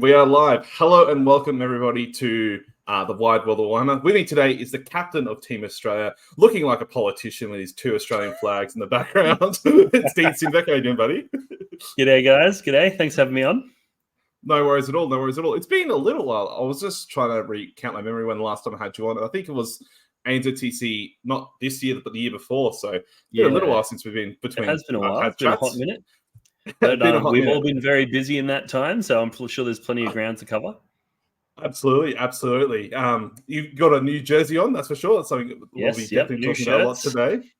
We are live. Hello and welcome everybody to the Wide World of Warhammer. With me today is the captain of Team Australia, looking like a politician with his two Australian flags in the background. It's Dean Sinnbeck. How you doing, buddy? G'day, guys. G'day. Thanks for having me on. No worries at all. No worries at all. It's been a little while. I was just trying to recount my memory when the last time I had you on. I think it was WTC, not this year, but the year before. So it's been a little while since we've been between. It has been a while. It's been a hot minute. But we've all been very busy in that time, so I'm sure there's plenty of ground to cover. Absolutely, absolutely. You've got a new jersey on, that's for sure. That's something we'll be definitely talking about a lot today.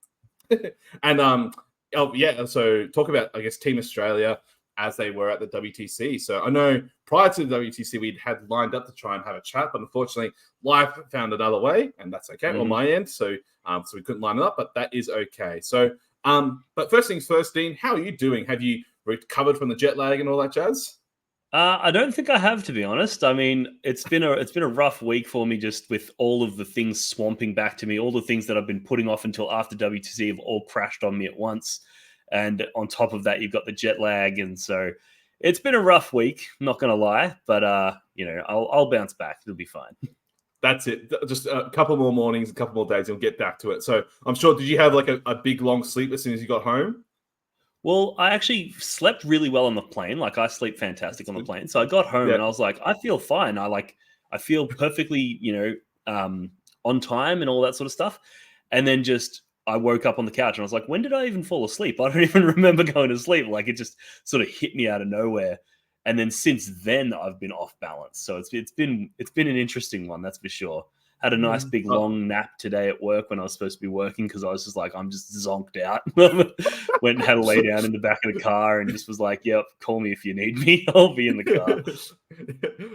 And so talk about, I guess, Team Australia as they were at the WTC. So I know prior to the WTC, we'd had lined up to try and have a chat, but unfortunately, life found another way, and that's okay on my end. So we couldn't line it up, but that is okay. So, but first things first, Dean, how are you doing? Have you recovered from the jet lag and all that jazz? I don't think I have, to be honest. I mean, it's been a rough week for me, just with all of the things swamping back to me. All the things that I've been putting off until after WTC have all crashed on me at once. And on top of that, you've got the jet lag. And so it's been a rough week, not going to lie. But, I'll bounce back. It'll be fine. That's it. Just a couple more mornings, a couple more days, and we'll get back to it. So I'm sure, did you have like a big, long sleep as soon as you got home? Well, I actually slept really well on the plane. Like, I sleep fantastic on the plane. So I got home and I was like, I feel fine. I feel perfectly, on time and all that sort of stuff. And then I woke up on the couch and I was like, when did I even fall asleep? I don't even remember going to sleep. Like, it just sort of hit me out of nowhere. And then since then, I've been off balance. So it's been an interesting one, that's for sure. Had a nice big long nap today at work when I was supposed to be working, because I was just like, I'm just zonked out. Went and had a lay down in the back of the car and just was like, yep, call me if you need me. I'll be in the car.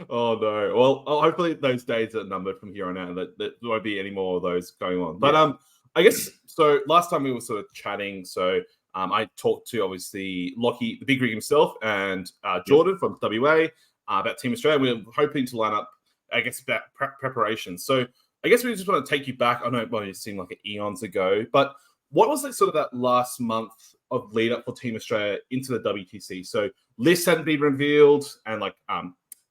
Oh, no. Well, hopefully those days are numbered from here on out. That there won't be any more of those going on. But I guess, so last time we were sort of chatting, so I talked to, obviously, Lockie, the big rig himself, and Jordan from WA about Team Australia. We're hoping to line up, I guess, about preparation. So I guess we just want to take you back. I know it seemed like eons ago, but what was that last month of lead up for Team Australia into the WTC? So lists hadn't been revealed, and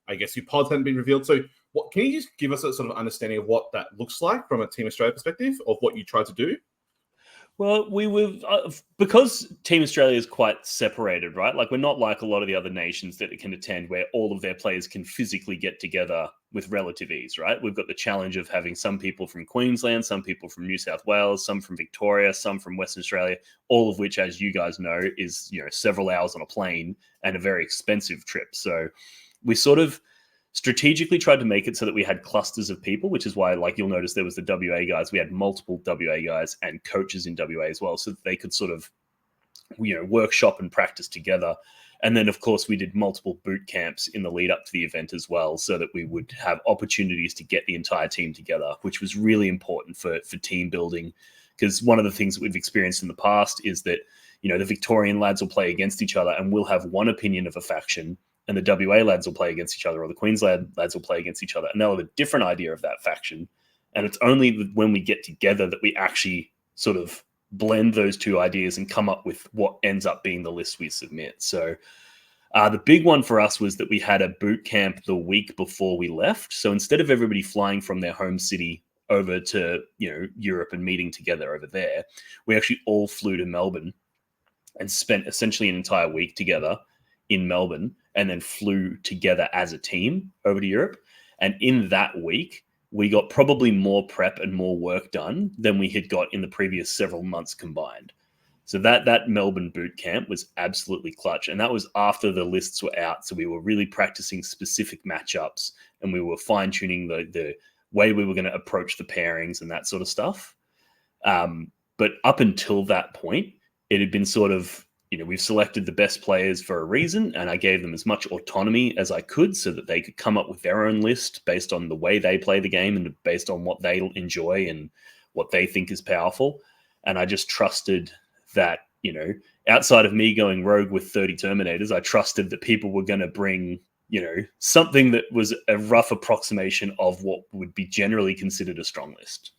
I guess your pods hadn't been revealed. So what can you just give us a sort of understanding of what that looks like from a Team Australia perspective, of what you tried to do? Well, we were, because Team Australia is quite separated, right? Like, we're not like a lot of the other nations that can attend, where all of their players can physically get together with relative ease, right? We've got the challenge of having some people from Queensland, some people from New South Wales, some from Victoria, some from Western Australia, all of which, as you guys know, is, several hours on a plane and a very expensive trip. So we sort of strategically tried to make it so that we had clusters of people, which is why, like, you'll notice there was the WA guys. We had multiple WA guys and coaches in WA as well, so that they could sort of, workshop and practice together. And then, of course, we did multiple boot camps in the lead up to the event as well, so that we would have opportunities to get the entire team together, which was really important for team building. Because one of the things that we've experienced in the past is that, the Victorian lads will play against each other and we'll have one opinion of a faction, and the WA lads will play against each other, or the Queensland lads will play against each other, and they'll have a different idea of that faction. And it's only when we get together that we actually sort of blend those two ideas and come up with what ends up being the list we submit. So the big one for us was that we had a boot camp the week before we left. So instead of everybody flying from their home city over to, Europe and meeting together over there, we actually all flew to Melbourne and spent essentially an entire week together in Melbourne, and then flew together as a team over to Europe. And in that week, we got probably more prep and more work done than we had got in the previous several months combined. So that Melbourne boot camp was absolutely clutch. And that was after the lists were out. So we were really practicing specific matchups, and we were fine-tuning the way we were going to approach the pairings and that sort of stuff. But up until that point, it had been sort of, we've selected the best players for a reason, and I gave them as much autonomy as I could so that they could come up with their own list based on the way they play the game and based on what they enjoy and what they think is powerful. And I just trusted that, outside of me going rogue with 30 Terminators, I trusted that people were going to bring, something that was a rough approximation of what would be generally considered a strong list.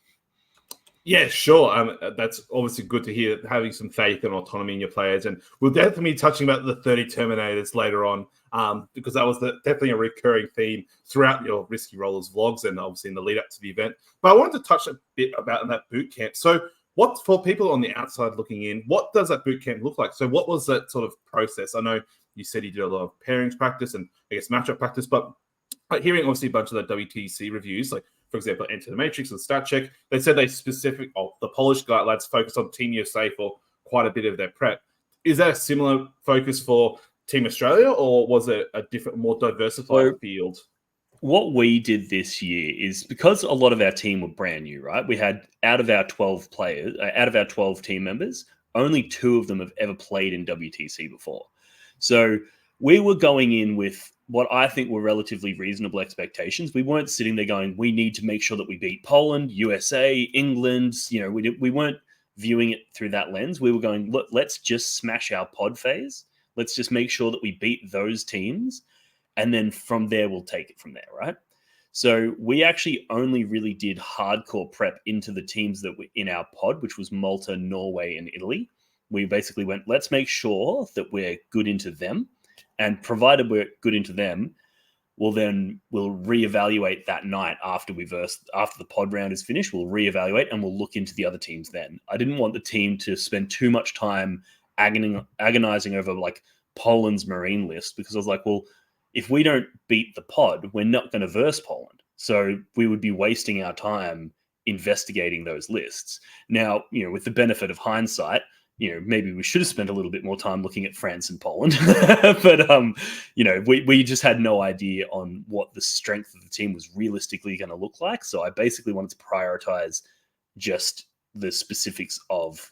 Yeah, sure. That's obviously good to hear, having some faith and autonomy in your players. And we'll definitely be touching about the 30 Terminators later on, because that was definitely a recurring theme throughout your Risky Rollers vlogs and obviously in the lead up to the event. But I wanted to touch a bit about that boot camp. So what, for people on the outside looking in, what does that boot camp look like? So what was that sort of process? I know you said you did a lot of pairings practice and I guess matchup practice, but hearing obviously a bunch of the WTC reviews, like for example, Enter the Matrix and Stat Check, they said the Polish lads focused on Team USA for quite a bit of their prep. Is that a similar focus for Team Australia, or was it a different, more diversified field? What we did this year is, because a lot of our team were brand new, right? We had, out of our 12 team members, only 2 of them have ever played in WTC before. So we were going in with what I think were relatively reasonable expectations. We weren't sitting there going, we need to make sure that we beat Poland, USA, England. We weren't viewing it through that lens. We were going, look, let's just smash our pod phase. Let's just make sure that we beat those teams. And then from there, we'll take it from there, right? So we actually only really did hardcore prep into the teams that were in our pod, which was Malta, Norway, and Italy. We basically went, let's make sure that we're good into them. And provided we're good into them, we'll reevaluate that night after the pod round is finished. We'll reevaluate and we'll look into the other teams then. I didn't want the team to spend too much time agonizing over like Poland's Marine list, because I was like, well, if we don't beat the pod, we're not going to verse Poland. So we would be wasting our time investigating those lists. Now, with the benefit of hindsight, maybe we should have spent a little bit more time looking at France and Poland, but we just had no idea on what the strength of the team was realistically going to look like. So I basically wanted to prioritize just the specifics of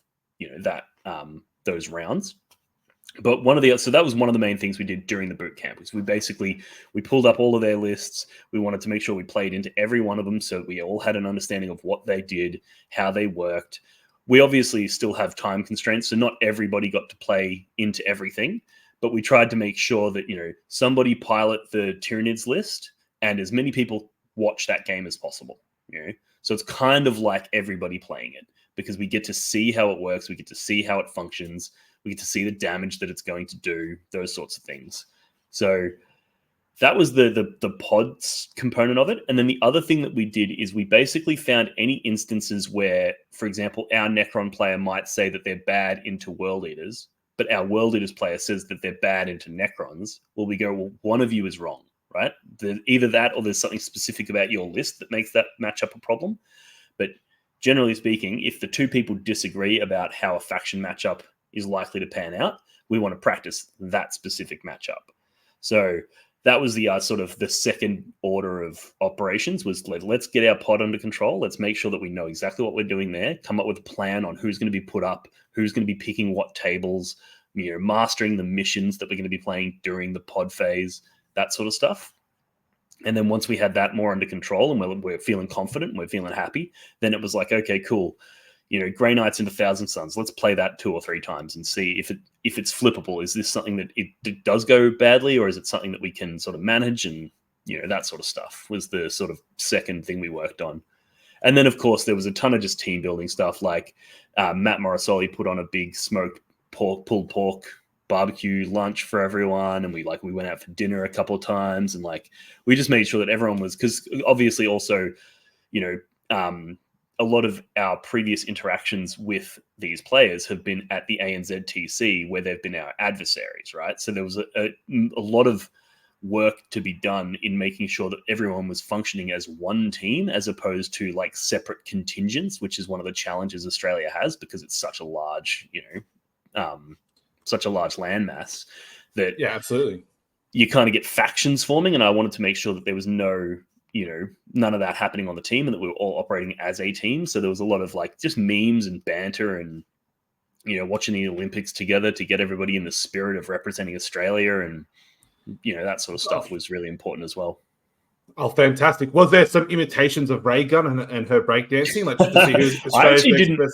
those rounds. But so that was one of the main things we did during the boot camp, is we pulled up all of their lists. We wanted to make sure we played into every one of them, so we all had an understanding of what they did, how they worked. We obviously still have time constraints, so not everybody got to play into everything, but we tried to make sure that, somebody pilot the Tyranids list and as many people watch that game as possible. So it's kind of like everybody playing it, because we get to see how it works, we get to see how it functions, we get to see the damage that it's going to do, those sorts of things. So that was the pods component of it. And then the other thing that we did is we basically found any instances where, for example, our Necron player might say that they're bad into World Eaters, but our World Eaters player says that they're bad into Necrons. Well, we go, well, one of you is wrong, right? Either that or there's something specific about your list that makes that matchup a problem. But generally speaking, if the 2 people disagree about how a faction matchup is likely to pan out, we want to practice that specific matchup. So that was the sort of the second order of operations, was let's get our pod under control. Let's make sure that we know exactly what we're doing there, come up with a plan on who's going to be put up, who's going to be picking what tables, mastering the missions that we're going to be playing during the pod phase, that sort of stuff. And then once we had that more under control and we're feeling confident and we're feeling happy, then it was like, okay, cool. Grey Knights into Thousand Suns. Let's play that 2 or 3 times and see if it's flippable. Is this something that it does go badly, or is it something that we can sort of manage? And that sort of stuff was the sort of second thing we worked on. And then of course there was a ton of just team building stuff, like Matt Morrisoli put on a big smoked pulled pork barbecue lunch for everyone, and we went out for dinner a couple of times, and we just made sure that everyone was, because obviously also a lot of our previous interactions with these players have been at the ANZTC, where they've been our adversaries, right? So there was a lot of work to be done in making sure that everyone was functioning as one team, as opposed to separate contingents, which is one of the challenges Australia has, because it's such a large, such a large landmass that absolutely, you kind of get factions forming. And I wanted to make sure that there was none of that happening on the team, and that we were all operating as a team. So there was a lot of just memes and banter and, watching the Olympics together to get everybody in the spirit of representing Australia, and, that sort of stuff was really important as well. Oh, fantastic. Was there some imitations of Ray Gun and her breakdancing? Just to see who's I actually didn't.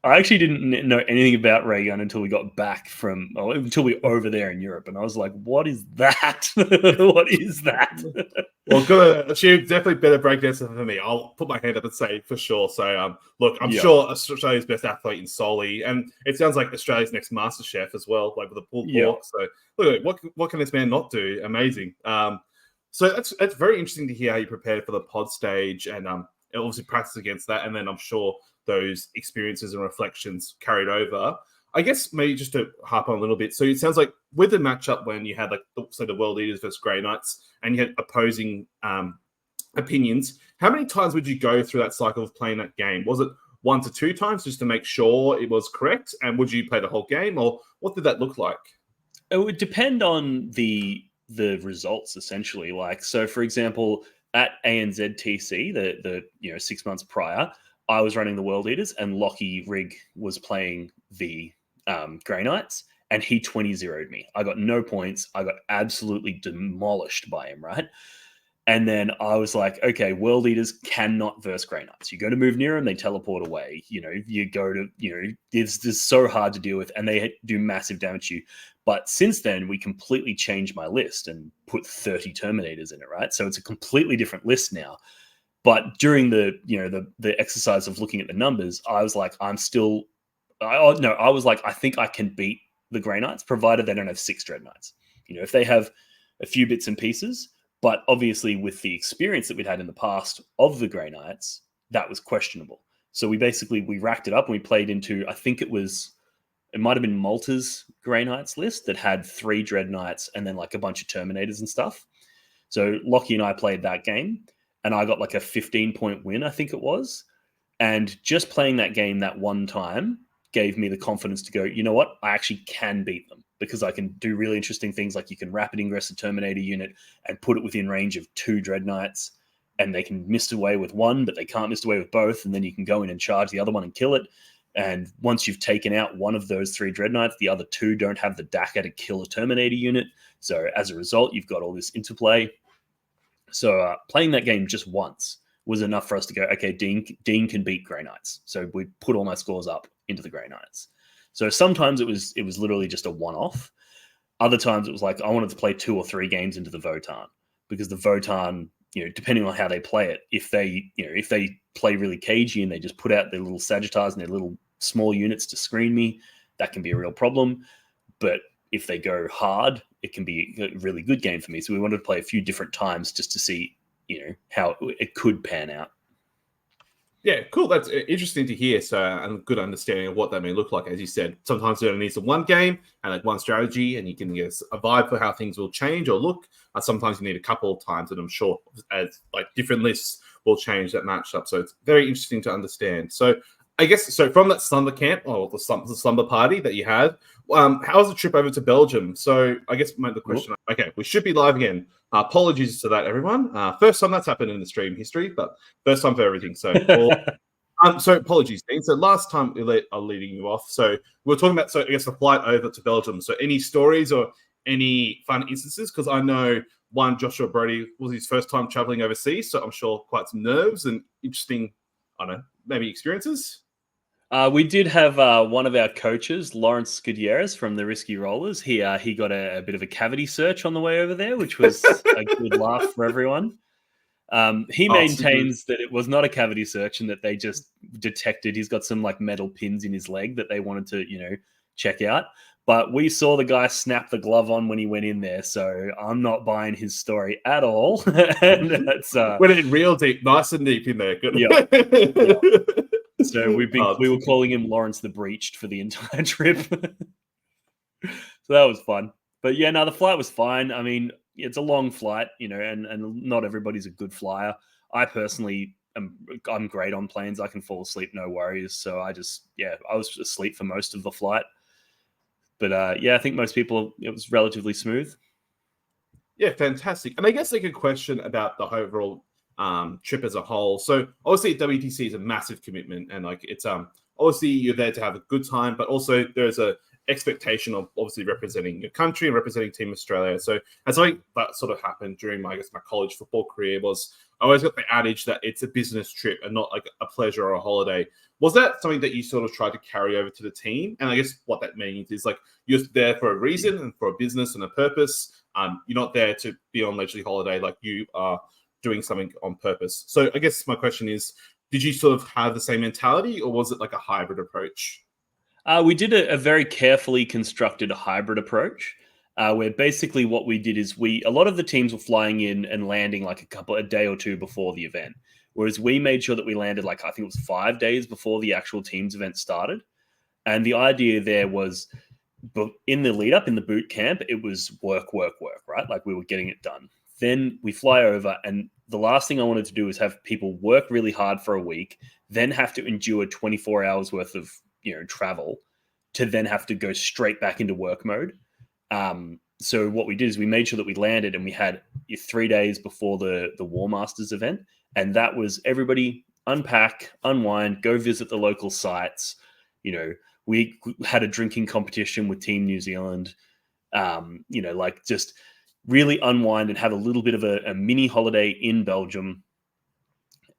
I actually didn't know anything about ray gun until we got back until we were over there in Europe, and I was like, "What is that? What is that?" Well, she definitely better breakdancer for me. I'll put my hand up and say for sure. So, look, I'm sure Australia's best athlete in Soli, and it sounds like Australia's next master chef as well, like with a pulled pork. So, look, what can this man not do? Amazing. So that's very interesting to hear how you prepared for the pod stage, and obviously practice against that, and then I'm sure those experiences and reflections carried over. I guess maybe just to harp on a little bit. So it sounds like with the matchup when you had the World Eaters versus Grey Knights and you had opposing opinions, how many times would you go through that cycle of playing that game? Was it 1 to 2 times just to make sure it was correct? And would you play the whole game, or what did that look like? It would depend on the results, essentially. Like, so for example, at ANZTC, the 6 months prior, I was running the World Eaters and Lockie Rigg was playing the Grey Knights, and he 20-0'd me. I got no points. I got absolutely demolished by him, right? And then I was like, okay, World Eaters cannot verse Grey Knights. You go to move near them, they teleport away. You go to, it's just so hard to deal with, and they do massive damage to you. But since then, we completely changed my list and put 30 Terminators in it, right? So it's a completely different list now. But during the exercise of looking at the numbers, I was like, I was like, I think I can beat the Grey Knights, provided they don't have 6 Dread Knights. If they have a few bits and pieces, but obviously with the experience that we'd had in the past of the Grey Knights, that was questionable. So we racked it up and we played into, I think it might have been Malta's Grey Knights list that had 3 Dread Knights and then like a bunch of Terminators and stuff. So Lockie and I played that game, and I got like a 15-point win, I think it was. And just playing that game that one time gave me the confidence to go, you know what? I actually can beat them, because I can do really interesting things, like you can rapid ingress a Terminator unit and put it within range of 2 Dread Knights, and they can mist away with one, but they can't mist away with both, and then you can go in and charge the other one and kill it. And once you've taken out one of those 3 Dread Knights, the other 2 don't have the DACA to kill a Terminator unit. So as a result, you've got all this interplay. So playing that game just once was enough for us to go, okay, Dean can beat Grey Knights. So we put all my scores up into the Grey Knights. So sometimes it was literally just a one-off. Other times it was like I wanted to play 2 or 3 games into the Votann, because the Votann, depending on how they play it, if they play really cagey and they just put out their little Sagittars and their little small units to screen me, that can be a real problem. But if they go hard, it can be a really good game for me. So we wanted to play a few different times just to see, how it could pan out. Yeah, cool. That's interesting to hear. So, and good understanding of what that may look like. As you said, sometimes it only needs one game and like one strategy, and you can get a vibe for how things will change or look. Sometimes you need a couple of times, and I'm sure as like different lists will change that matchup. So it's very interesting to understand. So I guess from that slumber camp or the slumber party that you had, how was the trip over to Belgium? So I guess the question. Okay, we should be live again. Apologies to that, everyone. First time that's happened in the stream history, but first time for everything. So, so apologies, Dean. So last time I'm leading you off. So we were talking about, I guess the flight over to Belgium. So any stories or any fun instances? Because I know Joshua Brody was his first time traveling overseas, so I'm sure quite some nerves and interesting, I don't know, maybe experiences. We did have one of our coaches, Lawrence Gutierrez from the Risky Rollers. He got a bit of a cavity search on the way over there, which was a good laugh for everyone. He maintains that it was not a cavity search and that they just detected he's got some like metal pins in his leg that they wanted to, check out. But we saw the guy snap the glove on when he went in there, so I'm not buying his story at all. And that's went in real deep, nice and deep in there. Good. Yeah. So we were calling him Lawrence the Breached for the entire trip. So that was fun. But yeah, no, the flight was fine. I mean, it's a long flight, and not everybody's a good flyer. I personally I'm great on planes. I can fall asleep, no worries. So I was asleep for most of the flight. But I think most people, it was relatively smooth. Yeah, fantastic. And I guess like a question about the overall trip as a whole. So obviously WTC is a massive commitment, and like it's obviously you're there to have a good time, but also there's a expectation of obviously representing your country and representing Team Australia. So as I that sort of happened during my college football career was I always got the adage that it's a business trip and not like a pleasure or a holiday. Was that something that you sort of tried to carry over to the team? And I guess what that means is like you're there for a reason and for a business and a purpose. You're not there to be on leisurely holiday, like you are doing something on purpose. So I guess my question is, did you sort of have the same mentality or was it like a hybrid approach? We did a very carefully constructed hybrid approach, where basically what we did is a lot of the teams were flying in and landing like a day or two before the event, whereas we made sure that we landed like I think it was 5 days before the actual teams event started. And the idea there was, but in the lead up in the boot camp, it was work, right? Like we were getting it done. Then we fly over, and the last thing I wanted to do is have people work really hard for a week, then have to endure 24 hours worth of travel to then have to go straight back into work mode. So what we did is we made sure that we landed and we had 3 days before the War Masters event. And that was everybody unpack, unwind, go visit the local sites. We had a drinking competition with Team New Zealand, like just really unwind and have a little bit of a mini holiday in Belgium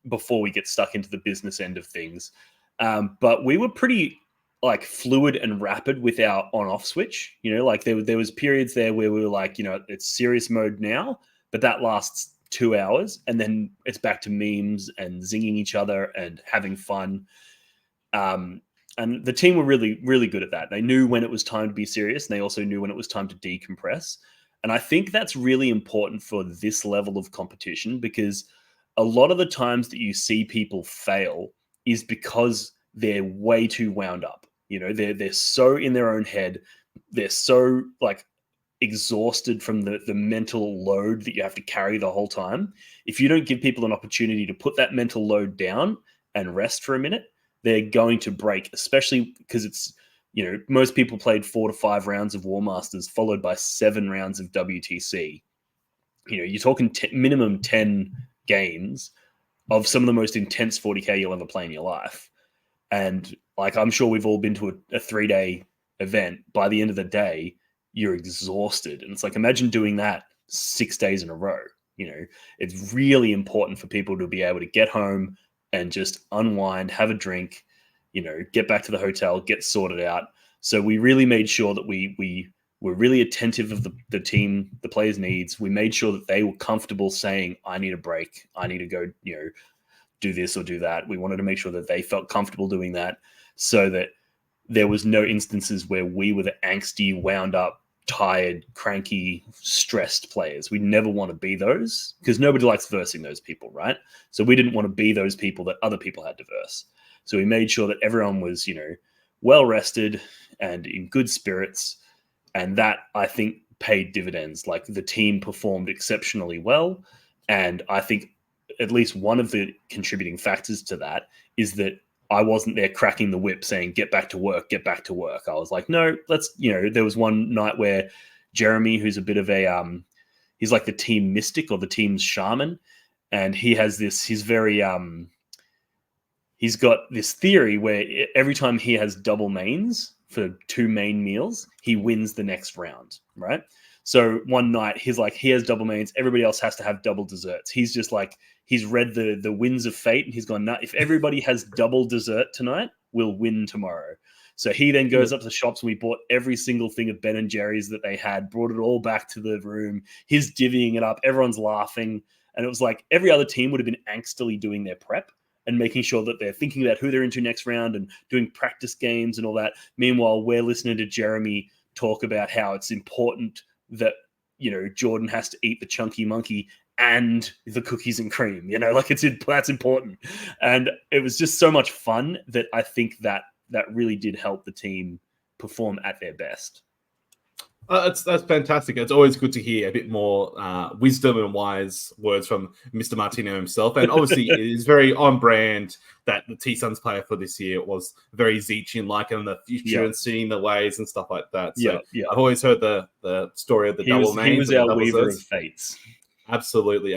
before we get stuck into the business end of things. But we were pretty like fluid and rapid with our on-off switch. Like there was periods there where we were like, it's serious mode now, but that lasts 2 hours and then it's back to memes and zinging each other and having fun. And the team were really, really good at that. They knew when it was time to be serious, and they also knew when it was time to decompress. And I think that's really important for this level of competition, because a lot of the times that you see people fail is because they're way too wound up. They're so in their own head. They're so like exhausted from the mental load that you have to carry the whole time. If you don't give people an opportunity to put that mental load down and rest for a minute, they're going to break, especially because it's, most people played 4 to 5 rounds of War Masters followed by 7 rounds of WTC. You're talking minimum 10 games of some of the most intense 40K you'll ever play in your life. And like, I'm sure we've all been to a 3-day event. By the end of the day, you're exhausted. And it's like, imagine doing that 6 days in a row. It's really important for people to be able to get home and just unwind, have a drink, get back to the hotel, get sorted out. So we really made sure that we were really attentive of the team, the players' needs. We made sure that they were comfortable saying, I need a break. I need to go, do this or do that. We wanted to make sure that they felt comfortable doing that so that there was no instances where we were the angsty, wound up, tired, cranky, stressed players. We never want to be those, because nobody likes versing those people, right? So we didn't want to be those people that other people had to verse. So we made sure that everyone was, well rested and in good spirits. And that, I think, paid dividends. Like, the team performed exceptionally well. And I think at least one of the contributing factors to that is that I wasn't there cracking the whip saying, get back to work, get back to work. I was like, no, let's, there was one night where Jeremy, who's a bit of a, he's like the team mystic or the team's shaman. And he has this, he's got this theory where every time he has double mains for 2 main meals, he wins the next round, right? So one night he has double mains. Everybody else has to have double desserts. He's just like, he's read the winds of fate and he's gone, nah, if everybody has double dessert tonight, we'll win tomorrow. So he then goes up to the shops and we bought every single thing of Ben and Jerry's that they had, brought it all back to the room. He's divvying it up. Everyone's laughing. And it was like every other team would have been angstily doing their prep and making sure that they're thinking about who they're into next round and doing practice games and all that. Meanwhile, we're listening to Jeremy talk about how it's important that, Jordan has to eat the chunky monkey and the cookies and cream, that's important. And it was just so much fun that I think that really did help the team perform at their best. That's fantastic. It's always good to hear a bit more wisdom and wise words from Mr. Martino himself. And obviously, it is very on brand that the T-Suns player for this year was very Zechian-like in the future and seeing the ways and stuff like that. So I've always heard the story of the double names. He was our weaver of fates. Absolutely.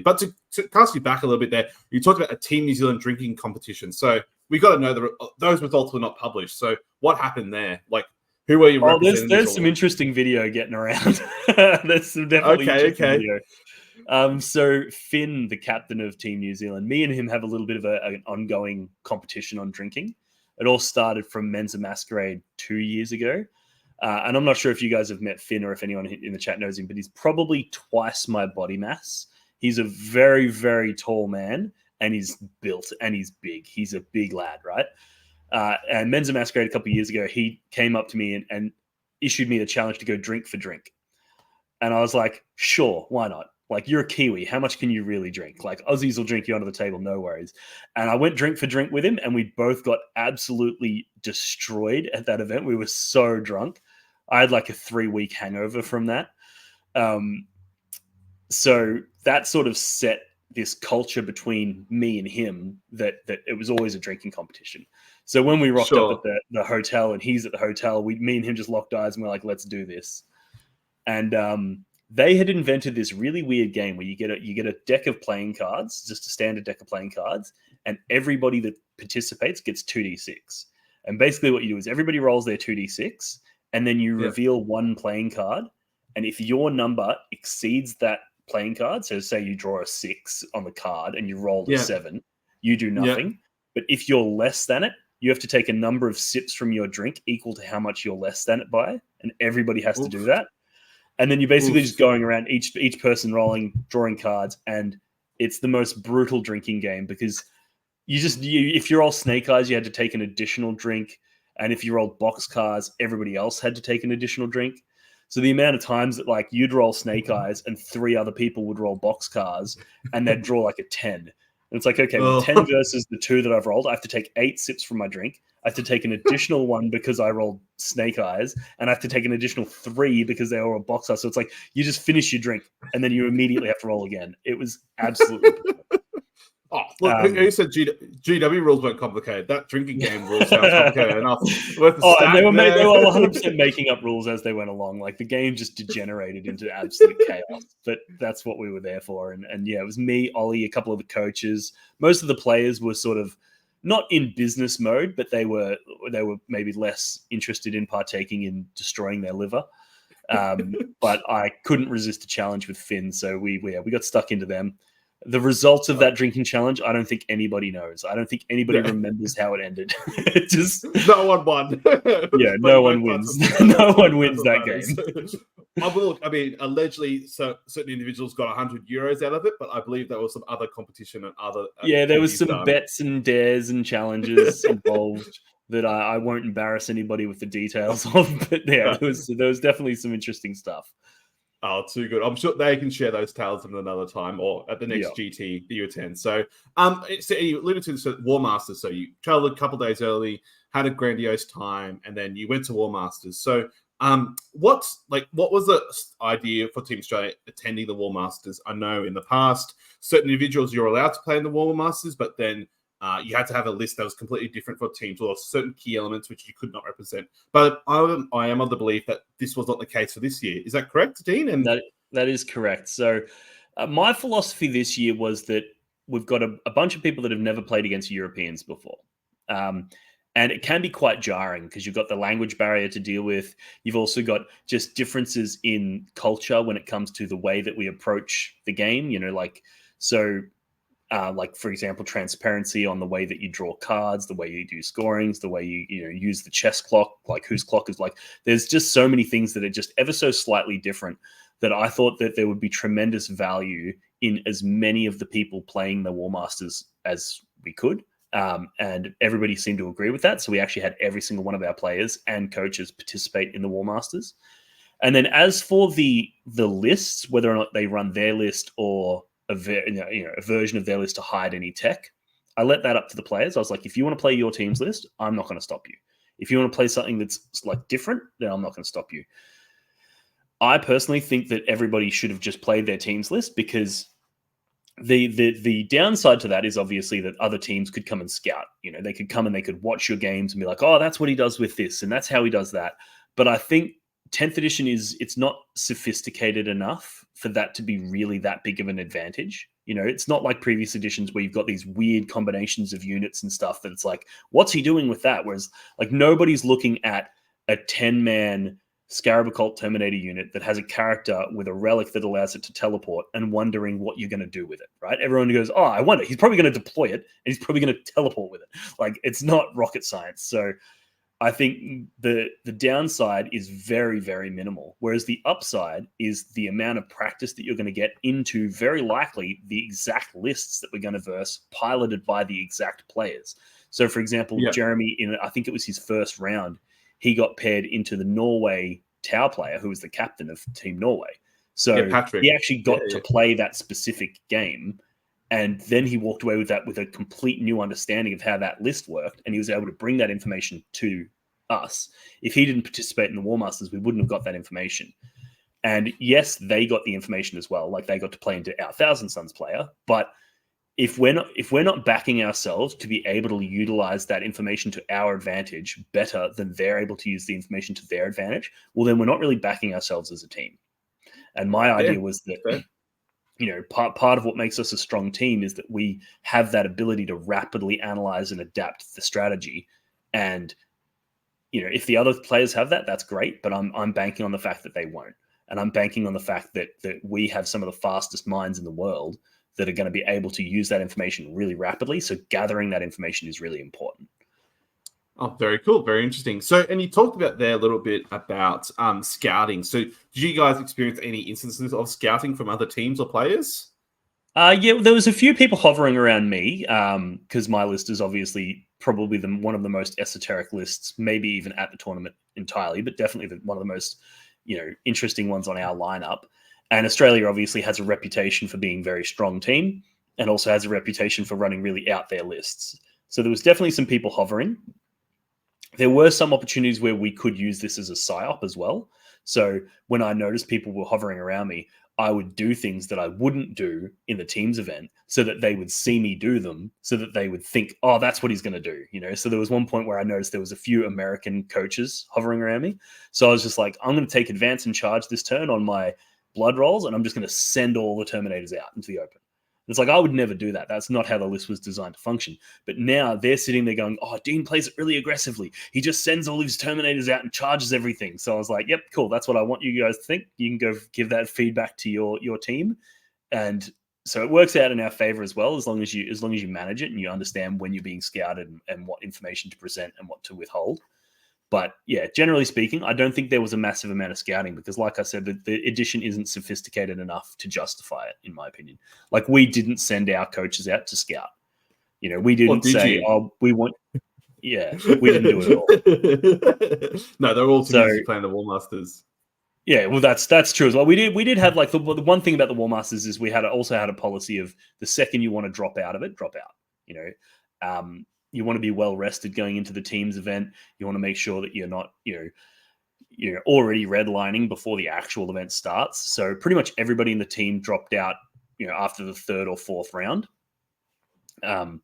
But to cast you back a little bit there, you talked about a Team New Zealand drinking competition. So we got to know those results were not published. So what happened there? Like, Who were you Oh, representing? there's some interesting video getting around. There's some definitely interesting video. So Finn, the captain of Team New Zealand, me and him have a little bit of an ongoing competition on drinking. It all started from Men's Masquerade 2 years ago. And I'm not sure if you guys have met Finn or if anyone in the chat knows him, but he's probably twice my body mass. He's a very, very tall man, and he's built and he's big. He's a big lad, right? And Men's Masquerade a couple of years ago, he came up to me and issued me the challenge to go drink for drink. And I was like, sure, why not? Like, you're a Kiwi. How much can you really drink? Like, Aussies will drink you under the table, no worries. And I went drink for drink with him, and we both got absolutely destroyed at that event. We were so drunk. I had like a 3-week hangover from that. So that sort of set this culture between me and him that it was always a drinking competition. So when we rocked up at the hotel and he's at the hotel, me and him just locked eyes and we're like, let's do this. And they had invented this really weird game where you get a deck of playing cards, just a standard deck of playing cards, and everybody that participates gets 2d6. And basically what you do is everybody rolls their 2d6, and then you reveal one playing card. And if your number exceeds that playing card, so say you draw a 6 on the card and you rolled a 7, you do nothing. But if you're less than it, you have to take a number of sips from your drink equal to how much you're less than it by, and everybody has to do that. And then you're basically just going around each person drawing cards, and it's the most brutal drinking game because if you're all snake eyes, you had to take an additional drink, and if you rolled box cards, everybody else had to take an additional drink. So the amount of times that like you'd roll snake eyes and 3 other people would roll box cards, and they'd draw like a 10. And it's like, okay, well, 10 versus the 2 that I've rolled, I have to take 8 sips from my drink. I have to take an additional 1 because I rolled snake eyes, and I have to take an additional 3 because they all rolled box eyes. So it's like you just finish your drink, and then you immediately have to roll again. It was absolutely Oh, look, who said GW rules weren't complicated? That drinking game rule sounds complicated enough. And they were 100% making up rules as they went along. Like the game just degenerated into absolute chaos. But that's what we were there for. And yeah, it was me, Ollie, a couple of the coaches. Most of the players were sort of not in business mode, but they were maybe less interested in partaking in destroying their liver. But I couldn't resist a challenge with Finn, so we got stuck into them. The results of that drinking challenge, I don't think anybody knows. I don't think anybody remembers how it ended. Just no one won. No one wins. No one wins that game. Look, I mean, allegedly, certain individuals got €100 out of it, but I believe there was some other competition and other. There was some bets and dares and challenges involved that I won't embarrass anybody with the details of. But there was definitely some interesting stuff. Oh, too good. I'm sure they can share those tales at another time or at the next GT that you attend. So, you alluded to this at War Masters. So you traveled a couple of days early, had a grandiose time, and then you went to War Masters. So, what was the idea for Team Australia attending the War Masters? I know in the past, certain individuals you're allowed to play in the War Masters, but then you had to have a list that was completely different for teams or certain key elements which you could not represent. But I am of the belief that this was not the case for this year. Is that correct, Dean? And that is correct. So my philosophy this year was that we've got a bunch of people that have never played against Europeans before. And it can be quite jarring because you've got the language barrier to deal with. You've also got just differences in culture when it comes to the way that we approach the game, like, for example, transparency on the way that you draw cards, the way you do scorings, the way you use the chess clock, like whose clock is like. There's just so many things that are just ever so slightly different that I thought that there would be tremendous value in as many of the people playing the War Masters as we could. And everybody seemed to agree with that. So we actually had every single one of our players and coaches participate in the War Masters. And then as for the lists, whether or not they run their list or a version of their list to hide any tech, I let that up to the players. I was like, if you want to play your team's list, I'm not going to stop you. If you want to play something that's like different, then I'm not going to stop you. I personally think that everybody should have just played their team's list because the downside to that is obviously that other teams could come and scout. They could come and they could watch your games and be like, oh, that's what he does with this, and that's how he does that. But I think 10th edition it's not sophisticated enough for that to be really that big of an advantage. It's not like previous editions where you've got these weird combinations of units and stuff that it's like, what's he doing with that? Whereas like nobody's looking at a 10-man Scarab Occult Terminator unit that has a character with a relic that allows it to teleport and wondering what you're going to do with it, right? Everyone goes, oh, I wonder. He's probably going to deploy it and he's probably going to teleport with it. Like, it's not rocket science. So I think the downside is very, very minimal, whereas the upside is the amount of practice that you're going to get into, very likely, the exact lists that we're going to verse, piloted by the exact players. So, for example, Jeremy, I think it was his first round, he got paired into the Norway Tau player, who was the captain of Team Norway. So he actually got to play that specific game. And then he walked away with that with a complete new understanding of how that list worked. And he was able to bring that information to us. If he didn't participate in the War Masters, we wouldn't have got that information. And yes, they got the information as well. Like, they got to play into our Thousand Suns player. But if we're not backing ourselves to be able to utilize that information to our advantage better than they're able to use the information to their advantage, well, then we're not really backing ourselves as a team. And my idea was that, part of what makes us a strong team is that we have that ability to rapidly analyze and adapt the strategy. And, if the other players have that, that's great. But I'm banking on the fact that they won't. And I'm banking on the fact that we have some of the fastest minds in the world that are going to be able to use that information really rapidly. So gathering that information is really important. Oh, very cool. Very interesting. So, and you talked about there a little bit about scouting. So did you guys experience any instances of scouting from other teams or players? Yeah, there was a few people hovering around me because my list is obviously probably one of the most esoteric lists, maybe even at the tournament entirely, but definitely one of the most, interesting ones on our lineup. And Australia obviously has a reputation for being a very strong team and also has a reputation for running really out there lists. So there was definitely some people hovering. There were some opportunities where we could use this as a psyop as well. So when I noticed people were hovering around me, I would do things that I wouldn't do in the teams event so that they would see me do them, so that they would think, oh, that's what he's going to do. So there was one point where I noticed there was a few American coaches hovering around me. So I was just like, I'm going to take advance and charge this turn on my blood rolls, and I'm just going to send all the Terminators out into the open. It's like, I would never do that. That's not how the list was designed to function. But now they're sitting there going, oh, Dean plays it really aggressively. He just sends all his Terminators out and charges everything. So I was like, yep, cool. That's what I want you guys to think. You can go give that feedback to your team. And so it works out in our favor as well, as long as you manage it and you understand when you're being scouted and what information to present and what to withhold. But yeah, generally speaking, I don't think there was a massive amount of scouting because, like I said, the edition isn't sophisticated enough to justify it, in my opinion. Like, we didn't send our coaches out to scout. We didn't say, oh, we want... Yeah, we didn't do it at all. No, they're all too busy playing the War Masters. Yeah, well, that's true as well. We did have, like, the one thing about the War Masters is we also had a policy of the second you want to drop out of it, drop out. You want to be well rested going into the teams event. You want to make sure that you're not, you're already redlining before the actual event starts. So pretty much everybody in the team dropped out, after the third or fourth round. And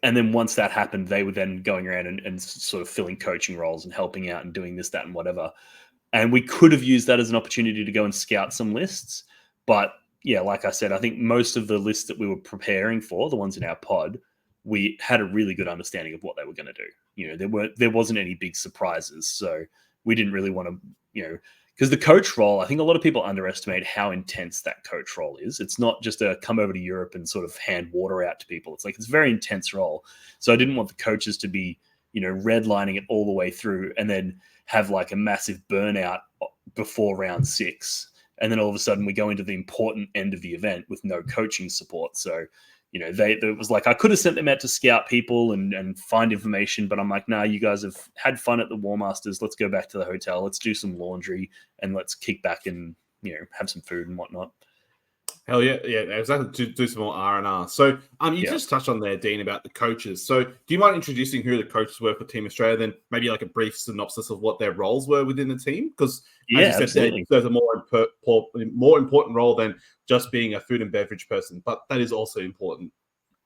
then once that happened, they were then going around and sort of filling coaching roles and helping out and doing this, that, and whatever. And we could have used that as an opportunity to go and scout some lists. But yeah, like I said, I think most of the lists that we were preparing for, the ones in our pod, we had a really good understanding of what they were going to do. There wasn't any big surprises. So we didn't really want to, because the coach role, I think a lot of people underestimate how intense that coach role is. It's not just a come over to Europe and sort of hand water out to people. It's a very intense role. So I didn't want the coaches to be, redlining it all the way through and then have like a massive burnout before round 6. And then all of a sudden we go into the important end of the event with no coaching support. So, it was like I could have sent them out to scout people and find information, but I'm like, nah, you guys have had fun at the War Masters. Let's go back to the hotel. Let's do some laundry and let's kick back and have some food and whatnot. Hell yeah, exactly. Do some more R&R. So, you just touched on there, Dean, about the coaches. So, do you mind introducing who the coaches were for Team Australia? Then maybe like a brief synopsis of what their roles were within the team, because as you said, there's a more important role than just being a food and beverage person, but that is also important.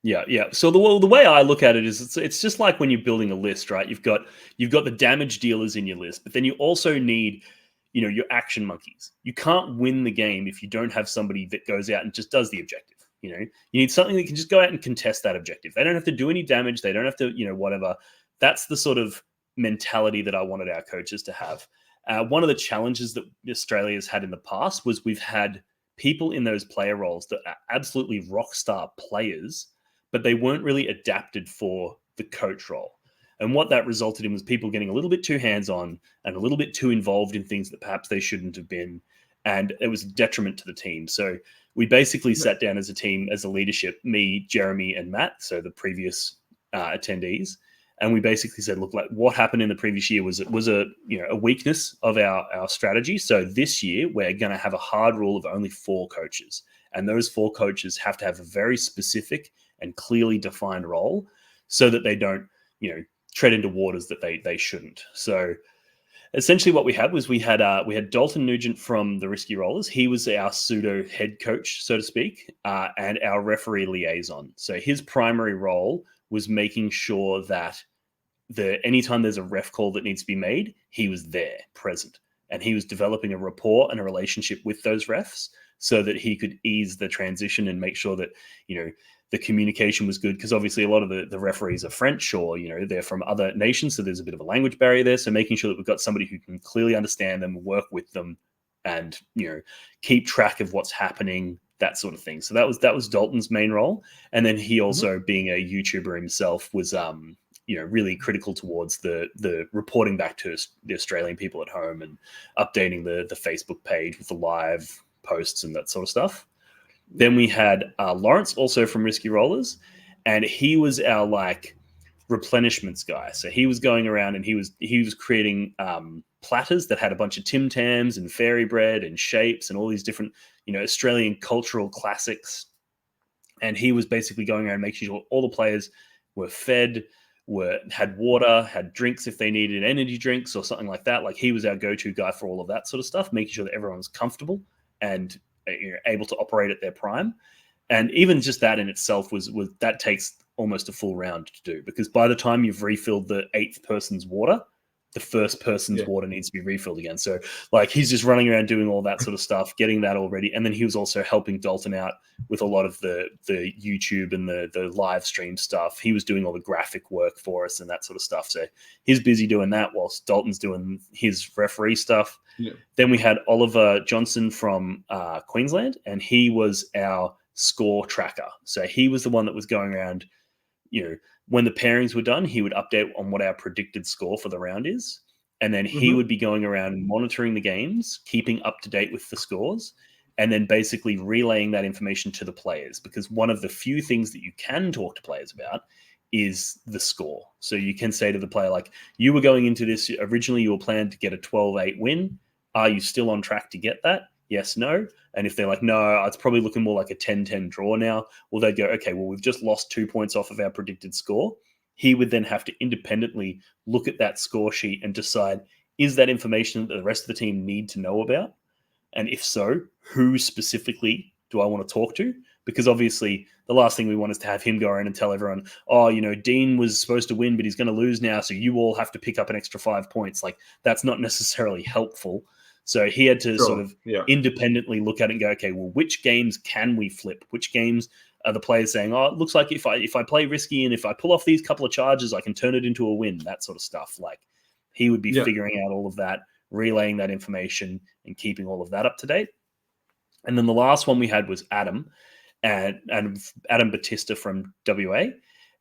Yeah. So the way I look at it is it's just like when you're building a list, right? You've got the damage dealers in your list, but then you also need your action monkeys. You can't win the game if you don't have somebody that goes out and just does the objective. You need something that can just go out and contest that objective. They don't have to do any damage. They don't have to, whatever. That's the sort of mentality that I wanted our coaches to have. One of the challenges that Australia's had in the past was we've had people in those player roles that are absolutely rock star players, but they weren't really adapted for the coach role. And what that resulted in was people getting a little bit too hands-on and a little bit too involved in things that perhaps they shouldn't have been. And it was a detriment to the team. So we basically sat down as a team, as a leadership, me, Jeremy, and Matt, so the previous attendees, and we basically said, look, like what happened in the previous year was a weakness of our strategy. So this year we're going to have a hard rule of only 4 coaches, and those 4 coaches have to have a very specific and clearly defined role, so that they don't tread into waters that they shouldn't. So essentially what we had was we had Dalton Nugent from the Risky Rollers. He was our pseudo head coach, so to speak, and our referee liaison. So his primary role was making sure that anytime there's a ref call that needs to be made, he was there, present. And he was developing a rapport and a relationship with those refs so that he could ease the transition and make sure that, the communication was good, because obviously a lot of the referees are French, or they're from other nations, so there's a bit of a language barrier there. So making sure that we've got somebody who can clearly understand them, work with them, and keep track of what's happening, that sort of thing. So that was Dalton's main role. And then he also, being a YouTuber himself, was really critical towards the reporting back to the Australian people at home and updating the Facebook page with the live posts and that sort of stuff. Then we had Lawrence, also from Risky Rollers, and he was our replenishments guy. So he was going around and he was creating platters that had a bunch of Tim Tams and fairy bread and shapes and all these different Australian cultural classics. And he was basically going around making sure all the players were fed, had water, had drinks if they needed energy drinks or something like that. Like, he was our go-to guy for all of that sort of stuff, making sure that everyone was comfortable and able to operate at their prime. And even just that in itself was that takes almost a full round to do, because by the time you've refilled the 8th person's water, the first person's water needs to be refilled again. So he's just running around doing all that sort of stuff, getting that all ready. And then he was also helping Dalton out with a lot of the YouTube and the live stream stuff. He was doing all the graphic work for us and that sort of stuff. So he's busy doing that whilst Dalton's doing his referee stuff. Yeah. Then we had Oliver Johnson from Queensland, and he was our score tracker. So he was the one that was going around, when the pairings were done, he would update on what our predicted score for the round is. And then he would be going around monitoring the games, keeping up to date with the scores, and then basically relaying that information to the players. Because one of the few things that you can talk to players about is the score. So you can say to the player, you were going into this, originally you were planned to get a 12-8 win. Are you still on track to get that? Yes, no. And if they're like, no, it's probably looking more like a 10-10 draw now, well, they'd go, okay, well, we've just lost 2 points off of our predicted score. He would then have to independently look at that score sheet and decide, is that information that the rest of the team need to know about? And if so, who specifically do I want to talk to? Because obviously the last thing we want is to have him go around and tell everyone, oh, Dean was supposed to win, but he's going to lose now, so you all have to pick up an extra 5 points. That's not necessarily helpful. So he had to sort of independently look at it and go, okay, well, which games can we flip? Which games are the players saying, oh, it looks like if I play risky and if I pull off these couple of charges, I can turn it into a win, that sort of stuff. He would be figuring out all of that, relaying that information and keeping all of that up to date. And then the last one we had was Adam, and Adam Batista from WA.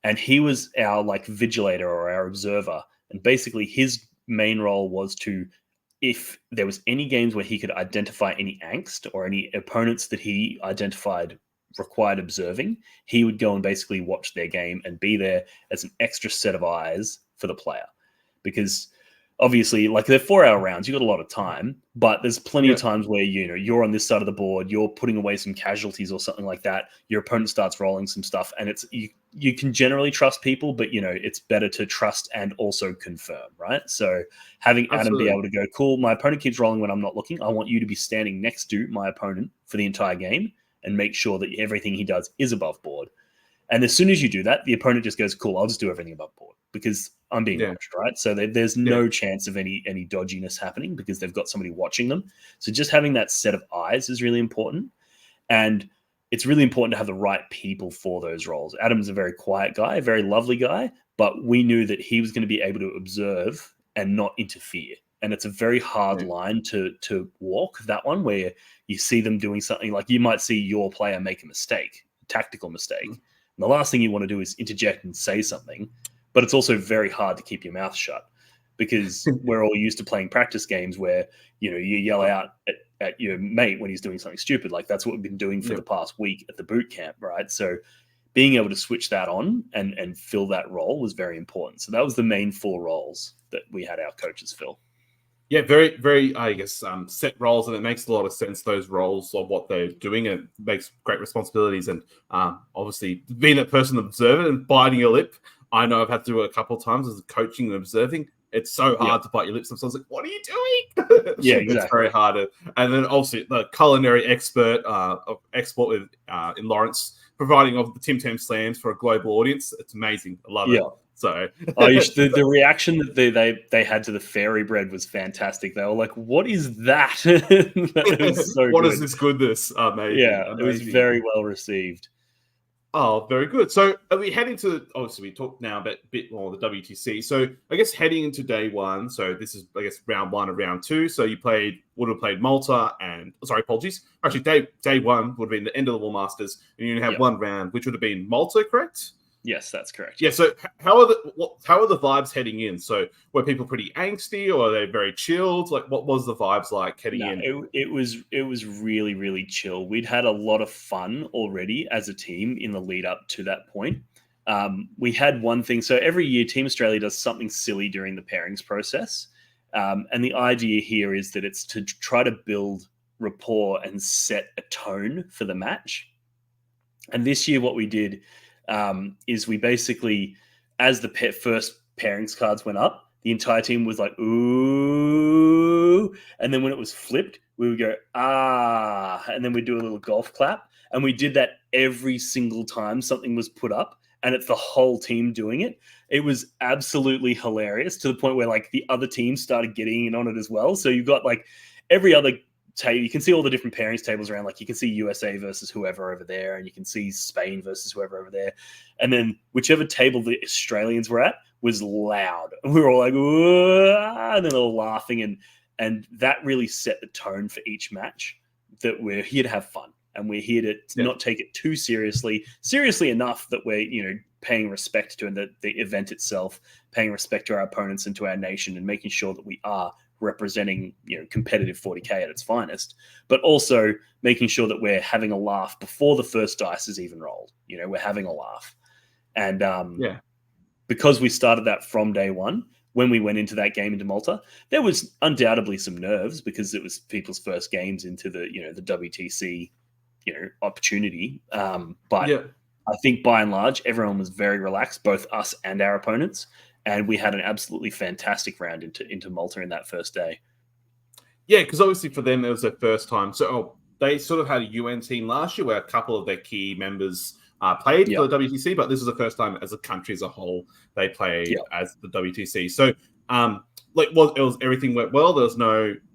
And he was our vigilator or our observer. And basically his main role was to, if there was any games where he could identify any angst or any opponents that he identified required observing, he would go and basically watch their game and be there as an extra set of eyes for the player. Because obviously, they're 4-hour rounds, you've got a lot of time, but there's plenty of times where, you're on this side of the board, you're putting away some casualties or something like that, your opponent starts rolling some stuff, and it's you can generally trust people, but it's better to trust and also confirm, right? So having Adam be able to go, cool, my opponent keeps rolling when I'm not looking, I want you to be standing next to my opponent for the entire game and make sure that everything he does is above board. And as soon as you do that, the opponent just goes, cool, I'll just do everything above board because I'm being watched, right? So there's no chance of any dodginess happening because they've got somebody watching them. So just having that set of eyes is really important. And it's really important to have the right people for those roles. Adam's a very quiet guy, a very lovely guy, but we knew that he was going to be able to observe and not interfere. And it's a very hard line to walk, that one, where you see them doing something like you might see your player make a mistake, a tactical mistake. And the last thing you want to do is interject and say something, but it's also very hard to keep your mouth shut because we're all used to playing practice games where, you yell out at your mate when he's doing something stupid. Like that's what we've been doing for the past week at the boot camp, right? So being able to switch that on and fill that role was very important. So that was the main 4 roles that we had our coaches fill. Yeah, very, very, I guess, set roles, and it makes a lot of sense, those roles of what they're doing. It makes great responsibilities, and obviously being a person observant and biting your lip, I know I've had to do it a couple of times as coaching and observing. It's so hard to bite your lips. Sometimes like, what are you doing? Yeah, exactly. It's very hard. And then obviously the culinary expert with in Lawrence, providing of the Tim Tam slams for a global audience. It's amazing. I love it. So the reaction that they had to the fairy bread was fantastic. They were like, "What is that?" That was so what good. is this goodness? Amazing. Yeah, amazing. It was very well received. Oh, very good. So are we heading to, obviously we talked now about a bit more of the WTC. So I guess heading into day 1, so this is, I guess, round 1 of round 2. So you would have played Malta and, sorry, apologies. Actually, day 1 would have been the end of the War Masters, and you have one round, which would have been Malta, correct? Yes, that's correct. Yeah. So how are the vibes heading in? So were people pretty angsty, or are they very chilled? Like, what was the vibes like heading in? It was really, really chill. We'd had a lot of fun already as a team in the lead up to that point. We had one thing. So every year, Team Australia does something silly during the pairings process, and the idea here is that it's to try to build rapport and set a tone for the match. And this year, what we did is we basically, as the first pairings cards went up, the entire team was like, ooh. And then when it was flipped, we would go, ah. And then we'd do a little golf clap. And we did that every single time something was put up. And it's the whole team doing it. It was absolutely hilarious, to the point where like the other teams started getting in on it as well. So you've got like every other table, you can see all the different pairings tables around. Like you can see USA versus whoever over there, and you can see Spain versus whoever over there. And then whichever table the Australians were at was loud. And we were all like, whoa, and then all laughing. And that really set the tone for each match, that we're here to have fun. And we're here to not take it too seriously enough that we're, paying respect to the event itself, paying respect to our opponents and to our nation, and making sure that we are representing, competitive 40K at its finest, but also making sure that we're having a laugh before the first dice is even rolled. We're having a laugh. And because we started that from day 1, when we went into that game into Malta, there was undoubtedly some nerves because it was people's first games into the WTC, opportunity. But I think by and large, everyone was very relaxed, both us and our opponents. And we had an absolutely fantastic round into Malta in that first day. Yeah, because obviously for them, it was their first time. So they sort of had a UN team last year where a couple of their key members played for the WTC, but this is the first time as a country as a whole they played as the WTC. So everything went well. There was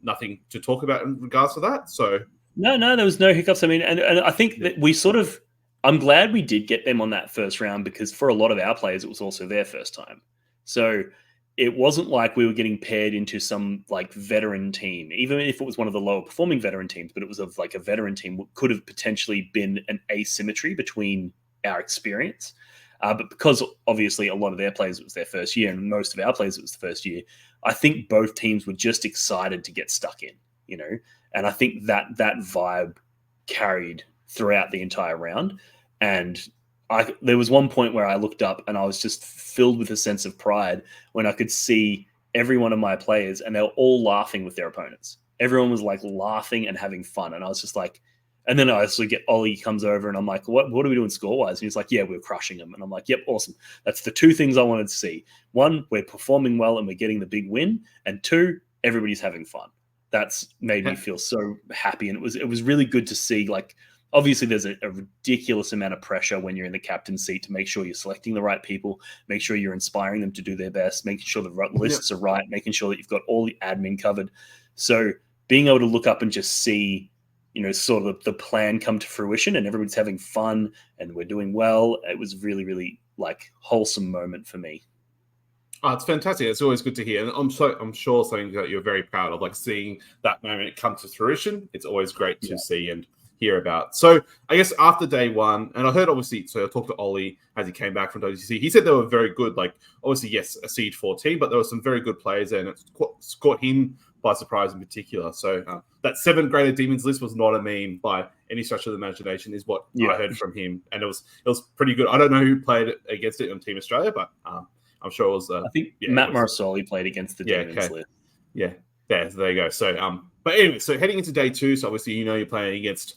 nothing to talk about in regards to that. So no, there was no hiccups. I mean, and I think that I'm glad we did get them on that first round, because for a lot of our players, it was also their first time. So it wasn't like we were getting paired into some like veteran team, even if it was one of the lower performing veteran teams, but it was like a veteran team. Could have potentially been an asymmetry between our experience. But because obviously a lot of their players, it was their first year, and most of our players, it was the first year, I think both teams were just excited to get stuck in, and I think that vibe carried throughout the entire round. And there was one point where I looked up and I was just filled with a sense of pride when I could see every one of my players, and they were all laughing with their opponents. Everyone was like laughing and having fun. And I was just like, and then I actually get Ollie comes over and I'm like, what are we doing score-wise? And he's like, yeah, we're crushing them. And I'm like, yep, awesome. That's the 2 things I wanted to see. 1, we're performing well and we're getting the big win. And 2, everybody's having fun. That's made me feel so happy. And it was really good to see, like, obviously there's a ridiculous amount of pressure when you're in the captain's seat to make sure you're selecting the right people, make sure you're inspiring them to do their best, making sure the lists are right, making sure that you've got all the admin covered. So being able to look up and just see, sort of the plan come to fruition, and everybody's having fun and we're doing well. It was really, really like wholesome moment for me. Oh, it's fantastic. It's always good to hear. And I'm sure something that you're very proud of, like seeing that moment come to fruition. It's always great to see and hear about. So I guess after day one, and I heard obviously, so I talked to Ollie as he came back from WTC. He said they were very good. Like obviously, yes, a Siege 14, but there were some very good players there, and it's caught him by surprise in particular. So that 7 Greater Demons list was not a meme by any stretch of the imagination, is what I heard from him, and it was pretty good. I don't know who played against it on Team Australia, but I'm sure it was. I think Matt Marisoli played against the Demons list. Yeah, so there you go. So, but anyway, so heading into day 2, so obviously you're playing against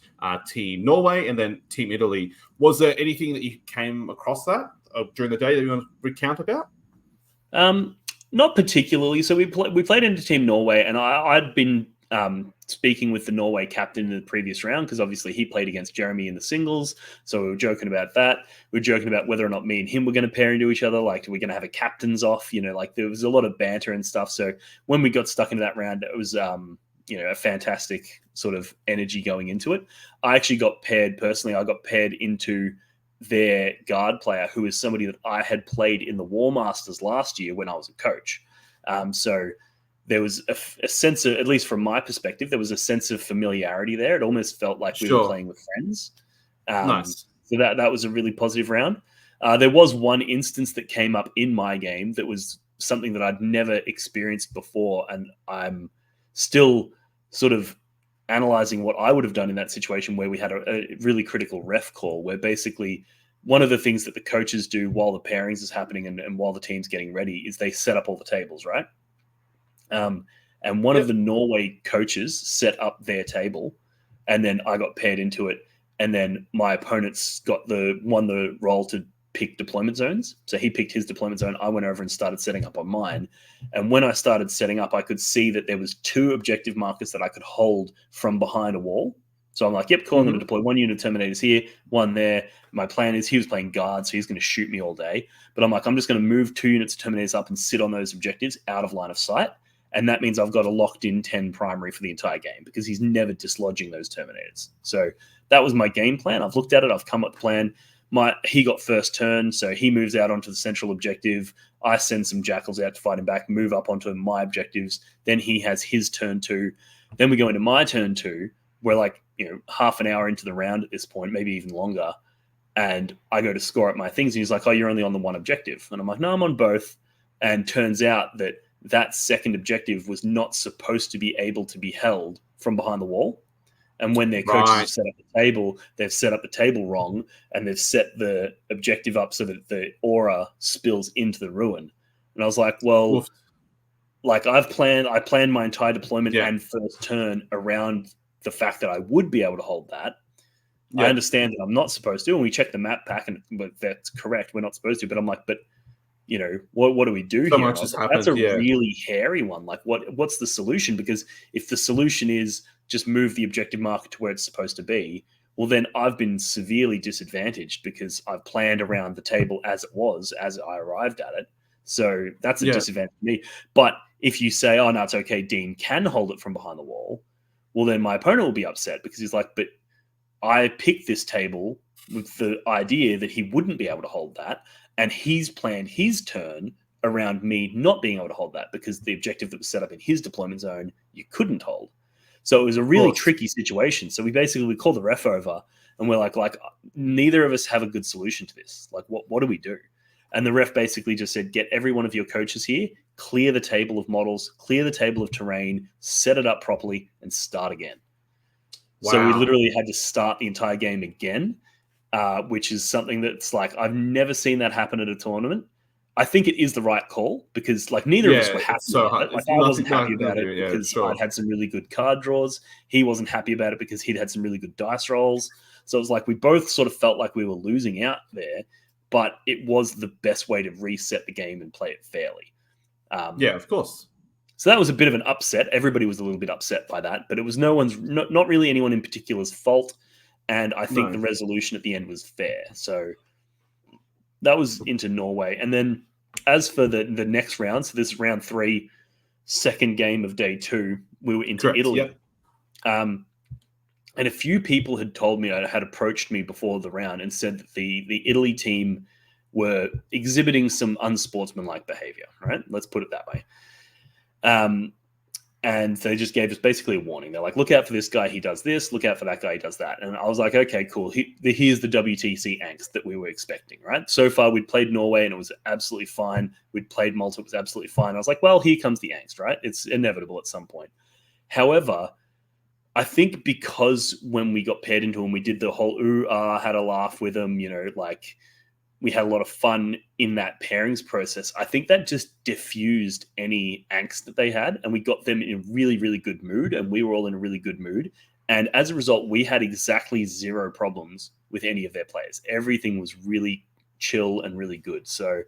Team Norway and then Team Italy. Was there anything that you came across that during the day that you want to recount about? Not particularly. So we played into Team Norway, and I'd been speaking with the Norway captain in the previous round because obviously he played against Jeremy in the singles. So we were joking about that. We were joking about whether or not me and him were going to pair into each other. Like, we're going to have a captain's off. Like there was a lot of banter and stuff. So when we got stuck into that round, it was a fantastic sort of energy going into it. I actually got paired personally. I got paired into their guard player, who is somebody that I had played in the War Masters last year when I was a coach. So there was a sense of, at least from my perspective, there was a sense of familiarity there. It almost felt like we were playing with friends. Nice. So that was a really positive round. There was one instance that came up in my game that was something that I'd never experienced before, and I'm still sort of analyzing what I would have done in that situation, where we had a really critical ref call, where basically one of the things that the coaches do while the pairings is happening and while the team's getting ready is they set up all the tables, right? And one of the Norway coaches set up their table, and then I got paired into it, and then my opponent's won the role to pick deployment zones. So he picked his deployment zone. I went over and started setting up on mine. And when I started setting up, I could see that there was 2 objective markers that I could hold from behind a wall. So I'm like, yep, cool. I'm going to deploy 1 unit of Terminators here, 1 there. My plan is, he was playing guard, so he's going to shoot me all day. But I'm like, I'm just going to move 2 units of Terminators up and sit on those objectives out of line of sight. And that means I've got a locked-in 10 primary for the entire game, because he's never dislodging those Terminators. So that was my game plan. I've looked at it. I've come up with a plan. He got first turn, so he moves out onto the central objective. I send some Jackals out to fight him back, move up onto my objectives. Then he has his turn 2. Then we go into my turn 2. We're like, half an hour into the round at this point, maybe even longer. And I go to score up my things, and he's like, oh, you're only on the 1 objective. And I'm like, no, I'm on both. And turns out that second objective was not supposed to be able to be held from behind the wall. And when their coaches have set up the table, they've set up the table wrong, and they've set the objective up so that the aura spills into the ruin. And I was like, well, like I planned my entire deployment and first turn around the fact that I would be able to hold that. I understand that I'm not supposed to, and we checked the map pack, and that's correct. We're not supposed to, but I'm like, but what do we do so here? Much has happened, that's a really hairy one. Like, what's the solution? Because if the solution is just move the objective marker to where it's supposed to be, well, then I've been severely disadvantaged because I've planned around the table as it was, as I arrived at it. So that's a disadvantage for me. But if you say, oh, no, it's okay, Dean can hold it from behind the wall, well, then my opponent will be upset because he's like, but I picked this table with the idea that he wouldn't be able to hold that. And he's planned his turn around me not being able to hold that because the objective that was set up in his deployment zone, you couldn't hold. So it was a really tricky situation. So we call the ref over, and we're like neither of us have a good solution to this. Like, what do we do? And the ref basically just said, get every one of your coaches here, clear the table of models, clear the table of terrain, set it up properly, and start again. Wow. So we literally had to start the entire game again, which is something that's like, I've never seen that happen at a tournament. I think it is the right call because neither of us were happy about it. I wasn't happy about it because I'd had some really good card draws. He wasn't happy about it because he'd had some really good dice rolls. So it was like we both sort of felt like we were losing out there, but it was the best way to reset the game and play it fairly. Of course. So that was a bit of an upset. Everybody was a little bit upset by that, but it was not really anyone in particular's fault. And I think the resolution at the end was fair. So that was into Norway. And then as for the next round, so this is round 3, second game of day 2, we were into Italy. Yep. And a few people had told me, had approached me before the round and said that the Italy team were exhibiting some unsportsmanlike behavior, right? Let's put it that way. And they just gave us basically a warning. They're like, look out for this guy, he does this. Look out for that guy, he does that. And I was like, okay, cool. Here's the WTC angst that we were expecting, right? So far, we'd played Norway and it was absolutely fine. We'd played Malta, it was absolutely fine. I was like, well, here comes the angst, right? It's inevitable at some point. However, I think because when we got paired into them, we did the whole had a laugh with them, like we had a lot of fun in that pairings process. I think that just diffused any angst that they had, and we got them in a really, really good mood, and we were all in a really good mood. And as a result, we had exactly zero problems with any of their players. Everything was really chill and really good. So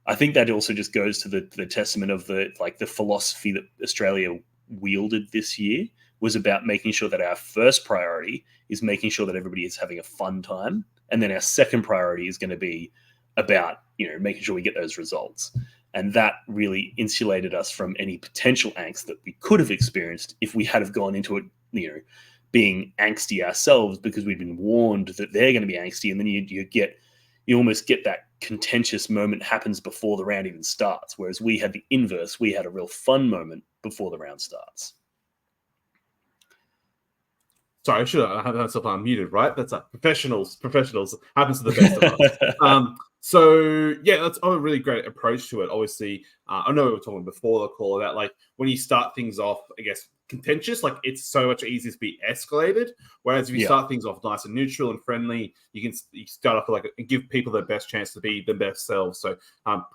I think that also just goes to the testament of the philosophy that Australia wielded this year was about making sure that our first priority is making sure that everybody is having a fun time. And then our second priority is going to be about, making sure we get those results. And that really insulated us from any potential angst that we could have experienced if we had have gone into it, being angsty ourselves because we'd been warned that they're going to be angsty. And then you almost get that contentious moment happens before the round even starts. Whereas we had the inverse. We had a real fun moment before the round starts. Sorry, I should have myself unmuted, right? That's professionals. Professionals happens to the best of us. So yeah, that's a really great approach to it. Obviously, I know we were talking before the call about like when you start things off, I guess contentious, like it's so much easier to be escalated. Whereas if you start things off nice and neutral and friendly, you start off like and give people their best chance to be the best selves. So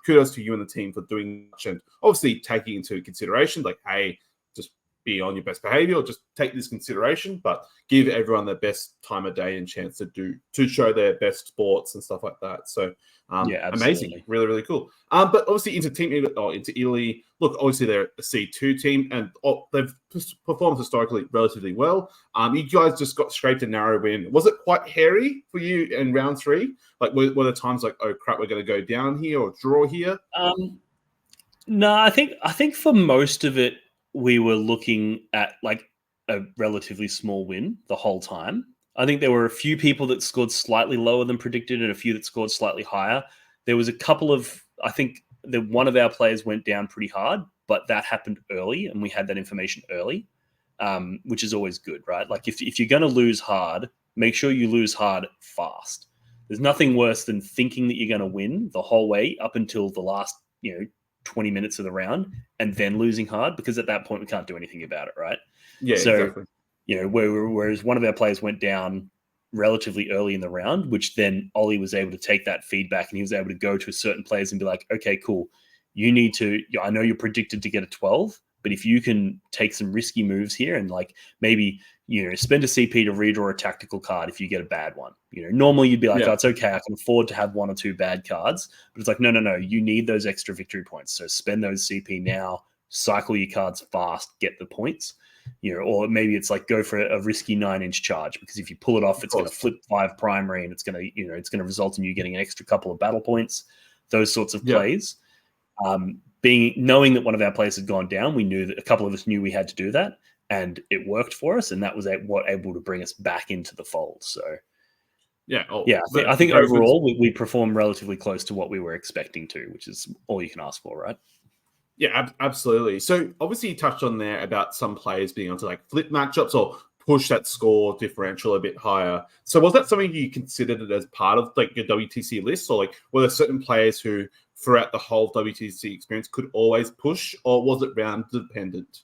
kudos to you and the team for doing much, and obviously taking into consideration like, hey, just be on your best behavior or just take this consideration, but give everyone their best time of day and chance to show their best sports and stuff like that. So amazing, really, really cool. But obviously into Italy, look, obviously they're a C2 team and they've performed historically relatively well. You guys just got scraped a narrow win. Was it quite hairy for you in round 3? Like were there times like, oh crap, we're going to go down here or draw here? No, I think for most of it, we were looking at like a relatively small win the whole time. I think there were a few people that scored slightly lower than predicted and a few that scored slightly higher. There was a couple of, I think that one of our players went down pretty hard, but that happened early and we had that information early, which is always good, right? Like if you're going to lose hard, make sure you lose hard fast. There's nothing worse than thinking that you're going to win the whole way up until the last, 20 minutes of the round and then losing hard, because at that point we can't do anything about it, right? Yeah, so exactly. Whereas one of our players went down relatively early in the round, which then Ollie was able to take that feedback and he was able to go to certain players and be like, okay, cool, you need to, I know you're predicted to get a 12, but if you can take some risky moves here and like maybe spend a CP to redraw a tactical card if you get a bad one. Normally you'd be like, oh, it's okay, I can afford to have 1 or 2 bad cards. But it's like, no, you need those extra victory points. So spend those CP now, cycle your cards fast, get the points. Or maybe it's like go for a risky 9-inch charge, because if you pull it off, it's going to flip 5 primary and it's going to, it's going to result in you getting an extra couple of battle points. Those sorts of plays. Knowing that one of our players had gone down, we knew that a couple of us knew we had to do that. And it worked for us, and that was able to bring us back into the fold. So, I think overall we performed relatively close to what we were expecting to, which is all you can ask for, right? Yeah, absolutely. So obviously you touched on there about some players being able to like flip matchups or push that score differential a bit higher. So was that something you considered it as part of like your WTC list, or like were there certain players who throughout the whole WTC experience could always push, or was it round dependent?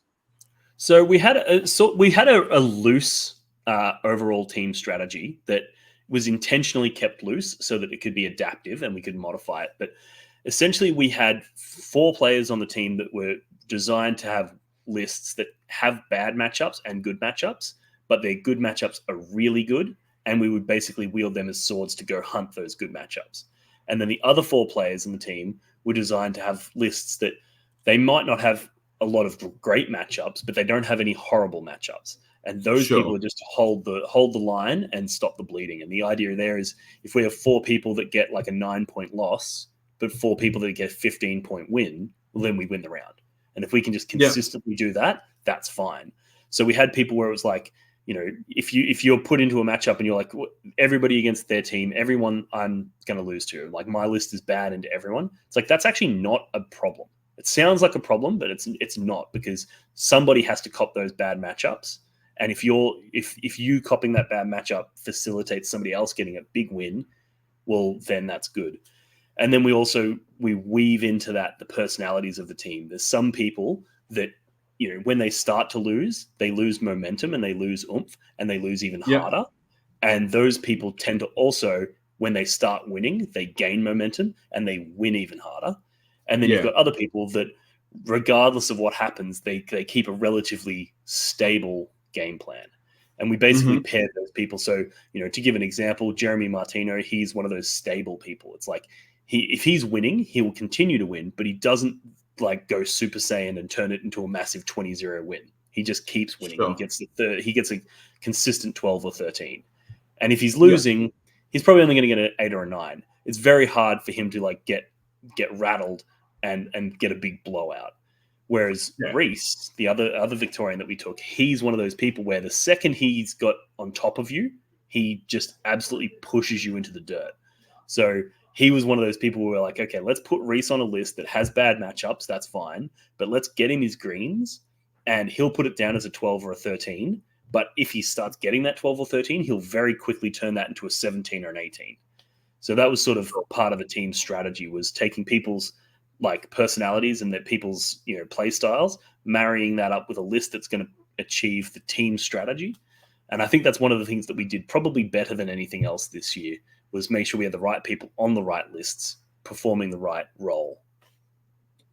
So we had a loose overall team strategy that was intentionally kept loose so that it could be adaptive and we could modify it. But essentially, we had 4 players on the team that were designed to have lists that have bad matchups and good matchups, but their good matchups are really good, and we would basically wield them as swords to go hunt those good matchups. And then the other 4 players in the team were designed to have lists that they might not have a lot of great matchups, but they don't have any horrible matchups. And those people are just to hold the line and stop the bleeding. And the idea there is if we have 4 people that get like a 9-point loss, but 4 people that get 15-point win, well, then we win the round. And if we can just consistently do that, that's fine. So we had people where it was like, if you're put into a matchup and you're like everybody against their team, everyone I'm going to lose to, like my list is bad into everyone. It's like that's actually not a problem. It sounds like a problem, but it's not, because somebody has to cop those bad matchups. And if you copying that bad matchup facilitates somebody else getting a big win, well, then that's good. And then we weave into that the personalities of the team. There's some people that, when they start to lose, they lose momentum and they lose oomph and they lose even harder. And those people tend to also, when they start winning, they gain momentum and they win even harder. And then you've got other people that, regardless of what happens, they keep a relatively stable game plan. And we basically paired those people. So, to give an example, Jeremy Martino, he's one of those stable people. It's like if he's winning, he will continue to win, but he doesn't like go Super Saiyan and turn it into a massive 20-0 win. He just keeps winning. Sure. He gets a consistent 12 or 13. And if he's losing, he's probably only going to get an 8 or a 9. It's very hard for him to like get rattled and get a big blowout. Whereas Reese, the other Victorian that we took, he's one of those people where the second he's got on top of you, he just absolutely pushes you into the dirt. So he was one of those people who were like, okay, let's put Reese on a list that has bad matchups. That's fine. But let's get him his greens and he'll put it down as a 12 or a 13. But if he starts getting that 12 or 13, he'll very quickly turn that into a 17 or an 18. So that was sort of part of the team's strategy, was taking people's like personalities and their people's play styles, marrying that up with a list that's going to achieve the team strategy. And I think that's one of the things that we did probably better than anything else this year, was make sure we had the right people on the right lists performing the right role.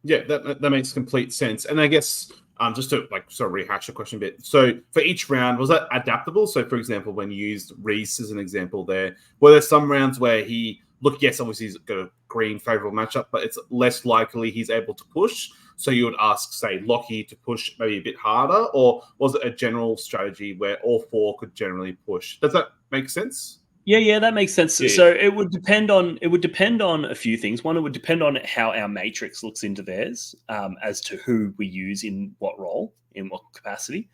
Yeah, that makes complete sense. And I guess just to like sort of rehash the question a bit. So for each round, was that adaptable? So for example, when you used Reese as an example there, were there some rounds where yes, obviously he's got a green favorable matchup, but it's less likely he's able to push. So you would ask, say, Lockie to push maybe a bit harder, or was it a general strategy where all four could generally push? Does that make sense? Yeah, that makes sense. Yeah. So it would depend on a few things. One, it would depend on how our matrix looks into theirs, as to who we use in what role, in what capacity.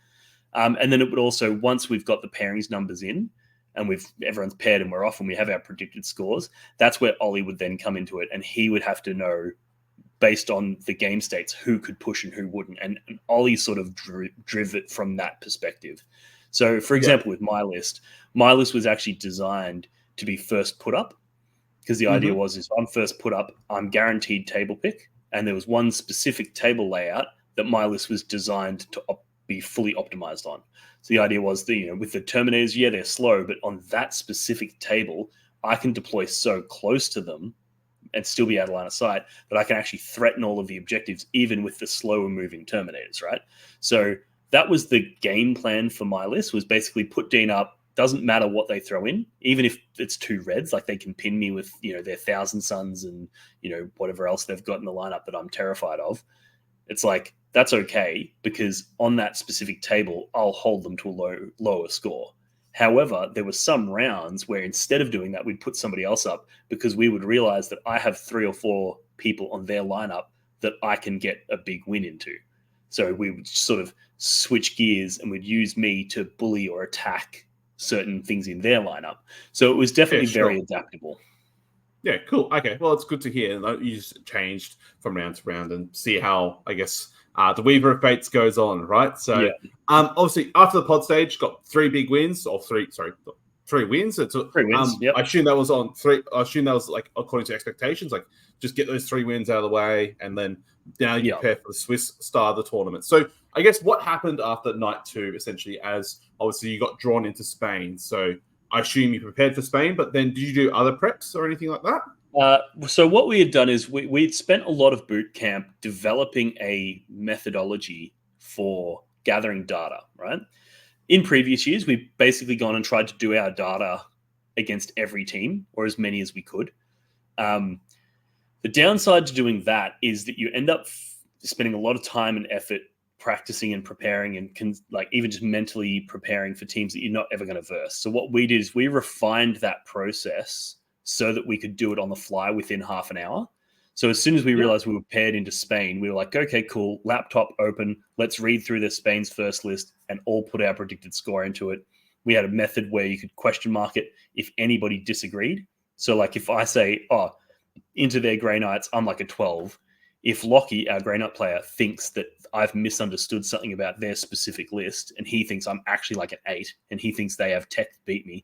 And then it would also, once we've got the pairings numbers in and everyone's paired and we're off and we have our predicted scores, that's where Ollie would then come into it, and he would have to know, based on the game states, who could push and who wouldn't. And Ollie sort of driv it from that perspective. So, for example, with my list was actually designed to be first put up, because the idea was, if I'm first put up, I'm guaranteed table pick. And there was one specific table layout that my list was designed to be fully optimized on. So the idea was that, with the Terminators, they're slow, but on that specific table, I can deploy so close to them and still be out of line of sight that I can actually threaten all of the objectives, even with the slower moving Terminators, right? So that was the game plan for my list, was basically put Dean up. Doesn't matter what they throw in, even if it's two reds, like they can pin me with, their 1,000 Suns and, whatever else they've got in the lineup that I'm terrified of. It's like, that's okay, because on that specific table, I'll hold them to a lower score. However, there were some rounds where instead of doing that, we'd put somebody else up, because we would realize that I have 3 or 4 people on their lineup that I can get a big win into. So we would sort of switch gears and we'd use me to bully or attack certain things in their lineup. So it was definitely very adaptable. Yeah, cool. Okay, well, it's good to hear. You just changed from round to round and see how, I guess, the Weaver of Fates goes on, right? So, obviously, after the pod stage, got 3 big wins, or 3 wins. It's 3 wins. Yep. I assume that was on 3. I assume that was like according to expectations. Like, just get those 3 wins out of the way, and then now you prepare for the Swiss star of the tournament. So, I guess what happened after night 2, essentially, as obviously you got drawn into Spain. So, I assume you prepared for Spain, but then did you do other preps or anything like that? So what we had done is we'd spent a lot of boot camp developing a methodology for gathering data, right? In previous years, we've basically gone and tried to do our data against every team, or as many as we could. The downside to doing that is that you end up spending a lot of time and effort practicing and preparing and even just mentally preparing for teams that you're not ever going to verse. So what we did is we refined that process so that we could do it on the fly within half an hour. So as soon as we realized we were paired into Spain, we were like, okay, cool, laptop open. Let's read through the Spain's first list and all put our predicted score into it. we had a method where you could question mark it if anybody disagreed. So like if I say, oh, into their Grey Knights, I'm like a 12. If Lockie, our Grey Knight player, thinks that I've misunderstood something about their specific list and he thinks I'm actually like an 8 and he thinks they have tech to beat me,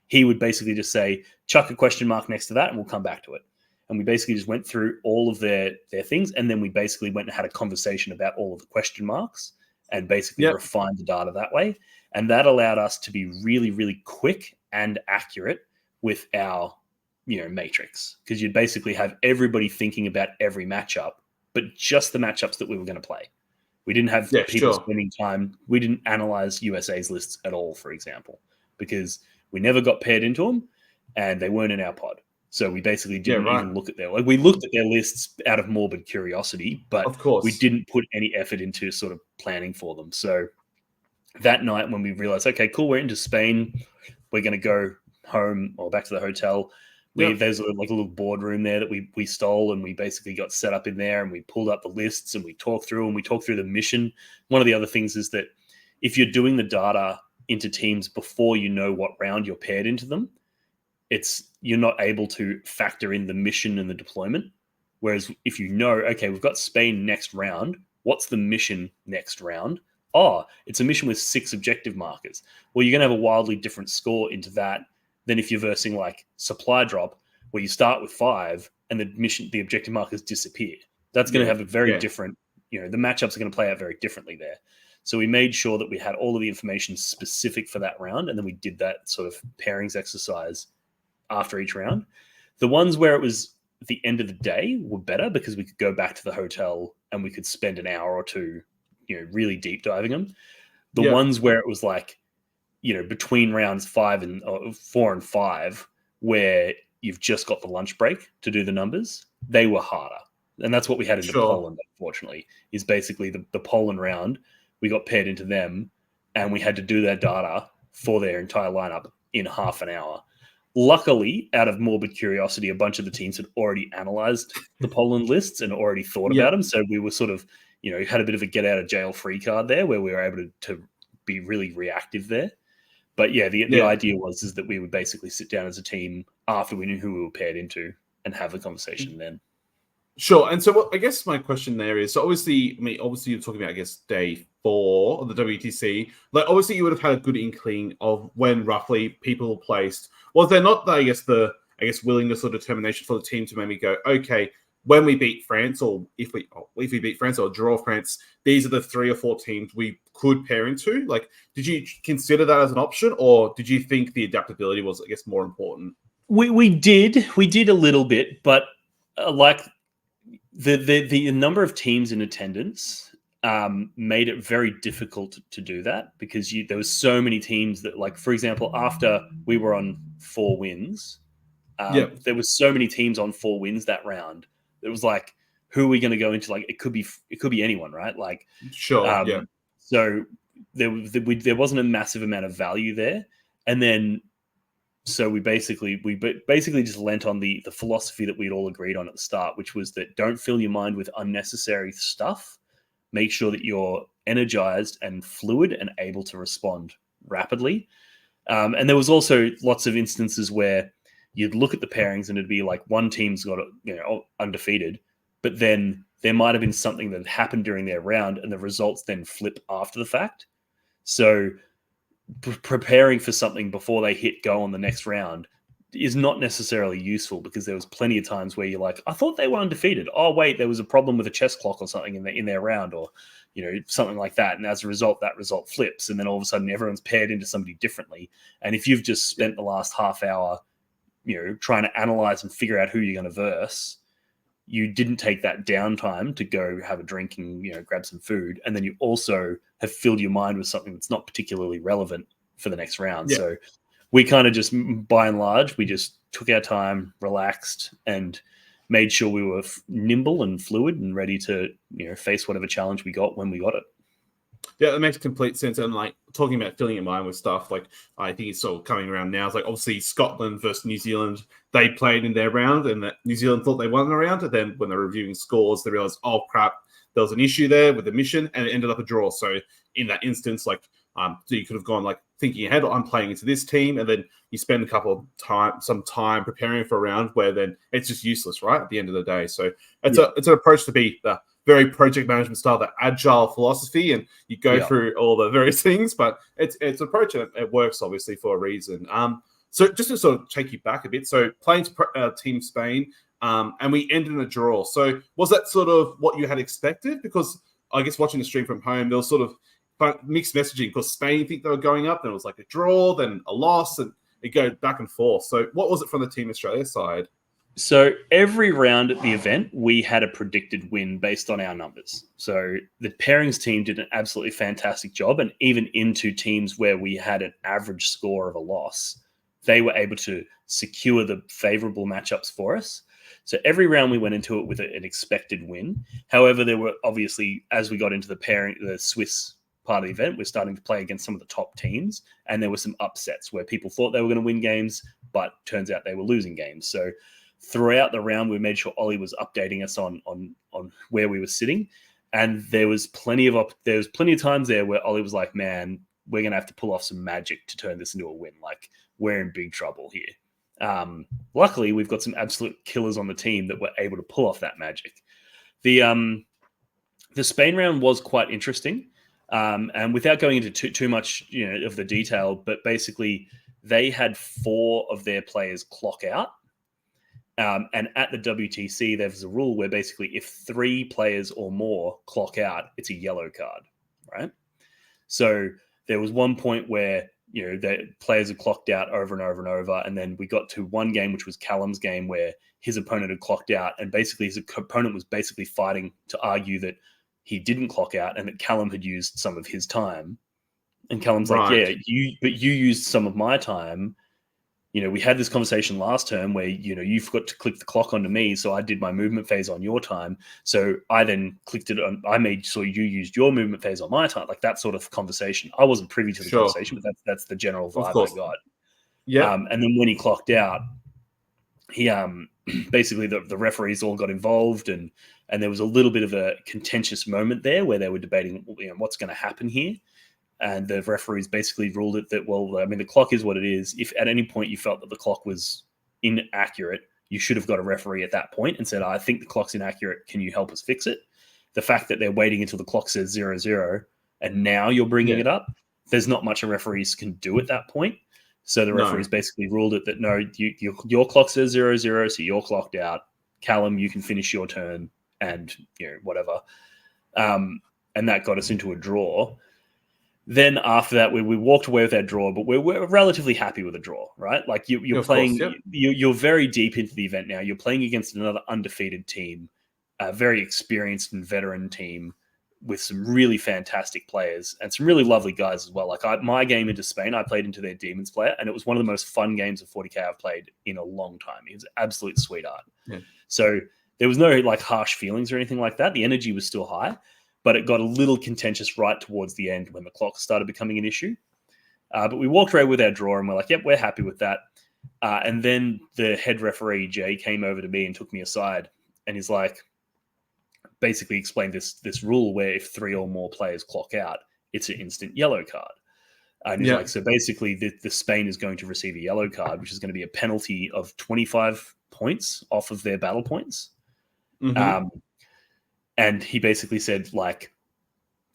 he would basically just say, chuck a question mark next to that and we'll come back to it. And we basically just went through all of their things, and then we basically went and had a conversation about all of the question marks and basically refined the data that way. And that allowed us to be really, really quick and accurate with our matrix, because you'd basically have everybody thinking about every matchup, but just the matchups that we were going to play. We didn't have people spending time. We didn't analyze USA's lists at all, for example, because we never got paired into them and they weren't in our pod. So we basically didn't even look at we looked at their lists out of morbid curiosity, but of course, we didn't put any effort into sort of planning for them. So that night when we realized, okay, cool, we're into Spain, we're going to go home or back to the hotel. There's like a little boardroom there that we stole, and we basically got set up in there, and we pulled up the lists and we talked through the mission. One of the other things is that if you're doing the data into teams before you know what round you're paired into them, you're not able to factor in the mission and the deployment. Whereas if you know, okay, we've got Spain next round, what's the mission next round? Oh, it's a mission with 6 objective markers. Well, you're going to have a wildly different score into that than if you're versing like supply drop, where you start with 5 and the objective markers disappear. That's going to have a very different, the matchups are going to play out very differently there. So we made sure that we had all of the information specific for that round, and then we did that sort of pairings exercise after each round. The ones where it was at the end of the day were better because we could go back to the hotel and we could spend an hour or two, really deep diving them. The ones where it was like, between rounds 4 and 5, where you've just got the lunch break to do the numbers, they were harder. And that's what we had into Poland, unfortunately, is basically the Poland round. We got paired into them and we had to do their data for their entire lineup in half an hour. Luckily, out of morbid curiosity, a bunch of the teams had already analyzed the Poland lists and already thought about them. So we were sort of, had a bit of a get out of jail free card there, where we were able to be really reactive there. But the idea was that we would basically sit down as a team after we knew who we were paired into and have the conversation then. Sure. And so I guess my question there is, so obviously you're talking about, I guess, day 4 of the WTC. Like, obviously you would have had a good inkling of when roughly people placed. Was there not, I guess, willingness or determination for the team to maybe go, okay, when we beat France, or if we beat France or draw France, these are the 3 or 4 teams we could pair into? Like, did you consider that as an option, or did you think the adaptability was, I guess, more important? We did a little bit, but like the number of teams in attendance made it very difficult to do that, because there was so many teams that, like, for example, after we were on 4 wins, there was so many teams on 4 wins that round. It was like, who are we going to go into? Like, it could be anyone, right? Like, so there wasn't a massive amount of value there, and then so we basically just lent on the philosophy that we'd all agreed on at the start, which was that don't fill your mind with unnecessary stuff. Make sure that you're energized and fluid and able to respond rapidly. And there was also lots of instances where you'd look at the pairings and it'd be like one team's got undefeated, but then there might have been something that happened during their round and the results then flip after the fact. So preparing for something before they hit go on the next round is not necessarily useful, because there was plenty of times where you're like, I thought they were undefeated. Oh, wait, there was a problem with a chess clock or something in their round, or something like that. And as a result, that result flips. And then all of a sudden everyone's paired into somebody differently. And if you've just spent the last half hour trying to analyze and figure out who you're going to verse, you didn't take that downtime to go have a drink and grab some food, and then you also have filled your mind with something that's not particularly relevant for the next round. So we kind of just, by and large, we just took our time, relaxed, and made sure we were nimble and fluid and ready to face whatever challenge we got when we got it. Yeah, that makes complete sense. And like talking about filling your mind with stuff, like I think it's sort of coming around now. It's like obviously Scotland versus New Zealand, they played in their round, and that New Zealand thought they won the round. And then when they're reviewing scores, they realized, oh crap, there was an issue there with the mission, and it ended up a draw. So in that instance, like so you could have gone like thinking ahead. I'm playing into this team, and then you spend some time preparing for a round where then it's just useless, right? At the end of the day, so it's an approach to be the very project management style, the agile philosophy, and you go through all the various things, but it's an approach and it works obviously for a reason. So just to sort of take you back a bit, so playing Team Spain, and we ended in a draw. So was that sort of what you had expected? Because I guess watching the stream from home, there was sort of mixed messaging because Spain think they were going up, then it was like a draw, then a loss, and it goes back and forth. So what was it from the Team Australia side? So every round at the event, we had a predicted win based on our numbers. So the pairings team did an absolutely fantastic job, and even into teams where we had an average score of a loss, they were able to secure the favorable matchups for us. So every round we went into it with an expected win. However, there were obviously, as we got into the Swiss part of the event, we're starting to play against some of the top teams, and there were some upsets where people thought they were going to win games, but turns out they were losing games. So throughout the round, we made sure Ollie was updating us on where we were sitting, and there was plenty of times there where Ollie was like, "Man, we're gonna have to pull off some magic to turn this into a win. Like, we're in big trouble here." Luckily, we've got some absolute killers on the team that were able to pull off that magic. The Spain round was quite interesting, and without going into too much, of the detail, but basically they had 4 of their players clock out. And at the WTC, there's a rule where basically if 3 players or more clock out, it's a yellow card, right? So there was one point where, the players had clocked out over and over and over. And then we got to one game, which was Callum's game, where his opponent had clocked out. And basically his opponent was basically fighting to argue that he didn't clock out and that Callum had used some of his time. And Callum's like, yeah, you used some of my time. We had this conversation last term where, you forgot to click the clock onto me. So I did my movement phase on your time. So I then clicked it on, I made sure you used your movement phase on my time. Like that sort of conversation. I wasn't privy to the conversation, but that's the general vibe I got. Yeah. And then when he clocked out, he basically the referees all got involved and there was a little bit of a contentious moment there where they were debating, what's going to happen here. And the referees basically ruled it that, the clock is what it is. If at any point you felt that the clock was inaccurate, you should have got a referee at that point and said, I think the clock's inaccurate. Can you help us fix it? The fact that they're waiting until the clock says 0-0 and now you're bringing it up, there's not much a referees can do at that point. So the referees basically ruled it that, no, your clock says 0-0, so you're clocked out. Callum, you can finish your turn and, whatever. And that got us into a draw. Then after that, we walked away with our draw, but we're relatively happy with a draw, right? Like you're playing, you're very deep into the event now. You're playing against another undefeated team, a very experienced and veteran team with some really fantastic players and some really lovely guys as well. Like my game into Spain, I played into their Demons player, and it was one of the most fun games of 40K I've played in a long time. It was absolute sweetheart. Yeah. So there was no harsh feelings or anything like that. The energy was still high. But it got a little contentious right towards the end when the clock started becoming an issue. But we walked away with our draw and we're like, yep, we're happy with that. And then the head referee, Jay, came over to me and took me aside. And he's like, basically explained this rule where if 3 or more players clock out, it's an instant yellow card. And he's like, so basically the Spain is going to receive a yellow card, which is going to be a penalty of 25 points off of their battle points. Mm-hmm. And he basically said,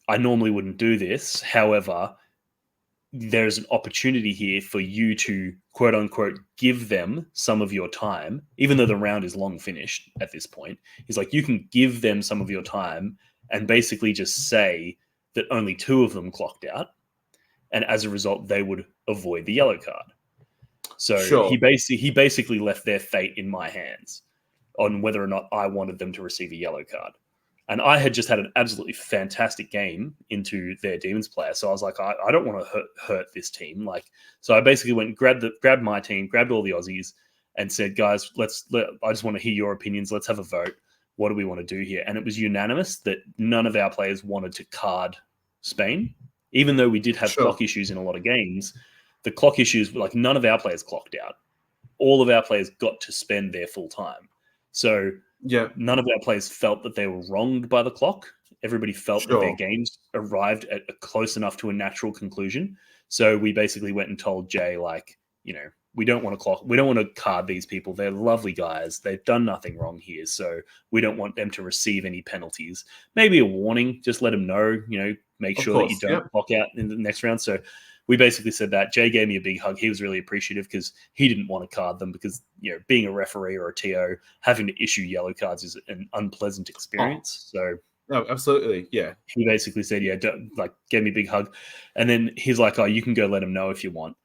I normally wouldn't do this. However, there's an opportunity here for you to, quote unquote, give them some of your time, even though the round is long finished at this point. He's like, you can give them some of your time and basically just say that only 2 of them clocked out. And as a result, they would avoid the yellow card. So he basically left their fate in my hands on whether or not I wanted them to receive a yellow card. And I had just had an absolutely fantastic game into their Demons player. So I was like, I don't want to hurt this team. So I basically went and grabbed my team, grabbed all the Aussies and said, guys, I just want to hear your opinions. Let's have a vote. What do we want to do here? And it was unanimous that none of our players wanted to card Spain. Even though we did have clock issues in a lot of games, the clock issues, none of our players clocked out. All of our players got to spend their full time. So none of our players felt that they were wronged by the clock. Everybody felt that their Sure. games arrived at a close enough to a natural conclusion. So we basically went and told Jay, like, we don't want to card these people. They're lovely guys. They've done nothing wrong here. So we don't want them to receive any penalties. Maybe a warning, just let them know, make Of sure that you course, don't yep. block out in the next round. So we basically said that. Jay gave me a big hug. He was really appreciative because he didn't want to card them because, being a referee or a TO, having to issue yellow cards is an unpleasant experience. So No, absolutely. Yeah. he basically said, gave me a big hug. And then he's like, oh, you can go let him know if you want.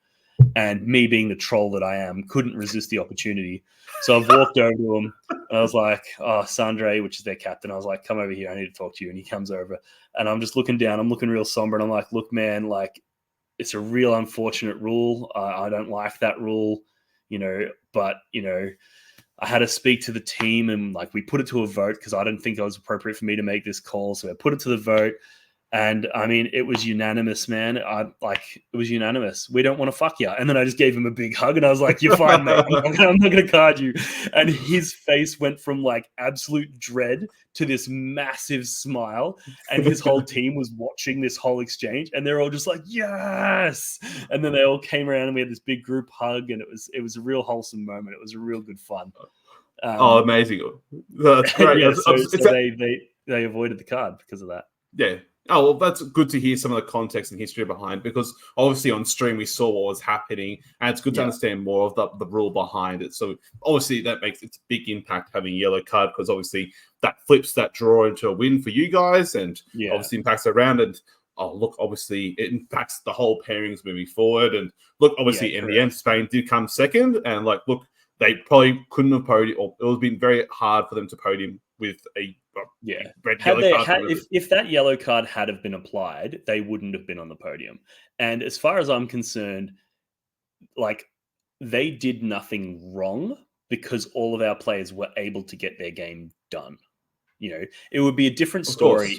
And me being the troll that I am, couldn't resist the opportunity. So I've walked over to him and I was like, oh, Sandre, which is their captain. I was like, come over here. I need to talk to you. And he comes over and I'm just looking down. I'm looking real somber. And I'm like, look, man, like, it's a real unfortunate rule. I don't like that rule, but, I had to speak to the team and like we put it to a vote because I didn't think it was appropriate for me to make this call. So I put it to the vote. And I mean, it was unanimous, man. It was unanimous. We don't want to fuck you. And then I just gave him a big hug and I was like, you're fine, mate. I'm not going to card you. And his face went from like absolute dread to this massive smile. And his whole team was watching this whole exchange and they're all just like, yes. And then they all came around and we had this big group hug and it was a real wholesome moment. It was a real good fun. Amazing. That's great. Yeah, so they avoided the card because of that. Yeah. Oh, well, that's good to hear some of the context and history behind because obviously on stream we saw what was happening and it's good to understand more of the rule behind it. So obviously that makes it's a big impact having a yellow card because obviously that flips that draw into a win for you guys and obviously impacts the round. And obviously it impacts the whole pairings moving forward. And look, obviously in the end, Spain did come second and they probably couldn't have podium or it would have been very hard for them to podium with a red yellow card. If that yellow card had have been applied, they wouldn't have been on the podium. And as far as I'm concerned, like they did nothing wrong because all of our players were able to get their game done. It would be a different story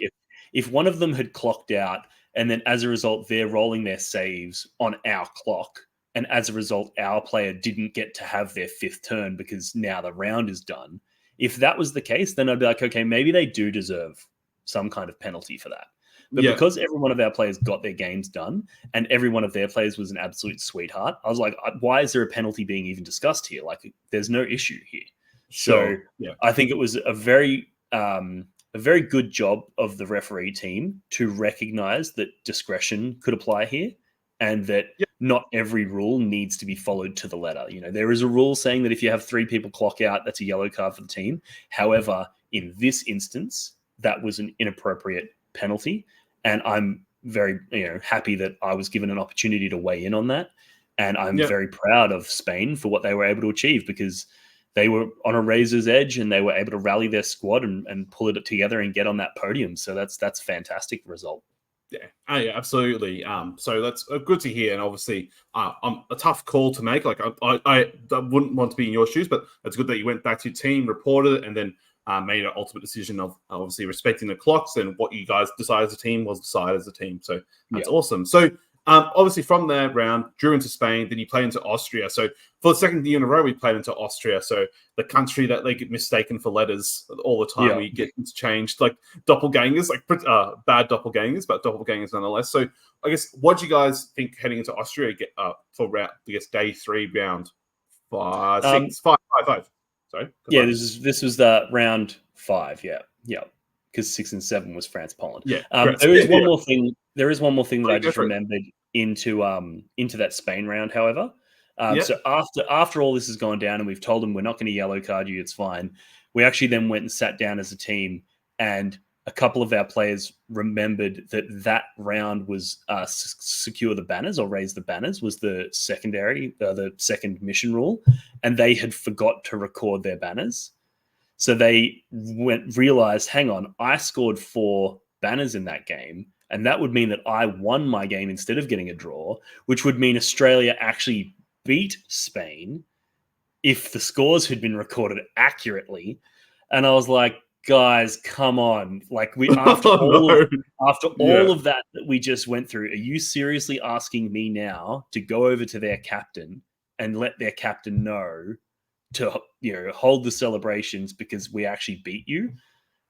if one of them had clocked out and then as a result they're rolling their saves on our clock. And as a result, our player didn't get to have their fifth turn because now the round is done. If that was the case, then I'd be like, okay, maybe they do deserve some kind of penalty for that. But because every one of our players got their games done and every one of their players was an absolute sweetheart, I was like, why is there a penalty being even discussed here? Like, there's no issue here. Sure. So I think it was a very good job of the referee team to recognize that discretion could apply here and that not every rule needs to be followed to the letter. There is a rule saying that if you have 3 people clock out, that's a yellow card for the team. However, in this instance, that was an inappropriate penalty. And I'm very happy that I was given an opportunity to weigh in on that. And I'm very proud of Spain for what they were able to achieve because they were on a razor's edge and they were able to rally their squad and pull it together and get on that podium. So that's a fantastic result. Yeah, absolutely. So that's good to hear, and obviously, a tough call to make. Like, I wouldn't want to be in your shoes, but it's good that you went back to your team, reported it, and then made an ultimate decision of obviously respecting the clocks and what you guys decided as a team was decided as a team. So that's awesome. So obviously from that round, drew into Spain, then you played into Austria. So for the second year in a row, we played into Austria. So the country that they get mistaken for letters all the time. We get changed like doppelgangers, like bad doppelgangers, but doppelgangers nonetheless. So I guess, what do you guys think heading into Austria for round, I guess, day 3, round 5, 6, 5, 5, 5. Sorry. Yeah, this was the round 5. Yeah. Because 6 and 7 was France, Poland. There is one more thing. There is one more thing that I just remembered into that Spain round. However, so after all this has gone down and we've told them we're not going to yellow card you, it's fine. We actually then went and sat down as a team, and a couple of our players remembered that round was secure the banners or raise the banners was the the second mission rule, and they had forgot to record their banners. So they realized, hang on, I scored 4 banners in that game, and that would mean that I won my game instead of getting a draw, which would mean Australia actually beat Spain if the scores had been recorded accurately. And I was like, guys, come on. Like, after all of that we just went through, are you seriously asking me now to go over to their captain and let their captain know to hold the celebrations because we actually beat you?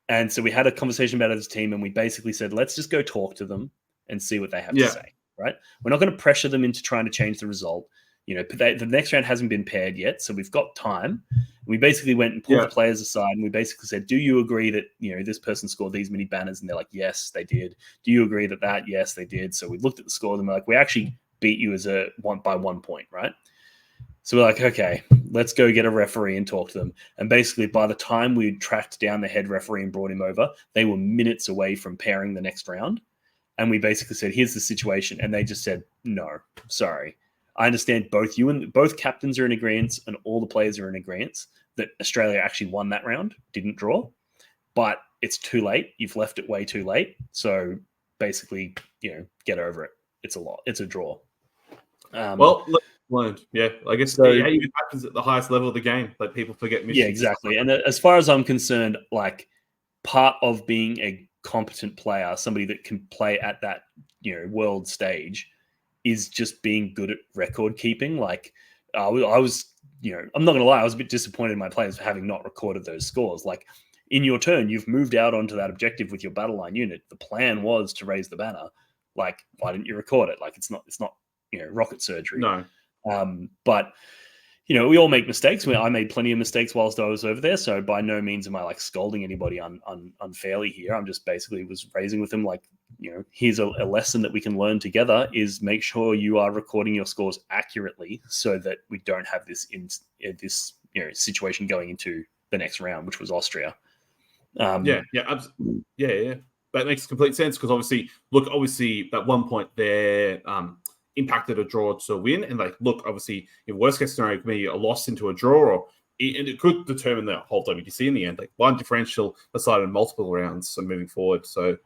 And so we had a conversation about it as a team, and we basically said, let's just go talk to them and see what they have to say, right? We're not going to pressure them into trying to change the result. The next round hasn't been paired yet, so we've got time. We basically went and pulled the players aside, and we basically said, do you agree that, this person scored these many banners? And they're like, yes, they did. Do you agree that? Yes, they did. So we looked at the scores, and we're like, we actually beat you by 1 point, right? So we're like, okay, let's go get a referee and talk to them. And basically, by the time we tracked down the head referee and brought him over, they were minutes away from pairing the next round. And we basically said, here's the situation. And they just said, no, sorry. I understand both captains are in agreement and all the players are in agreement that Australia actually won that round, didn't draw. But it's too late. You've left it way too late. So basically, get over it. It's a draw. Learned. Yeah, I guess so, it even happens at the highest level of the game. Like people forget missions. Yeah, exactly. And as far as I'm concerned, like part of being a competent player, somebody that can play at that world stage, is just being good at record keeping. Like I was, I'm not gonna lie, I was a bit disappointed in my players for having not recorded those scores. Like in your turn, you've moved out onto that objective with your battle line unit. The plan was to raise the banner. Like, why didn't you record it? Like it's not rocket surgery. No. But we all make mistakes. I made plenty of mistakes whilst I was over there. So by no means am I like scolding anybody unfairly here. I'm just basically was raising with them like, here's a lesson that we can learn together is make sure you are recording your scores accurately so that we don't have this situation going into the next round, which was Austria. Absolutely. Yeah. That makes complete sense because obviously that 1 point there impacted a draw to a win, and obviously in worst case scenario it could be a loss into a draw, and it could determine the whole WTC in the end. Like one differential decided multiple rounds, so moving forward. So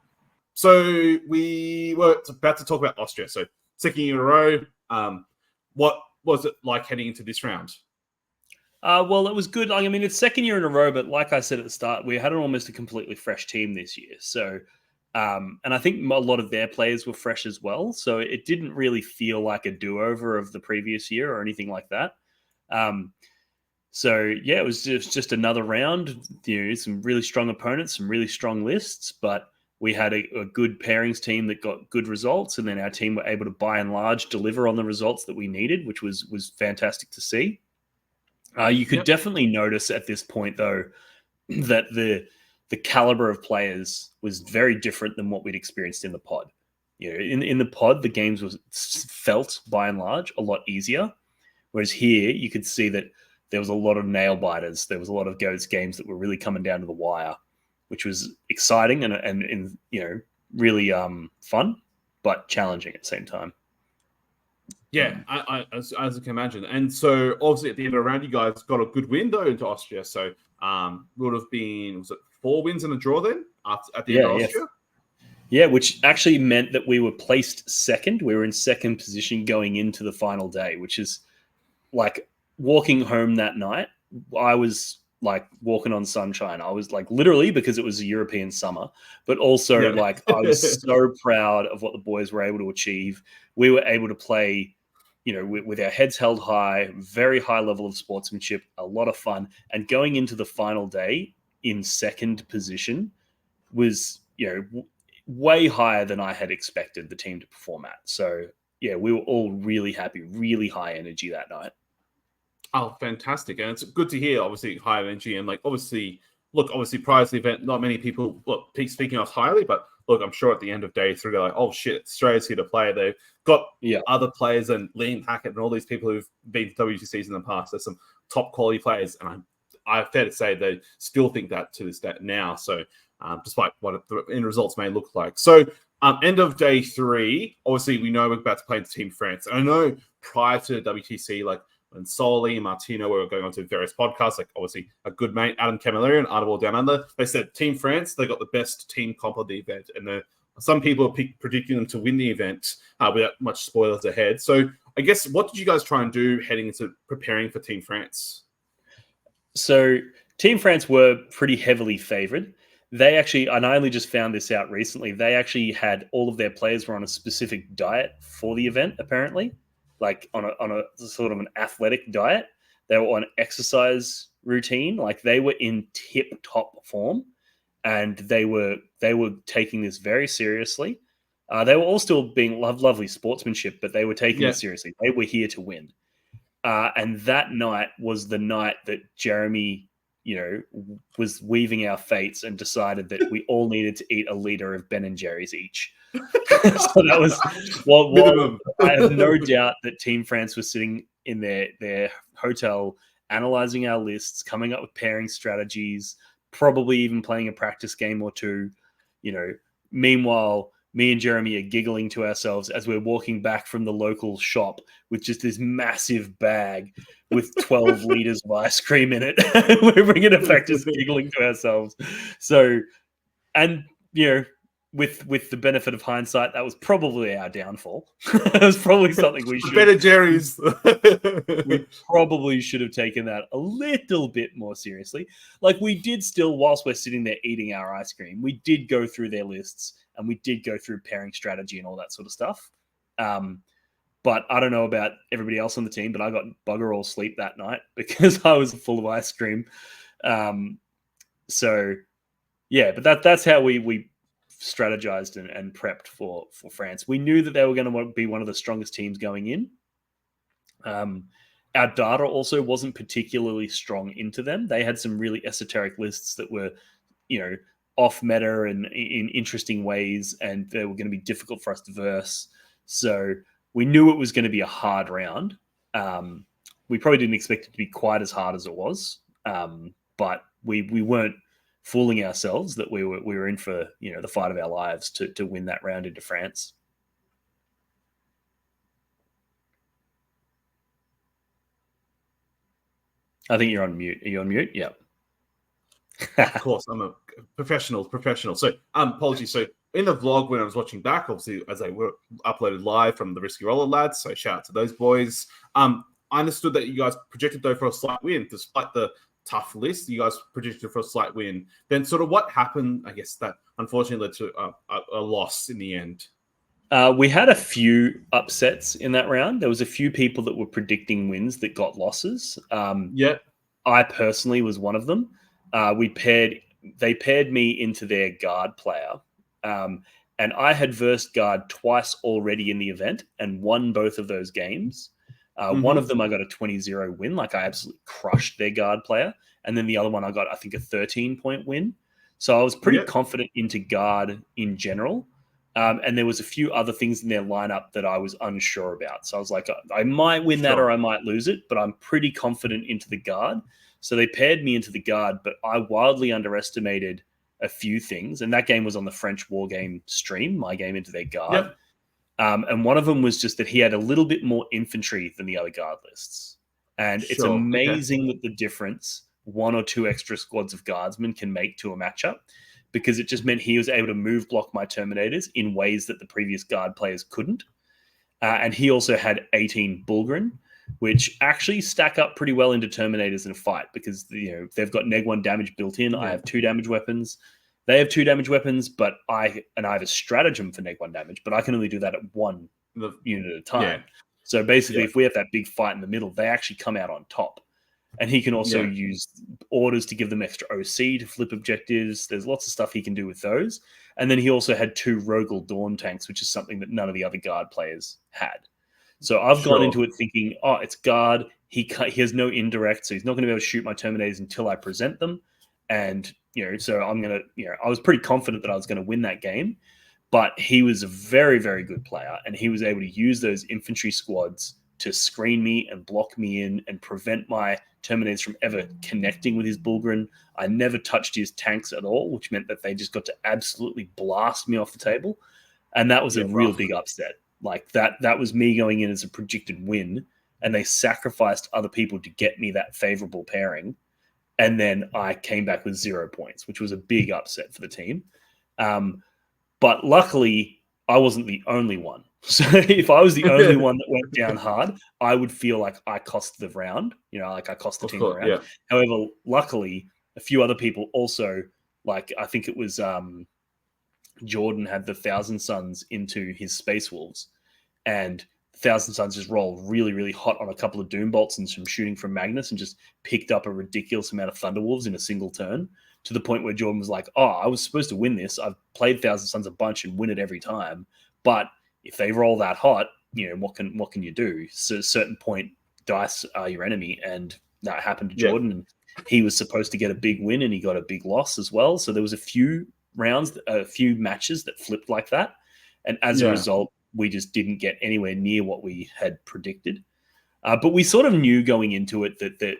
we were about to talk about Austria. So second year in a row. What was it like heading into this round? Well, it was good. I mean, it's second year in a row, but like I said at the start, we had almost a completely fresh team this year. So. And I think a lot of their players were fresh as well. So it didn't really feel like a do-over of the previous year or anything like that. It was just another round. Some really strong opponents, some really strong lists, but we had a good pairings team that got good results. And then our team were able to, by and large, deliver on the results that we needed, which was fantastic to see. You could definitely notice at this point, though, that the caliber of players was very different than what we'd experienced in the pod. In the pod, the games was felt by and large a lot easier. Whereas here, you could see that there was a lot of nail biters. There was a lot of games that were really coming down to the wire, which was exciting and really fun, but challenging at the same time. Yeah, as I can imagine. And so obviously at the end of the round, you guys got a good win though into Austria. So would have been, was it 4 wins and a draw then at the end of Austria? Yeah, which actually meant that we were placed second. We were in second position going into the final day, which is like walking home that night. I was like walking on sunshine. I was like literally, because it was a European summer, but also like I was so proud of what the boys were able to achieve. We were able to play, with our heads held high, very high level of sportsmanship, a lot of fun. And going into the final day in second position was, way higher than I had expected the team to perform at. So yeah, we were all really happy, really high energy that night. Oh, fantastic. And it's good to hear, obviously, high energy. And obviously prior to the event, not many people speaking us highly, but I'm sure at the end of day 3, they're like, oh shit, Australia's here to play. They've got other players and Liam Hackett and all these people who've been WTCs in the past. There's some top quality players. And I fair to say they still think that to this day now. So despite what the end results may look like. So end of day 3, obviously we know we're about to play into Team France. And I know prior to WTC, when Soli and Martino were going on to various podcasts, obviously a good mate, Adam Camilleri and Artable Down Under, they said Team France, they got the best team comp of the event. And some people are predicting them to win the event without much spoilers ahead. So I guess, what did you guys try and do heading into preparing for Team France? So Team France were pretty heavily favored. They actually, and I only just found this out recently, they actually had all of their players were on a specific diet for the event, apparently. Like on a sort of an athletic diet. They were on exercise routine. Like they were in tip-top form. and they were taking this very seriously. They were all still being lovely sportsmanship, but they were taking it seriously. They were here to win. And that night was the night that Jeremy, was weaving our fates and decided that we all needed to eat a liter of Ben and Jerry's each. So that was while I have no doubt that Team France was sitting in their hotel, analyzing our lists, coming up with pairing strategies, probably even playing a practice game or two. Meanwhile, me and Jeremy are giggling to ourselves as we're walking back from the local shop with just this massive bag with 12 liters of ice cream in it. We're bringing it back, just giggling to ourselves. So, and, with the benefit of hindsight, that was probably our downfall. It was probably something we should. Ben and Jerry's. We probably should have taken that a little bit more seriously. Like, we did still, whilst we're sitting there eating our ice cream, we did go through their lists and we did go through pairing strategy and all that sort of stuff. But I don't know about everybody else on the team, but I got bugger all sleep that night because I was full of ice cream. So, yeah, but that's how we strategized and prepped for France. We knew that they were going to be one of the strongest teams going in. Our data also wasn't particularly strong into them. They had some really esoteric lists that were, off meta and in interesting ways, and they were going to be difficult for us to verse. So we knew it was going to be a hard round. We probably didn't expect it to be quite as hard as it was, but we weren't fooling ourselves that we were in for the fight of our lives to win that round into France. I think you're on mute. Are you on mute? Yeah. Of course, I'm a professional. So, apologies. So, in the vlog, when I was watching back, obviously, as they were uploaded live from the Risky Roller lads, so shout out to those boys. I understood that you guys projected, though, for a slight win, despite the tough list. You guys projected for a slight win. Then, sort of what happened, I guess, that unfortunately led to a loss in the end? We had a few upsets in that round. There was a few people that were predicting wins that got losses. I personally was one of them. They paired me into their guard player. And I had versed guard twice already in the event and won both of those games. One of them I got a 20-0 win. Like, I absolutely crushed their guard player. And then the other one I got, I think, a 13-point win. So I was pretty confident into guard in general. And there was a few other things in their lineup that I was unsure about. So I was like, I might win that or I might lose it, but I'm pretty confident into the guard. So they paired me into the guard, but I wildly underestimated a few things. And that game was on the French War Game stream, my game into their guard. And one of them was just that he had a little bit more infantry than the other guard lists. And it's amazing what the difference one or two extra squads of guardsmen can make to a matchup, because it just meant he was able to move block my Terminators in ways that the previous guard players couldn't. And he also had 18 Bulgrin, which actually stack up pretty well into Terminators in a fight, because they've got -1 damage built in. I have 2 damage weapons. They have 2 damage weapons, but I have a stratagem for -1 damage, but I can only do that at 1 unit at a time. So basically, if we have that big fight in the middle, they actually come out on top. And he can also use orders to give them extra OC to flip objectives. There's lots of stuff he can do with those. And then he also had 2 Rogel Dawn tanks, which is something that none of the other guard players had. So I've gone into it thinking, it's guard. He has no indirect, so he's not going to be able to shoot my Terminators until I present them. And, so I'm going to, I was pretty confident that I was going to win that game. But he was a very, very good player, and he was able to use those infantry squads to screen me and block me in and prevent my Terminators from ever connecting with his Bulgrin. I never touched his tanks at all, which meant that they just got to absolutely blast me off the table. And that was a real big upset. Like, that was me going in as a predicted win, and they sacrificed other people to get me that favorable pairing. And then I came back with 0 points, which was a big upset for the team. But luckily, I wasn't the only one. So if I was the only one that went down hard, I would feel like I cost the round, like I cost the team the round. However, luckily, a few other people also, like I think it was Jordan had the 1,000 Suns into his Space Wolves, and Thousand Suns just rolled really, really hot on a couple of Doom Bolts and some shooting from Magnus and just picked up a ridiculous amount of Thunderwolves in a single turn, to the point where Jordan was like, oh, I was supposed to win this. I've played Thousand Suns a bunch and win it every time. But if they roll that hot, what can you do? So at a certain point, dice are your enemy. And that happened to Jordan. And he was supposed to get a big win and he got a big loss as well. So there was a few matches that flipped like that. And as a result, we just didn't get anywhere near what we had predicted. But we sort of knew going into it that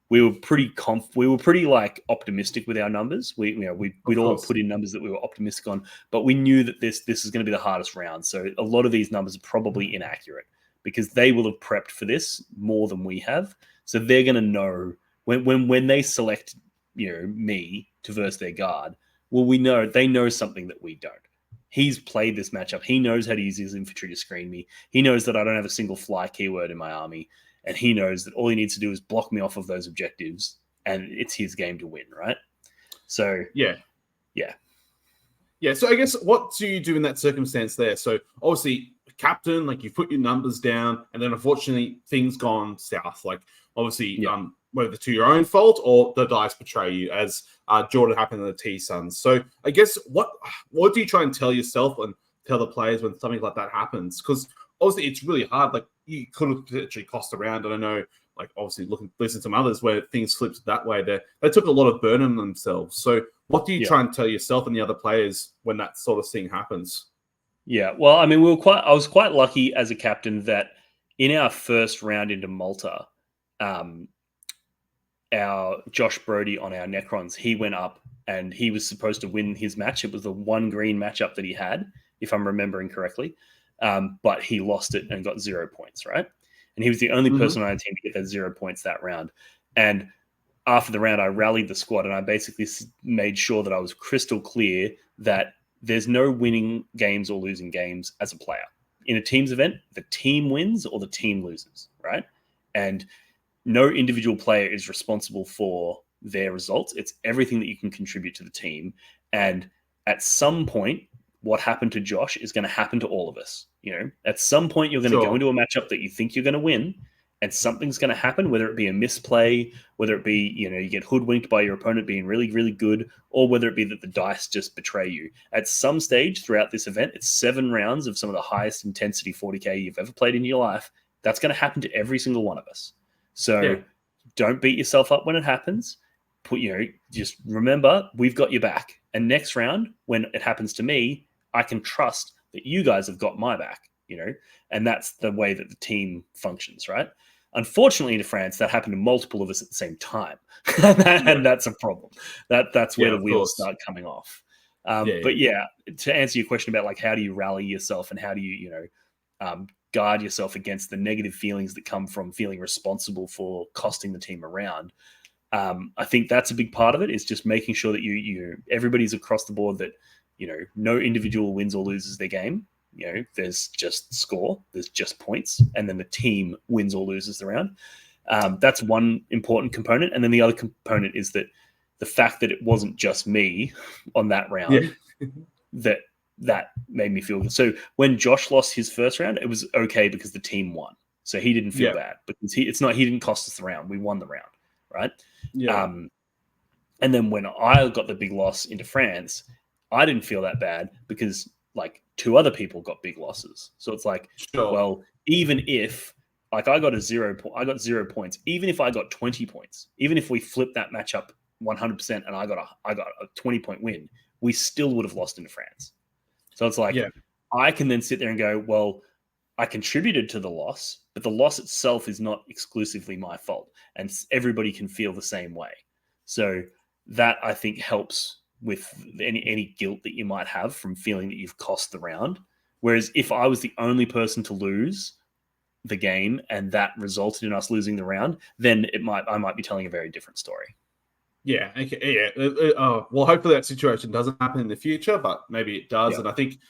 we were pretty like optimistic with our numbers. We'd all put in numbers that we were optimistic on, but we knew that this is going to be the hardest round. So a lot of these numbers are probably inaccurate because they will have prepped for this more than we have. So they're going to know when they select me to verse their guard. Well, they know something that we don't. He's played this matchup. He knows how to use his infantry to screen me. He knows that I don't have a single fly keyword in my army. And he knows that all he needs to do is block me off of those objectives. And it's his game to win, right? So, yeah. So I guess what do you do in that circumstance there? So obviously, captain, like you put your numbers down, and then unfortunately things gone south. Like obviously, whether to your own fault or the dice betray you, as Jordan happened in the T Suns. So I guess what do you try and tell yourself and tell the players when something like that happens? Because obviously it's really hard. Like you could have potentially cost around, and I know, like obviously listen to some others where things flipped that way. They took a lot of burden on themselves. So what do you try and tell yourself and the other players when that sort of thing happens? Yeah, well, I mean, I was quite lucky as a captain that in our first round into Malta, our Josh Brody on our Necrons, he went up and he was supposed to win his match. It was the one green matchup that he had, if I'm remembering correctly. But he lost it and got 0 points, right? And he was the only person on our team to get those 0 points that round. And after the round, I rallied the squad and I basically made sure that I was crystal clear that there's no winning games or losing games as a player. In a team's event, the team wins or the team loses, right? And no individual player is responsible for their results. It's everything that you can contribute to the team. And at some point, what happened to Josh is going to happen to all of us. At some point, you're going to go into a matchup that you think you're going to win, and something's going to happen, whether it be a misplay, whether it be, you get hoodwinked by your opponent being really, really good, or whether it be that the dice just betray you. At some stage throughout this event, it's 7 rounds of some of the highest intensity 40K you've ever played in your life. That's going to happen to every single one of us. So don't beat yourself up when it happens. Just remember, we've got your back. And next round, when it happens to me, I can trust that you guys have got my back, and that's the way that the team functions, right? Unfortunately, in France, that happened to multiple of us at the same time, and that's a problem. That's where the wheels start coming off. But to answer your question about like how do you rally yourself and how do you guard yourself against the negative feelings that come from feeling responsible for costing the team around, I think that's a big part of it. Is just making sure that everybody's across the board that no individual wins or loses their game. There's just score, there's just points, and then the team wins or loses the round. That's one important component. And then the other component is that the fact that it wasn't just me on that round, that made me feel good. So when Josh lost his first round, it was okay because the team won. So he didn't feel bad because he didn't cost us the round. We won the round, right? Yeah. And then when I got the big loss into France, I didn't feel that bad because like 2 other people got big losses. So it's like, well, even if like I got 0 points, even if I got 20 points, even if we flipped that matchup 100% and I got a 20-point win, we still would have lost into France. So it's like, I can then sit there and go, well, I contributed to the loss, but the loss itself is not exclusively my fault. And everybody can feel the same way. So that I think helps with any guilt that you might have from feeling that you've cost the round. Whereas if I was the only person to lose the game and that resulted in us losing the round, then I might be telling a very different story. Yeah. Okay. Well, hopefully that situation doesn't happen in the future, but maybe it does. And I think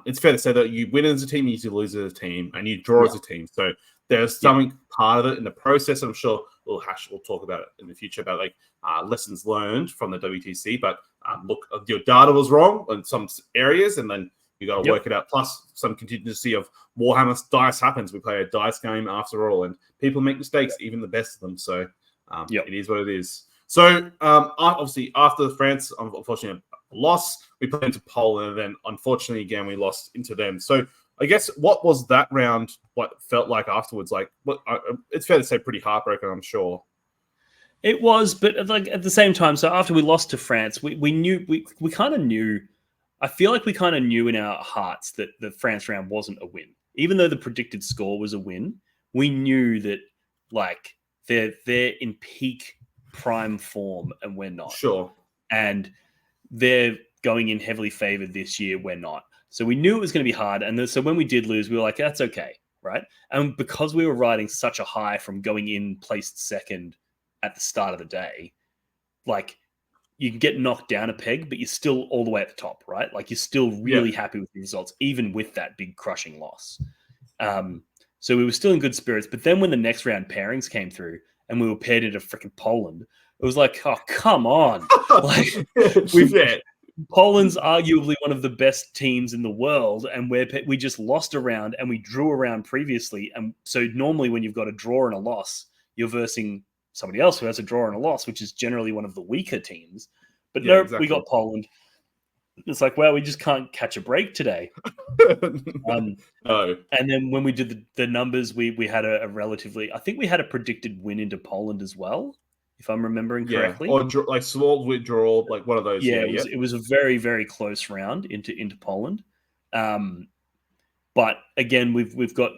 it's fair to say that you win as a team, you lose as a team, and you draw as a team. So there's something part of it in the process. I'm sure we'll talk about it in the future about like lessons learned from the WTC. But look, your data was wrong in some areas, and then You got to work it out. Plus some contingency of Warhammer dice happens. We play a dice game after all, and people make mistakes, even the best of them. So it is what it is. So obviously after France, unfortunately, loss, we played into Poland, and then unfortunately again we lost into them. So I guess what was that round? What felt like afterwards? Like, it's fair to say, pretty heartbroken, I'm sure. It was, but like at the same time, so after we lost to France, we kind of knew. I feel like we kind of knew in our hearts that the France round wasn't a win, even though the predicted score was a win. We knew that like they're in peak prime form, and we're not. Sure. And they're going in heavily favored this year. We're not. So we knew it was going to be hard. And so when we did lose, we were like, that's okay, right? And because we were riding such a high from going in placed second at the start of the day, like you can get knocked down a peg, but you're still all the way at the top, right? Like you're still really happy with the results, even with that big crushing loss. So we were still in good spirits. But then when the next round pairings came through and we were paired into freaking Poland, it was like, oh, come on. Like Poland's arguably one of the best teams in the world, and we just lost a round and we drew a round previously. And so normally when you've got a draw and a loss, you're versing somebody else who has a draw and a loss, which is generally one of the weaker teams. But we got Poland. It's like, well, we just can't catch a break today. And then when we did the numbers, we had a relatively, I think we had a predicted win into Poland as well, if I'm remembering correctly. Or like small withdrawal, like one of those. It was a very, very close round into Poland. But again, we've got,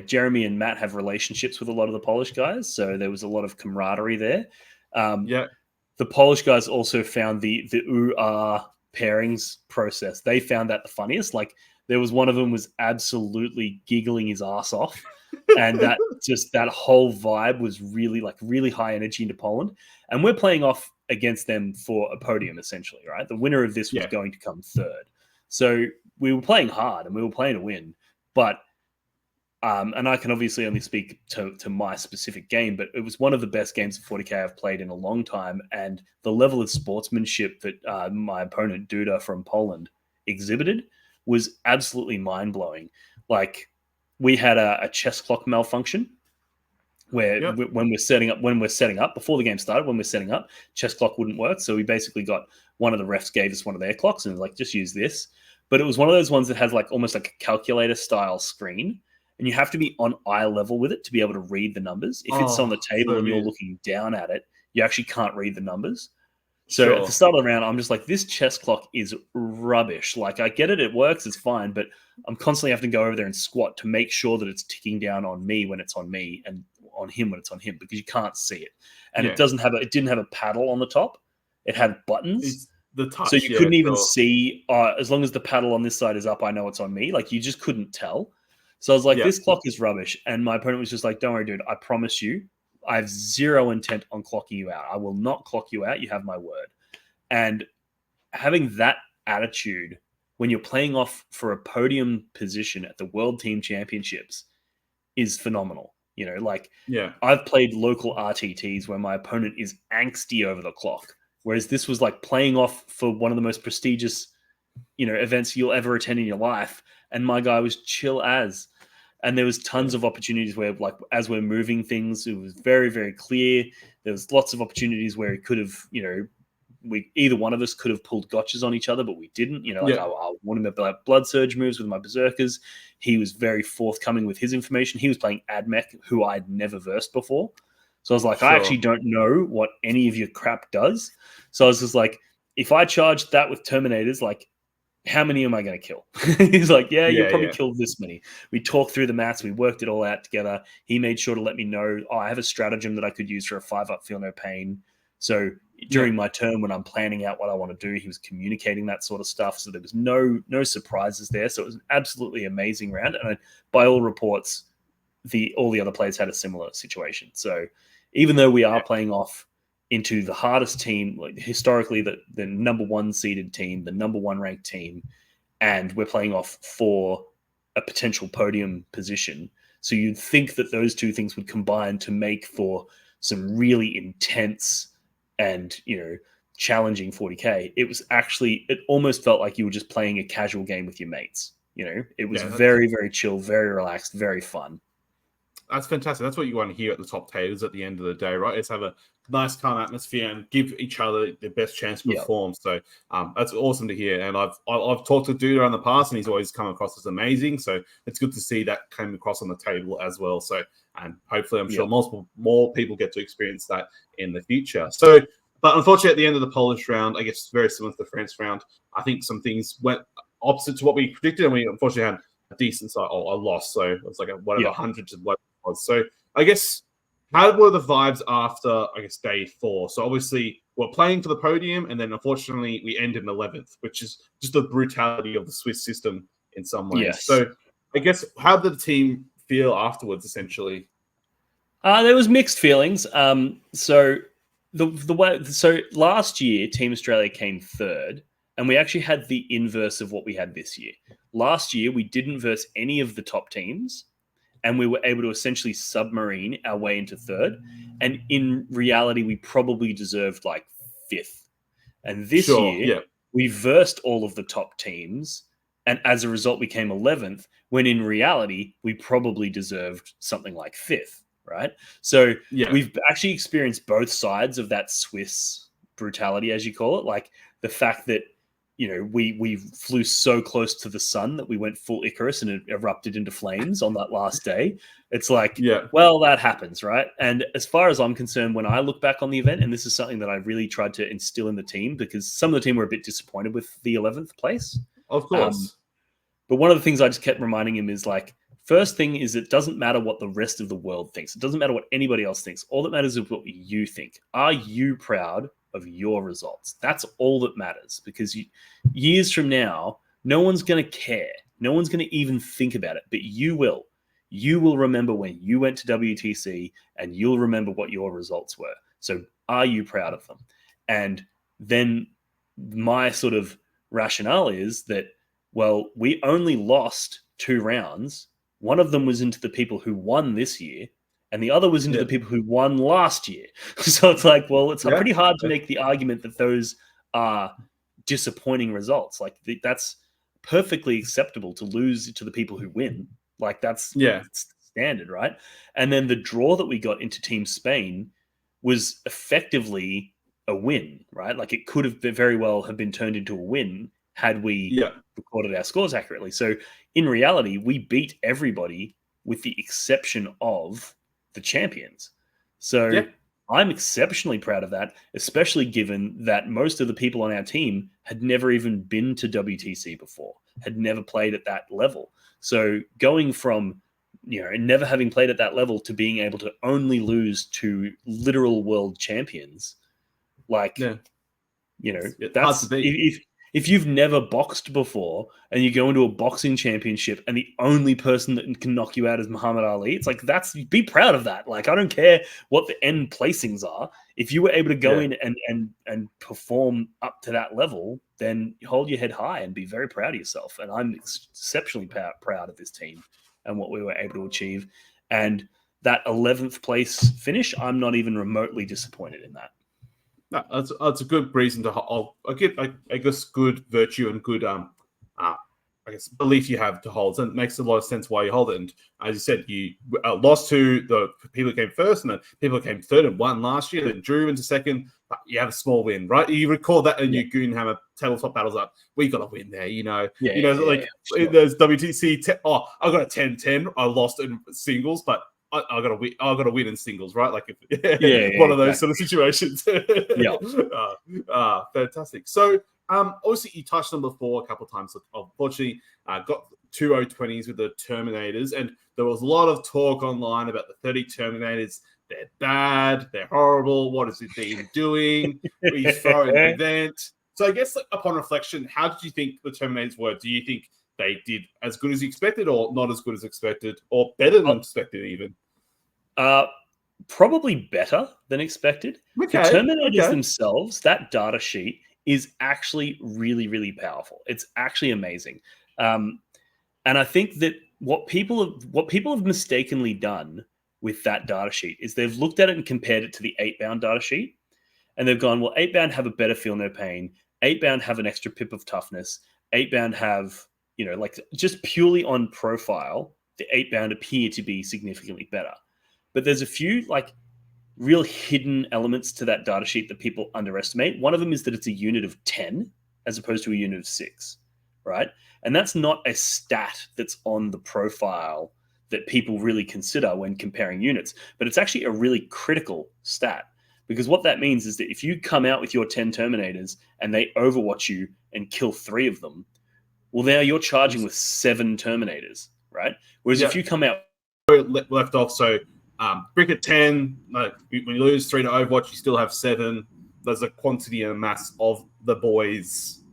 Jeremy and Matt have relationships with a lot of the Polish guys, so there was a lot of camaraderie there. The Polish guys also found the UR pairings process. They found that the funniest. Like there was one of them was absolutely giggling his ass off, and that whole vibe was really high energy into Poland. And we're playing off against them for a podium essentially, right? The winner of this was going to come third. So we were playing hard and we were playing to win. But and I can obviously only speak to my specific game, but it was one of the best games of 40k I've played in a long time. And the level of sportsmanship that my opponent Duda from Poland exhibited was absolutely mind-blowing. Like we had a chess clock malfunction where when we're setting up before the game started, when we're setting up, chess clock wouldn't work. So we basically got one of the refs gave us one of their clocks and was like, just use this. But it was one of those ones that has like almost like a calculator style screen, and you have to be on eye level with it to be able to read the numbers. If it's on the table and you're looking down at it, you actually can't read the numbers. So at the start of the round, I'm just like, this chess clock is rubbish. Like I get it, it works, it's fine, but I'm constantly having to go over there and squat to make sure that it's ticking down on me when it's on me and on him when it's on him, because you can't see it. And it didn't have a paddle on the top. It had buttons. The touch, so you couldn't even see, as long as the paddle on this side is up, I know it's on me. Like you just couldn't tell. So I was like, this clock is rubbish. And my opponent was just like, don't worry, dude, I promise you, I have zero intent on clocking you out. I will not clock you out. You have my word. And having that attitude when you're playing off for a podium position at the World Team Championships is phenomenal. I've played local RTTs where my opponent is angsty over the clock. Whereas this was like playing off for one of the most prestigious, events you'll ever attend in your life. And my guy was chill as. And there was tons of opportunities where, like, as we're moving things, it was very, very clear. There was lots of opportunities where it could have, either one of us could have pulled gotchas on each other, but we didn't. I wanted to play blood surge moves with my berserkers. He was very forthcoming with his information. He was playing Admech, who I'd never versed before. So I was like, I actually don't know what any of your crap does. So I was just like, if I charged that with Terminators, like, how many am I going to kill? He's like, you'll probably kill this many. We talked through the maths. We worked it all out together. He made sure to let me know, I have a stratagem that I could use for a 5-up feel no pain. So during my turn, when I'm planning out what I want to do, he was communicating that sort of stuff. So there was no surprises there. So it was an absolutely amazing round. And by all reports, all the other players had a similar situation. So even though we are playing off into the hardest team, like historically the number one seeded team, the number one ranked team, and we're playing off for a potential podium position. So you'd think that those two things would combine to make for some really intense and, challenging 40k. It almost felt like you were just playing a casual game with your mates. It was very, very chill, very relaxed, very fun. That's fantastic. That's what you want to hear at the top tables at the end of the day, right? Is have a nice, calm atmosphere and give each other the best chance to perform. So that's awesome to hear. And I've talked to Duda in the past, and he's always come across as amazing. So it's good to see that came across on the table as well. So and hopefully, I'm sure more people get to experience that in the future. So, but unfortunately, at the end of the Polish round, I guess very similar to the French round, I think some things went opposite to what we predicted, and we unfortunately had a decent side. Oh, a loss. So it was like a 100 to what. So I guess how were the vibes after day 4? So obviously we're playing for the podium, and then unfortunately we end in 11th, which is just the brutality of the Swiss system in some ways. Yes. So I guess how did the team feel afterwards? Essentially, there was mixed feelings. So last year Team Australia came 3rd, and we actually had the inverse of what we had this year. Last year we didn't verse any of the top teams, and we were able to essentially submarine our way into 3rd. And in reality, we probably deserved like 5th. And this year, we versed all of the top teams. And as a result, we came 11th, when in reality, we probably deserved something like 5th, right? So we've actually experienced both sides of that Swiss brutality, as you call it. Like the fact that, we flew so close to the sun that we went full Icarus and it erupted into flames on that last day. It's like, well, that happens, right? And as far as I'm concerned, when I look back on the event, and this is something that I really tried to instill in the team, because some of the team were a bit disappointed with the 11th place. Of course. But one of the things I just kept reminding him is like, first thing is it doesn't matter what the rest of the world thinks. It doesn't matter what anybody else thinks. All that matters is what you think. Are you proud of your results? That's all that matters, because years from now, no one's going to care. No one's going to even think about it, but you will. You will remember when you went to WTC, and you'll remember what your results were. So are you proud of them? And then my sort of rationale is that, well, we only lost 2 rounds. One of them was into the people who won this year, and the other was into the people who won last year. So it's like, well, it's pretty hard to make the argument that those are disappointing results. Like that's perfectly acceptable to lose to the people who win. Like that's standard, right? And then the draw that we got into Team Spain was effectively a win, right? Like it could have very well have been turned into a win had we recorded our scores accurately. So in reality, we beat everybody with the exception of the champions. So I'm exceptionally proud of that, especially given that most of the people on our team had never even been to WTC before, had never played at that level. So going from, never having played at that level to being able to only lose to literal world champions, like, that's if you've never boxed before and you go into a boxing championship and the only person that can knock you out is Muhammad Ali, it's like, be proud of that. Like, I don't care what the end placings are. If you were able to go in and perform up to that level, then hold your head high and be very proud of yourself. And I'm exceptionally proud of this team and what we were able to achieve. And that 11th place finish, I'm not even remotely disappointed in that. No, that's a good reason to. I guess good virtue and good belief you have to hold. And it makes a lot of sense why you hold it. And as you said, you lost to the people who came first, and the people who came 3rd and won last year. Then drew into 2nd. But you have a small win, right? You record that in your Goonhammer tabletop battles up. We got to win there, There's WTC. I got a 10-10. I lost in singles, but I got to win in singles, right? Like, one of those sort of situations. Fantastic. So, obviously, you touched on before a couple of times. Unfortunately, got 2 020s with the Terminators, and there was a lot of talk online about the 30 Terminators. They're bad. They're horrible. What is it Dean doing? We throw an event. So, I guess upon reflection, how did you think the Terminators were? Do you think they did as good as you expected, or not as good as expected, or better than expected even? Probably better than expected. Okay, the Terminators themselves, that data sheet is actually really, really powerful. It's actually amazing. And I think that what people have mistakenly done with that data sheet is they've looked at it and compared it to the 8-bound data sheet. and they've gone, well, 8-bound have a better feel no pain. 8-bound have an extra pip of toughness. 8-bound have, like just purely on profile, the 8-bound appear to be significantly better. But there's a few like real hidden elements to that data sheet that people underestimate. One of them is that it's a unit of 10 as opposed to a unit of 6, right? And that's not a stat that's on the profile that people really consider when comparing units, but it's actually a really critical stat, because what that means is that if you come out with your 10 Terminators and they overwatch you and kill 3 of them, well, now you're charging with 7 Terminators, right? Whereas if you come out left off, so brick at 10, when you lose 3 to Overwatch, you still have 7. There's a quantity and a mass of the boys.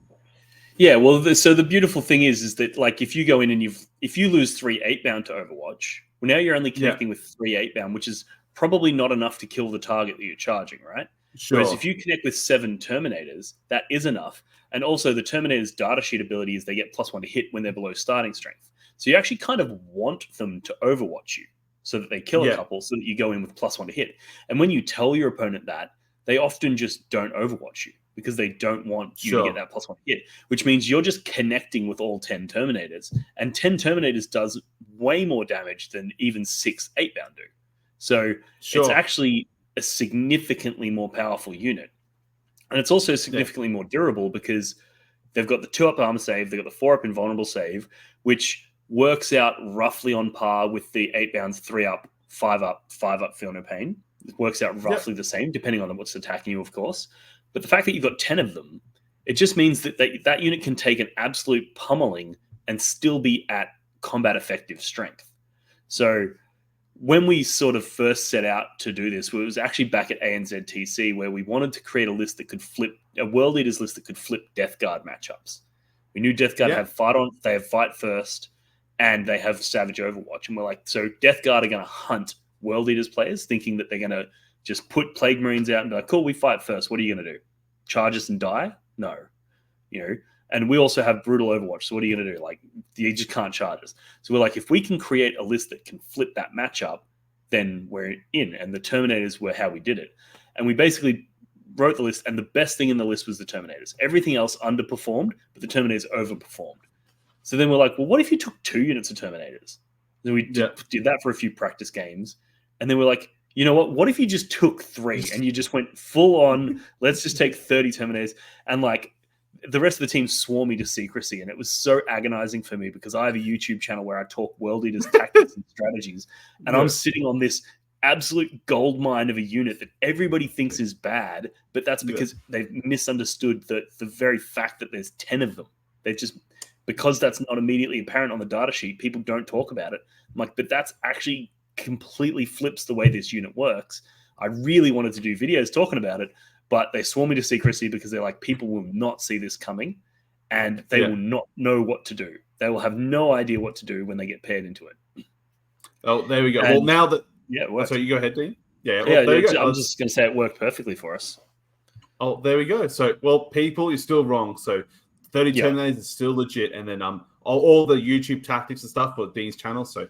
Yeah, well, so the beautiful thing is that like if you go in and if you lose 3 8-bound to Overwatch, well, now you're only connecting with 3 8-bound, which is probably not enough to kill the target that you're charging, right? Sure. Whereas if you connect with 7 Terminators, that is enough. And also the Terminator's data sheet ability is they get +1 to hit when they're below starting strength. So you actually kind of want them to overwatch you so that they kill a couple, so that you go in with +1 to hit. And when you tell your opponent that, they often just don't overwatch you because they don't want you to get that +1 hit, which means you're just connecting with all 10 Terminators. And 10 Terminators does way more damage than even 6 8-bound do. So it's actually a significantly more powerful unit. And it's also significantly more durable because they've got the 2-up armor save, they've got the 4-up invulnerable save, which works out roughly on par with the 8-bound's 3-up, 5-up, 5-up feel no pain. It works out roughly the same, depending on what's attacking you, of course. But the fact that you've got 10 of them, it just means that that unit can take an absolute pummeling and still be at combat effective strength. So when we sort of first set out to do this, it was actually back at ANZTC where we wanted to create a list that could flip, a World Leaders list that could flip Death Guard matchups. We knew Death Guard have they have fight first, and they have Savage Overwatch. And we're like, so Death Guard are going to hunt World Leaders players, thinking that they're going to just put Plague Marines out and be like, cool, we fight first. What are you going to do? Charge us and die? No. And we also have Brutal Overwatch. So what are you going to do? Like, you just can't charge us. So we're like, if we can create a list that can flip that matchup, then we're in. And the Terminators were how we did it. And we basically wrote the list, and the best thing in the list was the Terminators. Everything else underperformed, but the Terminators overperformed. So then we're like, well, what if you took 2 units of Terminators? Then we did that for a few practice games. And then we're like, you know what if you just took 3 and you just went full on, let's just take 30 Terminators, and like the rest of the team swore me to secrecy. And it was so agonizing for me because I have a YouTube channel where I talk World Leaders tactics and strategies. And I'm sitting on this absolute gold mine of a unit that everybody thinks is bad, but that's because they've misunderstood the very fact that there's 10 of them. They've just, because that's not immediately apparent on the data sheet, people don't talk about it. I'm like, but that's actually completely flips the way this unit works. I really wanted to do videos talking about it, but they swore me to secrecy because they're like, people will not see this coming and they will not know what to do. They will have no idea what to do when they get paired into it. Oh, there we go. And, well, now that... Yeah, it worked. So you go ahead, Dean. There you go. I'm just going to say it worked perfectly for us. Oh, there we go. So, well, people, you're still wrong. So 30 Terminators is still legit. And then all the YouTube tactics and stuff for Dean's channel. So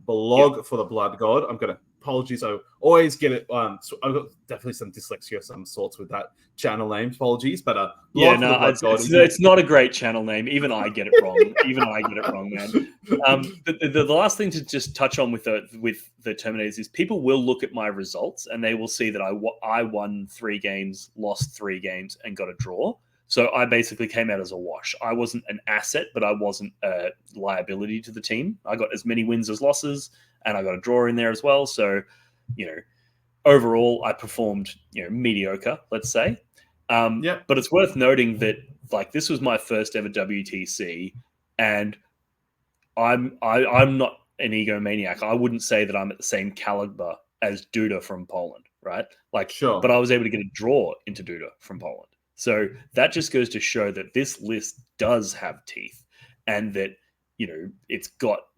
blog for the Blood God. I'm going to apologies. I always get it. So I've got definitely some dyslexia of some sorts with that channel name. Apologies, but it's not a great channel name. Even I get it wrong. Man. The last thing to just touch on with the Terminators is people will look at my results and they will see that I won 3 games, lost 3 games, and got a draw. So I basically came out as a wash. I wasn't an asset, but I wasn't a liability to the team. I got as many wins as losses, and I got a draw in there as well. So, overall, I performed, mediocre, let's say. But it's worth noting that, like, this was my first ever WTC, and I'm not an egomaniac. I wouldn't say that I'm at the same caliber as Duda from Poland, right? Like, sure. But I was able to get a draw into Duda from Poland. So that just goes to show that this list does have teeth, and that, it's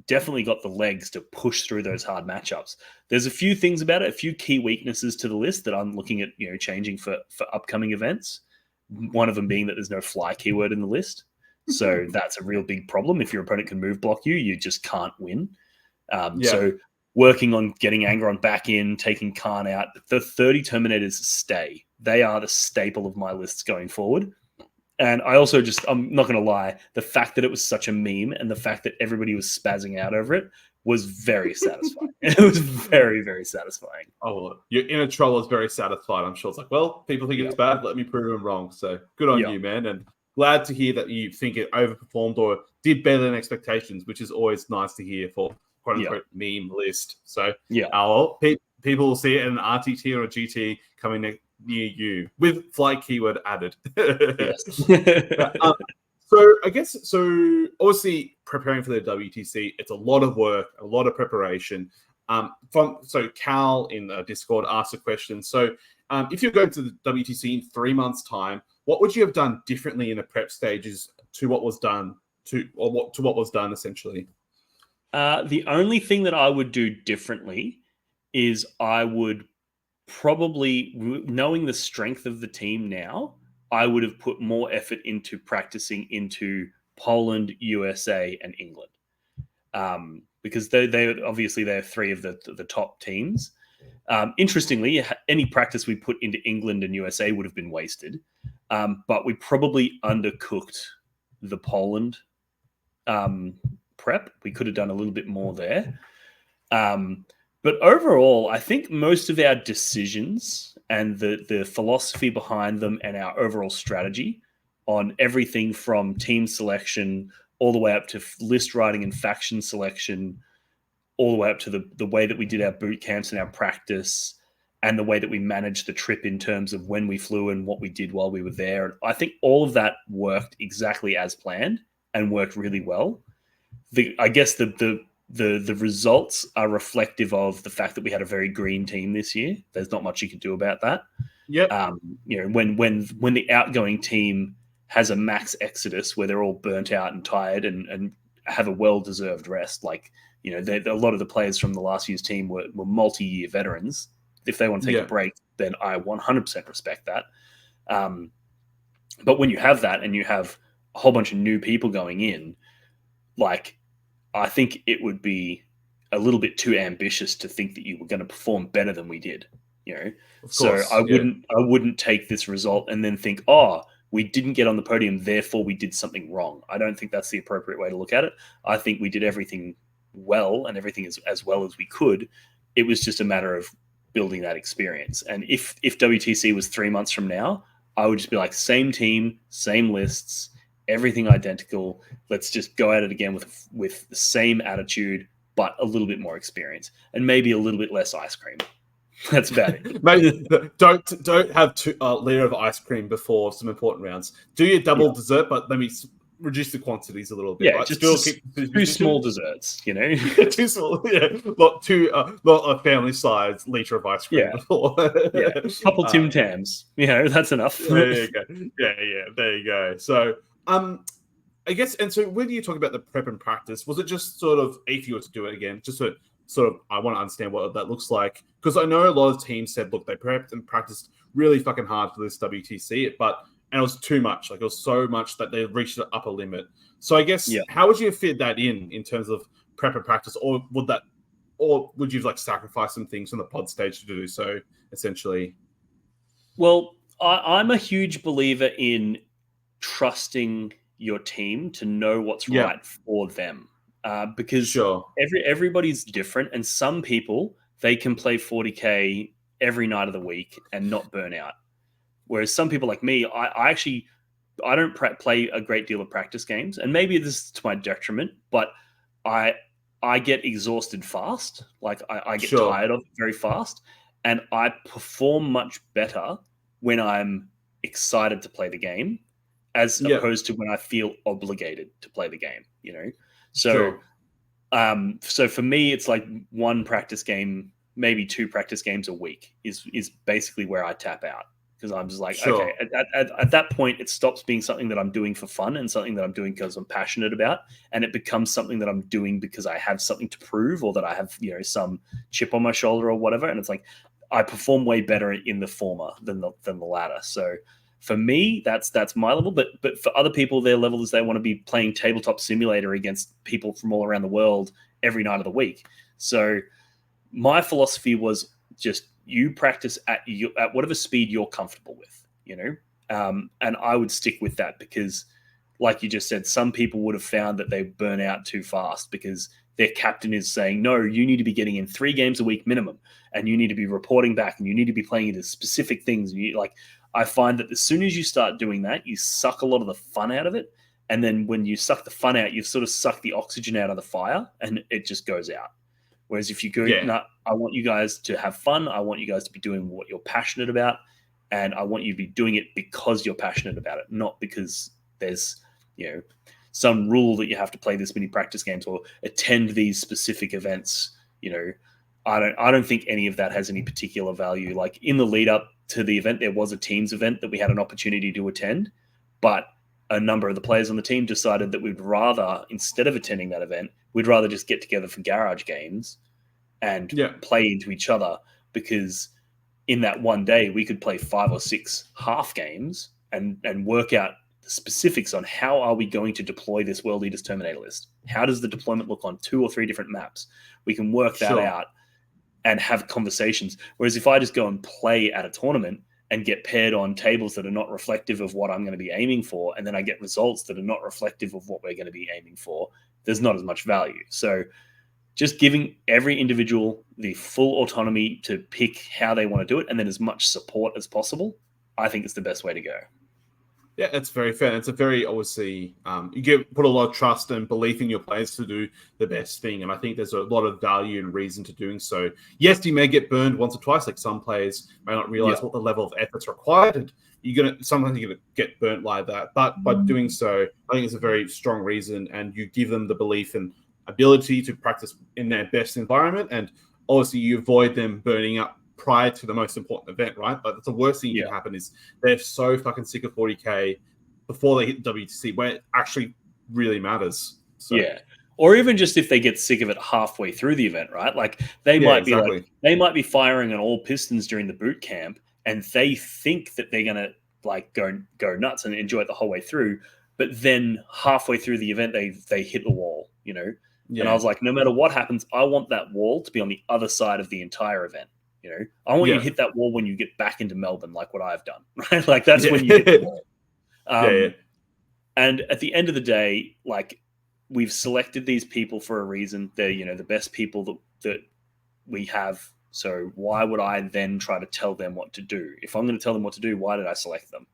definitely got the legs to push through those hard matchups. There's a few things about it, a few key weaknesses to the list that I'm looking at, changing for upcoming events. One of them being that there's no fly keyword in the list. So that's a real big problem. If your opponent can move block you, you just can't win. So working on getting Angron back in, taking Khan out, the 30 Terminators stay. they are the staple of my lists going forward. And I also I'm not going to lie, the fact that it was such a meme and the fact that everybody was spazzing out over it was very satisfying. It was very, very satisfying. Oh, your inner troll is very satisfied. I'm sure it's like, well, people think it's bad. Let me prove them wrong. So good on you, man. And glad to hear that you think it overperformed or did better than expectations, which is always nice to hear for quote unquote meme list. So people will see it in an RTT or a GT coming near you with flight keyword added. Yes. So I guess, obviously preparing for the WTC, it's a lot of work, a lot of preparation. So Cal in Discord asked a question. So if you're going to the WTC in 3 months' time, what would you have done differently in the prep stages to what was done essentially? The only thing that I would do differently is I would probably, knowing the strength of the team now, I would have put more effort into practicing into Poland, USA, and England. Because they obviously they're three of the top teams. Interestingly, any practice we put into England and USA would have been wasted. But we probably undercooked the Poland prep. We could have done a little bit more there. But overall, I think most of our decisions and the philosophy behind them and our overall strategy on everything from team selection all the way up to list writing and faction selection, all the way up to the way that we did our boot camps and our practice and the way that we managed the trip in terms of when we flew and what we did while we were there. And I think all of that worked exactly as planned and worked really well. I guess the results are reflective of the fact that we had a very green team this year. There's not much you can do about that. Yep. When the outgoing team has a max exodus where they're all burnt out and tired and have a well-deserved rest, like, a lot of the players from the last year's team were multi-year veterans. If they want to take a break, then I 100% respect that. But when you have that and you have a whole bunch of new people going in, like, I think it would be a little bit too ambitious to think that you were going to perform better than we did, Of course, I wouldn't take this result and then think, we didn't get on the podium, therefore we did something wrong. I don't think that's the appropriate way to look at it. I think we did everything well and everything as well as we could. It was just a matter of building that experience. And if WTC was 3 months from now, I would just be like, same team, same lists, everything identical. Let's just go at it again with the same attitude, but a little bit more experience and maybe a little bit less ice cream. That's about it. Maybe don't have a liter of ice cream before some important rounds. Do your double dessert, but let me reduce the quantities a little bit. Yeah, right? just two small desserts, Too small, not a family size liter of ice cream before. Couple Tim Tams, that's enough. There you go. Yeah, there you go. So, I guess, and so when you talk about the prep and practice, was it just sort of, if you were to do it again, just sort of, I want to understand what that looks like, because I know a lot of teams said, look, they prepped and practiced really fucking hard for this WTC, and it was too much. Like, it was so much that they reached the upper limit. So I guess, how would you fit that in terms of prep and practice, or would you like sacrifice some things from the pod stage to do so, essentially? Well, I'm a huge believer in trusting your team to know what's right for them. Because everybody's different, and some people, they can play 40k every night of the week and not burn out. Whereas some people like me, I don't play a great deal of practice games, and maybe this is to my detriment, but I get exhausted fast. Like, I get tired of it very fast, and I perform much better when I'm excited to play the game as opposed to when I feel obligated to play the game, So, so for me, it's like one practice game, maybe 2 practice games a week is basically where I tap out, because I'm just like, okay, at that point, it stops being something that I'm doing for fun and something that I'm doing because I'm passionate about, and it becomes something that I'm doing because I have something to prove, or that I have some chip on my shoulder or whatever. And it's like, I perform way better in the former than the latter. So for me, that's my level. But for other people, their level is they want to be playing tabletop simulator against people from all around the world every night of the week. So my philosophy was just you practice at whatever speed you're comfortable with, and I would stick with that because, like you just said, some people would have found that they burn out too fast because their captain is saying, no, you need to be getting in 3 games a week minimum, and you need to be reporting back, and you need to be playing into specific things. I find that as soon as you start doing that, you suck a lot of the fun out of it. And then when you suck the fun out, you've sort of sucked the oxygen out of the fire, and it just goes out. Whereas if you go, no, I want you guys to have fun. I want you guys to be doing what you're passionate about. And I want you to be doing it because you're passionate about it, not because there's, some rule that you have to play this many practice games or attend these specific events. I don't think any of that has any particular value. Like in the lead up to the event, there was a teams event that we had an opportunity to attend, but a number of the players on the team decided that we'd rather, instead of attending that event, we'd rather just get together for garage games and play into each other, because in that one day we could play 5 or 6 half games and work out the specifics on how are we going to deploy this World Leaders Terminator list. How does the deployment look on 2 or 3 different maps? We can work that out and have conversations. Whereas if I just go and play at a tournament and get paired on tables that are not reflective of what I'm going to be aiming for, and then I get results that are not reflective of what we're going to be aiming for, there's not as much value. So just giving every individual the full autonomy to pick how they want to do it, and then as much support as possible, I think is the best way to go. Yeah, that's very fair. It's a very, obviously, you put a lot of trust and belief in your players to do the best thing. And I think there's a lot of value and reason to doing so. Yes, you may get burned once or twice. Like some players may not realize what the level of effort's required. And sometimes you're going to get burnt like that. But by doing so, I think it's a very strong reason. And you give them the belief and ability to practice in their best environment. And obviously you avoid them burning up prior to the most important event, right? But the worst thing that can happen is they're so fucking sick of 40K before they hit WTC, where it actually really matters. So. Yeah. Or even just if they get sick of it halfway through the event, right? Like they might be firing on all pistons during the boot camp, and they think that they're gonna like go nuts and enjoy it the whole way through. But then halfway through the event, they hit the wall, Yeah. And I was like, no matter what happens, I want that wall to be on the other side of the entire event. I want you to hit that wall when you get back into Melbourne, like what I've done, right? Like that's when you hit the wall. And at the end of the day, like we've selected these people for a reason. They're, the best people that we have. So why would I then try to tell them what to do? If I'm going to tell them what to do, why did I select them?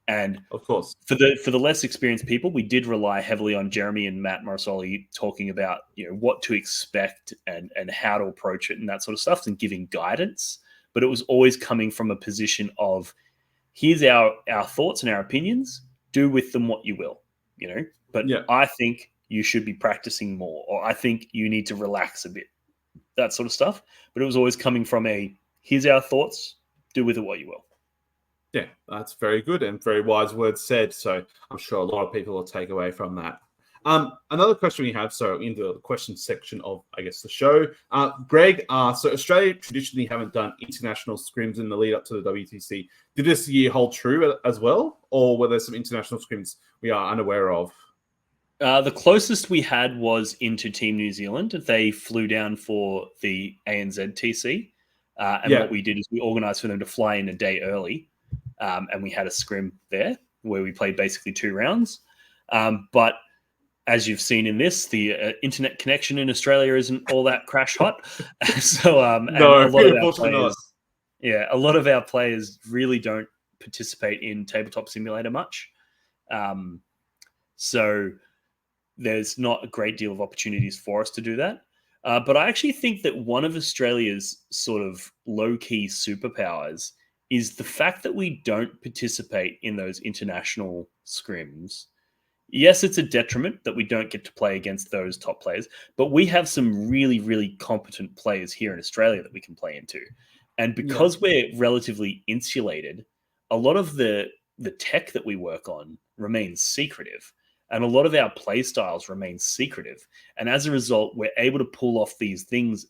And of course, for the less experienced people, we did rely heavily on Jeremy and Matt Morosoli talking about what to expect and how to approach it and that sort of stuff, and giving guidance. But it was always coming from a position of, here's our thoughts and our opinions. Do with them what you will, But I think you should be practicing more, or I think you need to relax a bit, that sort of stuff. But it was always coming from here's our thoughts. Do with it what you will. Yeah, that's very good and very wise words said. So I'm sure a lot of people will take away from that. Another question we have, so in the question section of, I guess, the show, Greg, so Australia traditionally haven't done international scrims in the lead up to the WTC. Did this year hold true as well, or were there some international scrims we are unaware of? The closest we had was into Team New Zealand. They flew down for the ANZ TC, and what we did is we organised for them to fly in a day early. And we had a scrim there where we played basically 2 rounds. But as you've seen in this, the internet connection in Australia isn't all that crash hot. So no, a lot of our players really don't participate in Tabletop Simulator much. So there's not a great deal of opportunities for us to do that. But I actually think that one of Australia's sort of low-key superpowers is the fact that we don't participate in those international scrims. Yes, it's a detriment that we don't get to play against those top players, but we have some really, really competent players here in Australia that we can play into. And because we're relatively insulated, a lot of the tech that we work on remains secretive. And a lot of our play styles remain secretive. And as a result, we're able to pull off these things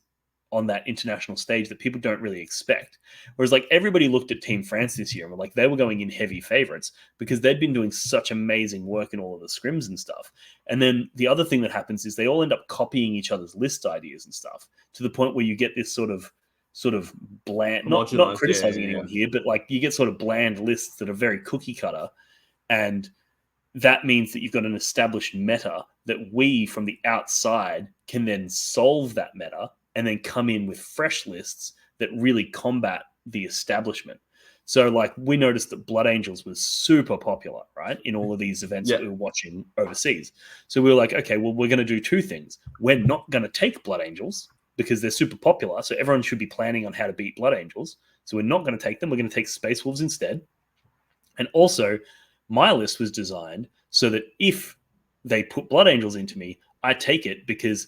on that international stage that people don't really expect. Whereas like everybody looked at Team France this year and were like, they were going in heavy favorites because they'd been doing such amazing work in all of the scrims and stuff. And then the other thing that happens is they all end up copying each other's list ideas and stuff to the point where you get this sort of sort of bland, not Homogenized, criticizing anyone here, but like you get sort of bland lists that are very cookie cutter. And that means that you've got an established meta that we from the outside can then solve that meta and then come in with fresh lists that really combat the establishment. So like we noticed that Blood Angels was super popular, right? In all of these events that we were watching overseas. So we were like, okay, well, we're going to do two things. We're not going to take Blood Angels because they're super popular. So everyone should be planning on how to beat Blood Angels. So we're not going to take them. We're going to take Space Wolves instead. And also, my list was designed so that if they put Blood Angels into me, I take it because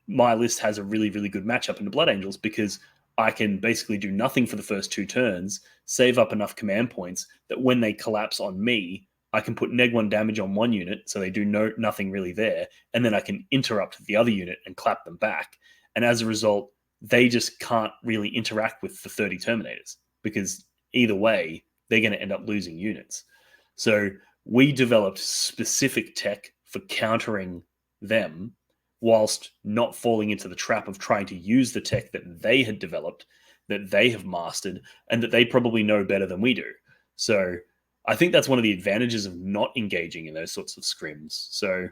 my list has a really, really good matchup into Blood Angels because I can basically do nothing for the first 2 turns, save up enough command points that when they collapse on me, I can put -1 damage on one unit, so they do nothing really there, and then I can interrupt the other unit and clap them back. And as a result, they just can't really interact with the 30 Terminators because either way, they're going to end up losing units. So we developed specific tech for countering them whilst not falling into the trap of trying to use the tech that they had developed, that they have mastered, and that they probably know better than we do. So I think that's one of the advantages of not engaging in those sorts of scrims. So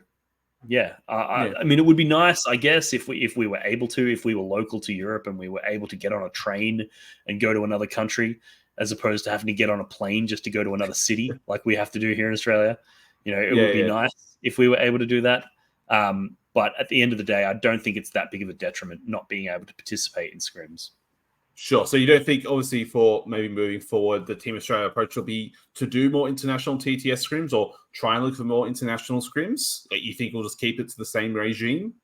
yeah, I mean, it would be nice, I guess, if we were able to, if we were local to Europe and we were able to get on a train and go to another country, as opposed to having to get on a plane just to go to another city like we have to do here in Australia. It would be nice if we were able to do that. But at the end of the day, I don't think it's that big of a detriment not being able to participate in scrims. Sure. So you don't think, obviously, for maybe moving forward, the Team Australia approach will be to do more international TTS scrims or try and look for more international scrims? You think we'll just keep it to the same regime?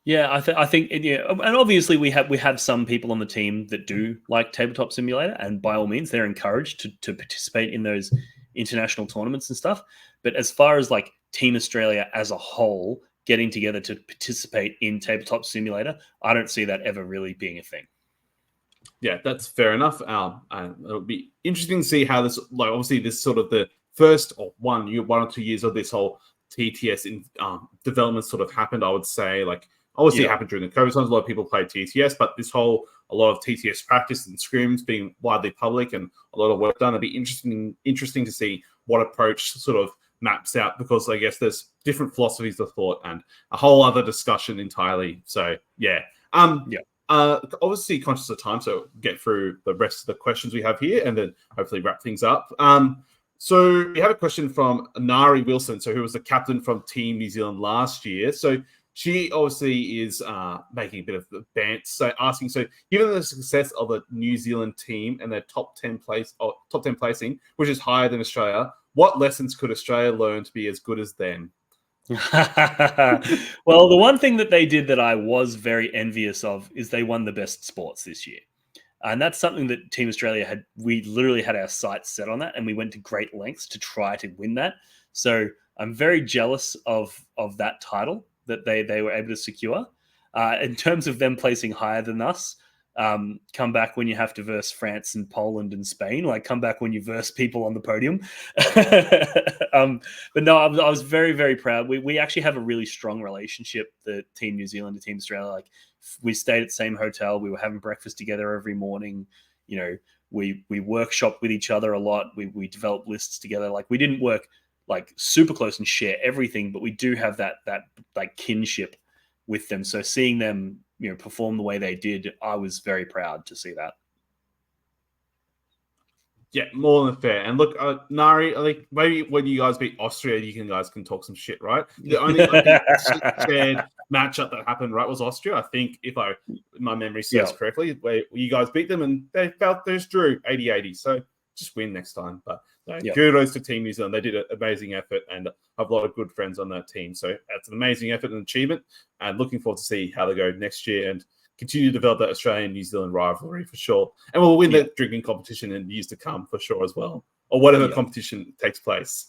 Yeah, I think, and obviously we have some people on the team that do like Tabletop Simulator, and by all means, they're encouraged to participate in those international tournaments and stuff. But as far as like Team Australia as a whole getting together to participate in Tabletop Simulator, I don't see that ever really being a thing. Yeah, that's fair enough. It'll be interesting to see how this, like, obviously, this sort of the first 1 or 2 years of this whole TTS in development sort of happened. I would say, like, obviously, it happened during the COVID times. A lot of people played TTS, but a lot of TTS practice and scrims being widely public and a lot of work done. It'd be interesting to see what approach sort of maps out, because I guess there's different philosophies of thought and a whole other discussion entirely. So yeah. Obviously conscious of time, so get through the rest of the questions we have here and then hopefully wrap things up. So we have a question from Nari Wilson, who was the captain from Team New Zealand last year. So she obviously is making a bit of the bant, so asking, so given the success of the New Zealand team and their top 10 placing, which is higher than Australia, what lessons could Australia learn to be as good as them? Well, the one thing that they did that I was very envious of is they won the best sports this year. And that's something that Team Australia we literally had our sights set on that, and we went to great lengths to try to win that. So I'm very jealous of that title that they were able to secure. In terms of them placing higher than us, come back when you have to verse France and Poland and Spain. Like, come back when you verse people on the podium. But no, I was very, very proud. We actually have a really strong relationship, the Team New Zealand and Team Australia. Like, we stayed at the same hotel. We were having breakfast together every morning. We workshop with each other a lot. We developed lists together. Like, we didn't work like super close and share everything, but we do have that like kinship with them. So seeing them, perform the way they did, I was very proud to see that. Yeah, more than fair. And look, Nari, I think maybe when you guys beat Austria, you guys can talk some shit, right? The only shared matchup that happened, right, was Austria. I think, if my memory serves correctly, where you guys beat them and they just drew 80-80. So just win next time. But kudos to Team New Zealand. They did an amazing effort, and I have a lot of good friends on that team. So that's an amazing effort and achievement, and looking forward to see how they go next year and continue to develop that Australian-New Zealand rivalry for sure. And we'll win the drinking competition in years to come for sure as well, or whatever competition takes place.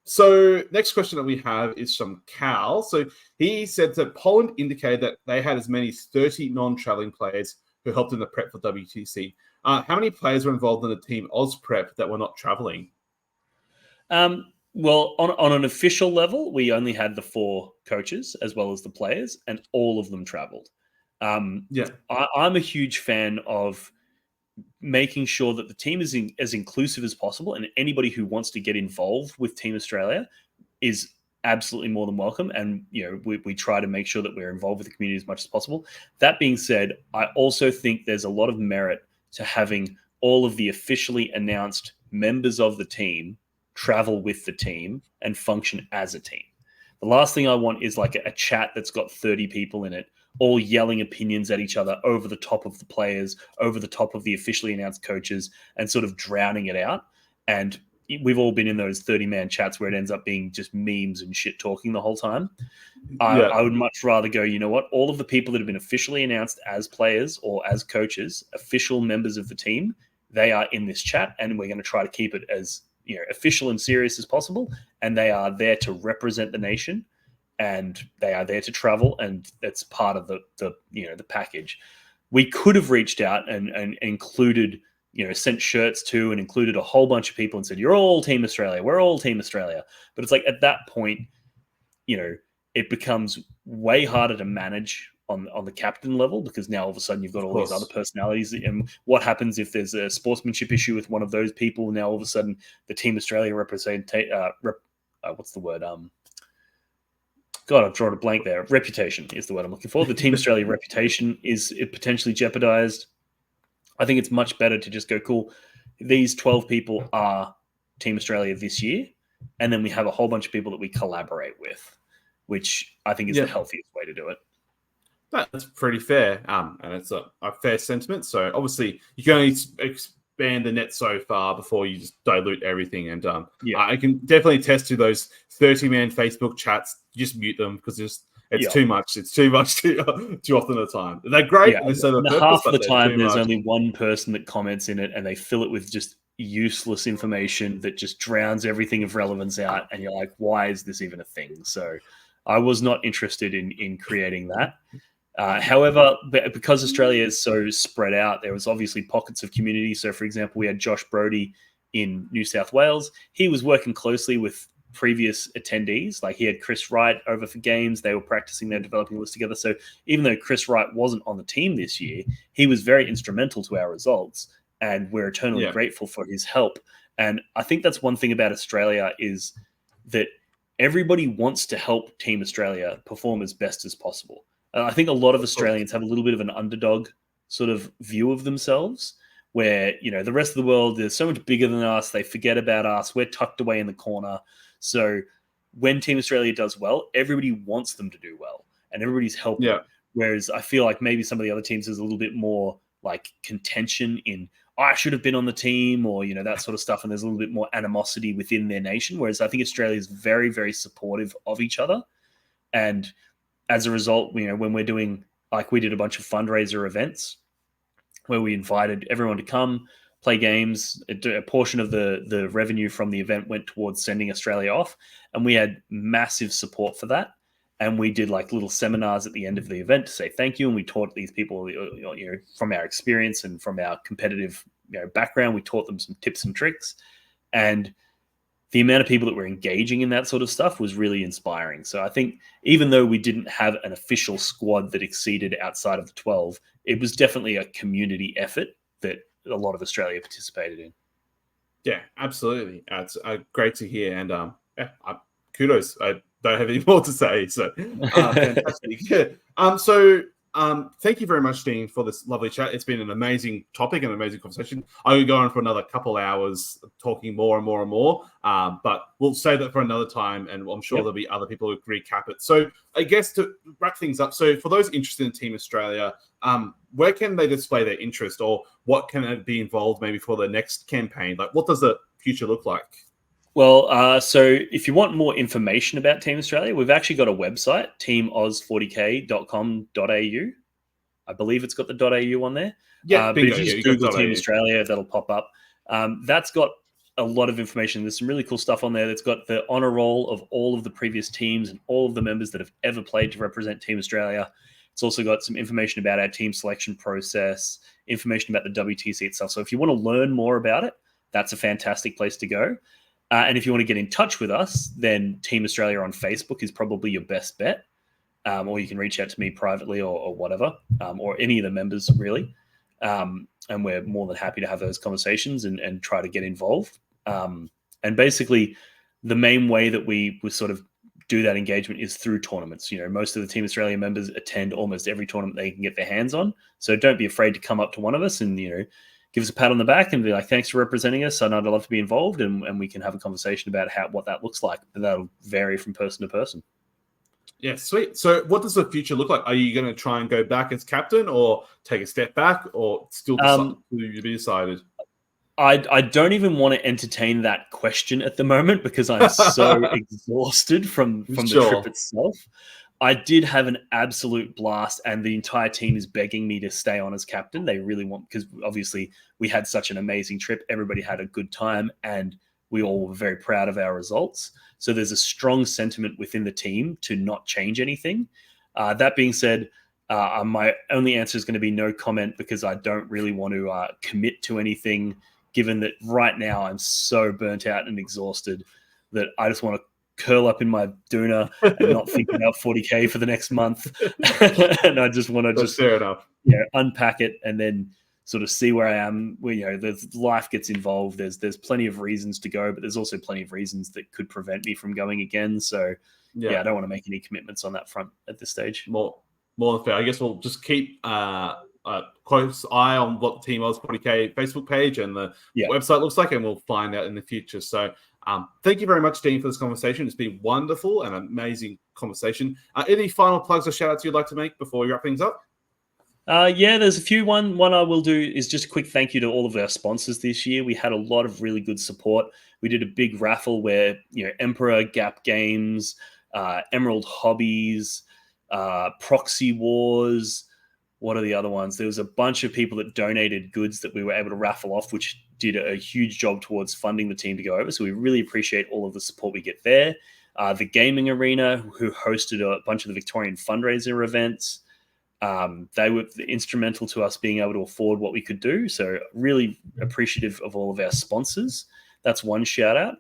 So next question that we have is from Cal. So he said that Poland indicated that they had as many as 30 non-traveling players who helped in the prep for WTC. How many players were involved in the Team Oz prep that were not traveling? Well, on an official level, we only had the 4 coaches as well as the players, and all of them traveled. I'm a huge fan of making sure that the team is as inclusive as possible, and anybody who wants to get involved with Team Australia is absolutely more than welcome. And we try to make sure that we're involved with the community as much as possible. That being said, I also think there's a lot of merit to having all of the officially announced members of the team travel with the team and function as a team. The last thing I want is like a chat that's got 30 people in it, all yelling opinions at each other over the top of the players, over the top of the officially announced coaches, and sort of drowning it out. And we've all been in those 30-man chats where it ends up being just memes and shit talking the whole time. I would much rather go, you know what? All of the people that have been officially announced as players or as coaches, official members of the team, they are in this chat, and we're going to try to keep it as official and serious as possible. And they are there to represent the nation, and they are there to travel, and that's part of the package. We could have reached out and included, sent shirts to and included a whole bunch of people and said, you're all Team Australia, we're all Team Australia. But it's like at that point, it becomes way harder to manage on the captain level, because now all of a sudden you've got all these other personalities. And what happens if there's a sportsmanship issue with one of those people? Now all of a sudden the Team Australia what's the word? God, I've drawn a blank there. Reputation is the word I'm looking for. The Team Australia reputation is potentially jeopardized. I think it's much better to just go, cool, these 12 people are Team Australia this year, and then we have a whole bunch of people that we collaborate with, which I think is the healthiest way to do it. That's pretty fair, and it's a fair sentiment. So obviously you can only expand the net so far before you just dilute everything. And I can definitely attest to those 30-man Facebook chats. Just mute them, because it's too much. It's too much too often at a time. They're great. Yeah. Half the time there's only one person that comments in it, and they fill it with just useless information that just drowns everything of relevance out. And you're like, why is this even a thing? So I was not interested in creating that. However, because Australia is so spread out, there was obviously pockets of community. So, for example, we had Josh Brody in New South Wales. He was working closely with previous attendees. Like, he had Chris Wright over for games. They were practicing their developing list together. So even though Chris Wright wasn't on the team this year, he was very instrumental to our results, and we're eternally grateful for his help. And I think that's one thing about Australia, is that everybody wants to help Team Australia perform as best as possible. I think a lot of Australians have a little bit of an underdog sort of view of themselves, where, the rest of the world is so much bigger than us. They forget about us. We're tucked away in the corner. So when Team Australia does well, everybody wants them to do well, and everybody's helping. Yeah. Whereas I feel like maybe some of the other teams, there's a little bit more like contention in, I should have been on the team, or, that sort of stuff. And there's a little bit more animosity within their nation. Whereas I think Australia is very, very supportive of each other. And as a result, when we're doing, like, we did a bunch of fundraiser events where we invited everyone to come play games. A portion of the revenue from the event went towards sending Australia off, and we had massive support for that. And we did like little seminars at the end of the event to say thank you. And we taught these people, from our experience and from our competitive background, we taught them some tips and tricks. And the amount of people that were engaging in that sort of stuff was really inspiring. So I think even though we didn't have an official squad that exceeded outside of the 12, it was definitely a community effort that a lot of Australia participated in. Yeah, absolutely. It's great to hear. And kudos. I don't have any more to say. So fantastic. Thank you very much, Dean, for this lovely chat. It's been an amazing topic and an amazing conversation. I could go on for another couple hours talking more and more and more, but we'll save that for another time, and I'm sure there'll be other people who recap it. So I guess to wrap things up, so for those interested in Team Australia, where can they display their interest, or what can be involved maybe for the next campaign? Like, what does the future look like? Well, so if you want more information about Team Australia, we've actually got a website, teamoz40k.com.au. I believe it's got the .au on there. Yeah, but if you just Google Team Australia, that'll pop up. That's got a lot of information. There's some really cool stuff on there. That's got the honor roll of all of the previous teams and all of the members that have ever played to represent Team Australia. It's also got some information about our team selection process, information about the WTC itself. So if you want to learn more about it, that's a fantastic place to go. And if you want to get in touch with us, then Team Australia on Facebook is probably your best bet. or you can reach out to me privately or whatever, or any of the members really. And we're more than happy to have those conversations and try to get involved. And basically, the main way that we sort of do that engagement is through tournaments. Most of the Team Australia members attend almost every tournament they can get their hands on. So don't be afraid to come up to one of us and, give us a pat on the back and be like, thanks for representing us. I'd love to be involved, and we can have a conversation about what that looks like. But that'll vary from person to person. Yeah, sweet. So what does the future look like? Are you going to try and go back as captain or take a step back, or still to be decided? I don't even want to entertain that question at the moment because I'm so exhausted from the trip itself. I did have an absolute blast, and the entire team is begging me to stay on as captain. They really want, because obviously we had such an amazing trip. Everybody had a good time, and we all were very proud of our results. So there's a strong sentiment within the team to not change anything. That being said, my only answer is going to be no comment because I don't really want to commit to anything, given that right now I'm so burnt out and exhausted that I just want to curl up in my doona and not think about 40K for the next month. And I just want to fair enough. Unpack it and then sort of see where I am. There's life gets involved. There's plenty of reasons to go, but there's also plenty of reasons that could prevent me from going again. So I don't want to make any commitments on that front at this stage. More than fair. I guess we'll just keep a close eye on what the Team Oz 40K Facebook page and the website looks like, and we'll find out in the future. So thank you very much, Dean, for this conversation. It's been wonderful and amazing conversation. Any final plugs or shout outs you'd like to make before we wrap things up? There's a few. One I will do is just a quick thank you to all of our sponsors this year. We had a lot of really good support. We did a big raffle where Mperor, Gap Games, Emerald Hobbies, Proxy Wars. What are the other ones? There was a bunch of people that donated goods that we were able to raffle off, which did a huge job towards funding the team to go over. So we really appreciate all of the support we get there. The Gaming Arena, who hosted a bunch of the Victorian fundraiser events. They were instrumental to us being able to afford what we could do. So really appreciative of all of our sponsors. That's one shout out.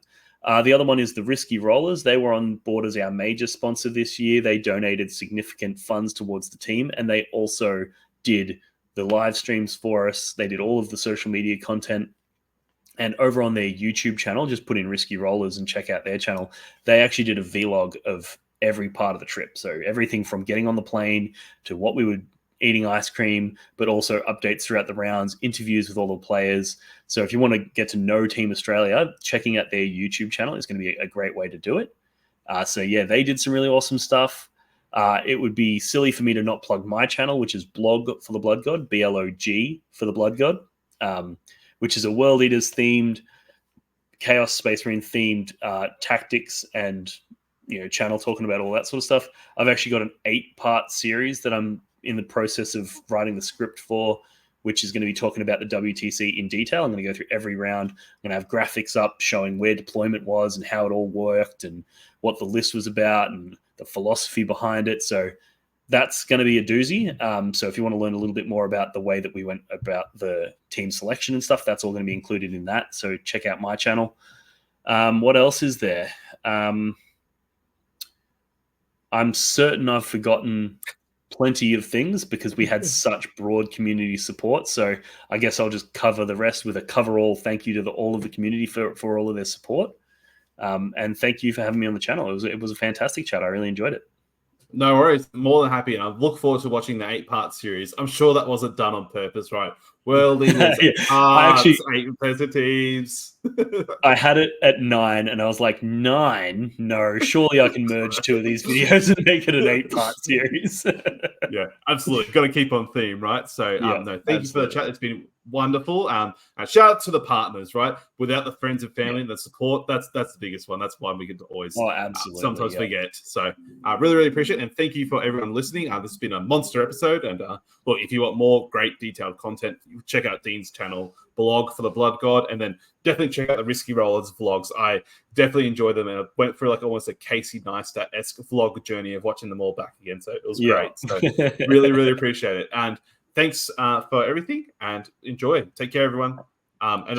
The other one is the Risky Rollers. They were on board as our major sponsor this year. They donated significant funds towards the team, and they also did the live streams for us. They did all of the social media content. And over on their YouTube channel, just put in Risky Rollers and check out their channel. They actually did a vlog of every part of the trip. So everything from getting on the plane to what we were eating ice cream, but also updates throughout the rounds, interviews with all the players. So if you want to get to know Team Australia, checking out their YouTube channel is going to be a great way to do it. They did some really awesome stuff. It would be silly for me to not plug my channel, which is Blog for the Blood God, BLOG for the Blood God, which is a World Eaters themed, Chaos Space Marine themed tactics and channel talking about all that sort of stuff. I've actually got an 8-part series that I'm in the process of writing the script for, which is going to be talking about the WTC in detail. I'm going to go through every round. I'm going to have graphics up showing where deployment was and how it all worked and what the list was about and the philosophy behind it. So that's going to be a doozy. So if you want to learn a little bit more about the way that we went about the team selection and stuff, that's all going to be included in that. So check out my channel. What else is there? I'm certain I've forgotten plenty of things because we had such broad community support. So I guess I'll just cover the rest with a cover-all thank you to all of the community for all of their support. And thank you for having me on the channel. It was a fantastic chat. I really enjoyed it. No worries. More than happy. And I look forward to watching the 8-part series. I'm sure that wasn't done on purpose, right? World Leaders, 8 teams. I had it at 9 and I was like, 9? No, surely I can merge 2 of these videos and make it an 8-part series. Yeah, absolutely. Got to keep on theme, right? So, thank you for the chat. It's been wonderful. And shout out to the partners, right? Without the friends and family and the support, that's the biggest one. That's one we can always sometimes forget. So I really, really appreciate it. And thank you for everyone listening. This has been a monster episode. And look, if you want more great detailed content, check out Dean's channel, Blog for the Blood God, and then definitely check out the Risky Rollers vlogs. I definitely enjoyed them, and I went through like almost a Casey Neistat-esque vlog journey of watching them all back again. So it was great. So really, really appreciate it. And thanks for everything, and enjoy. Take care, everyone. And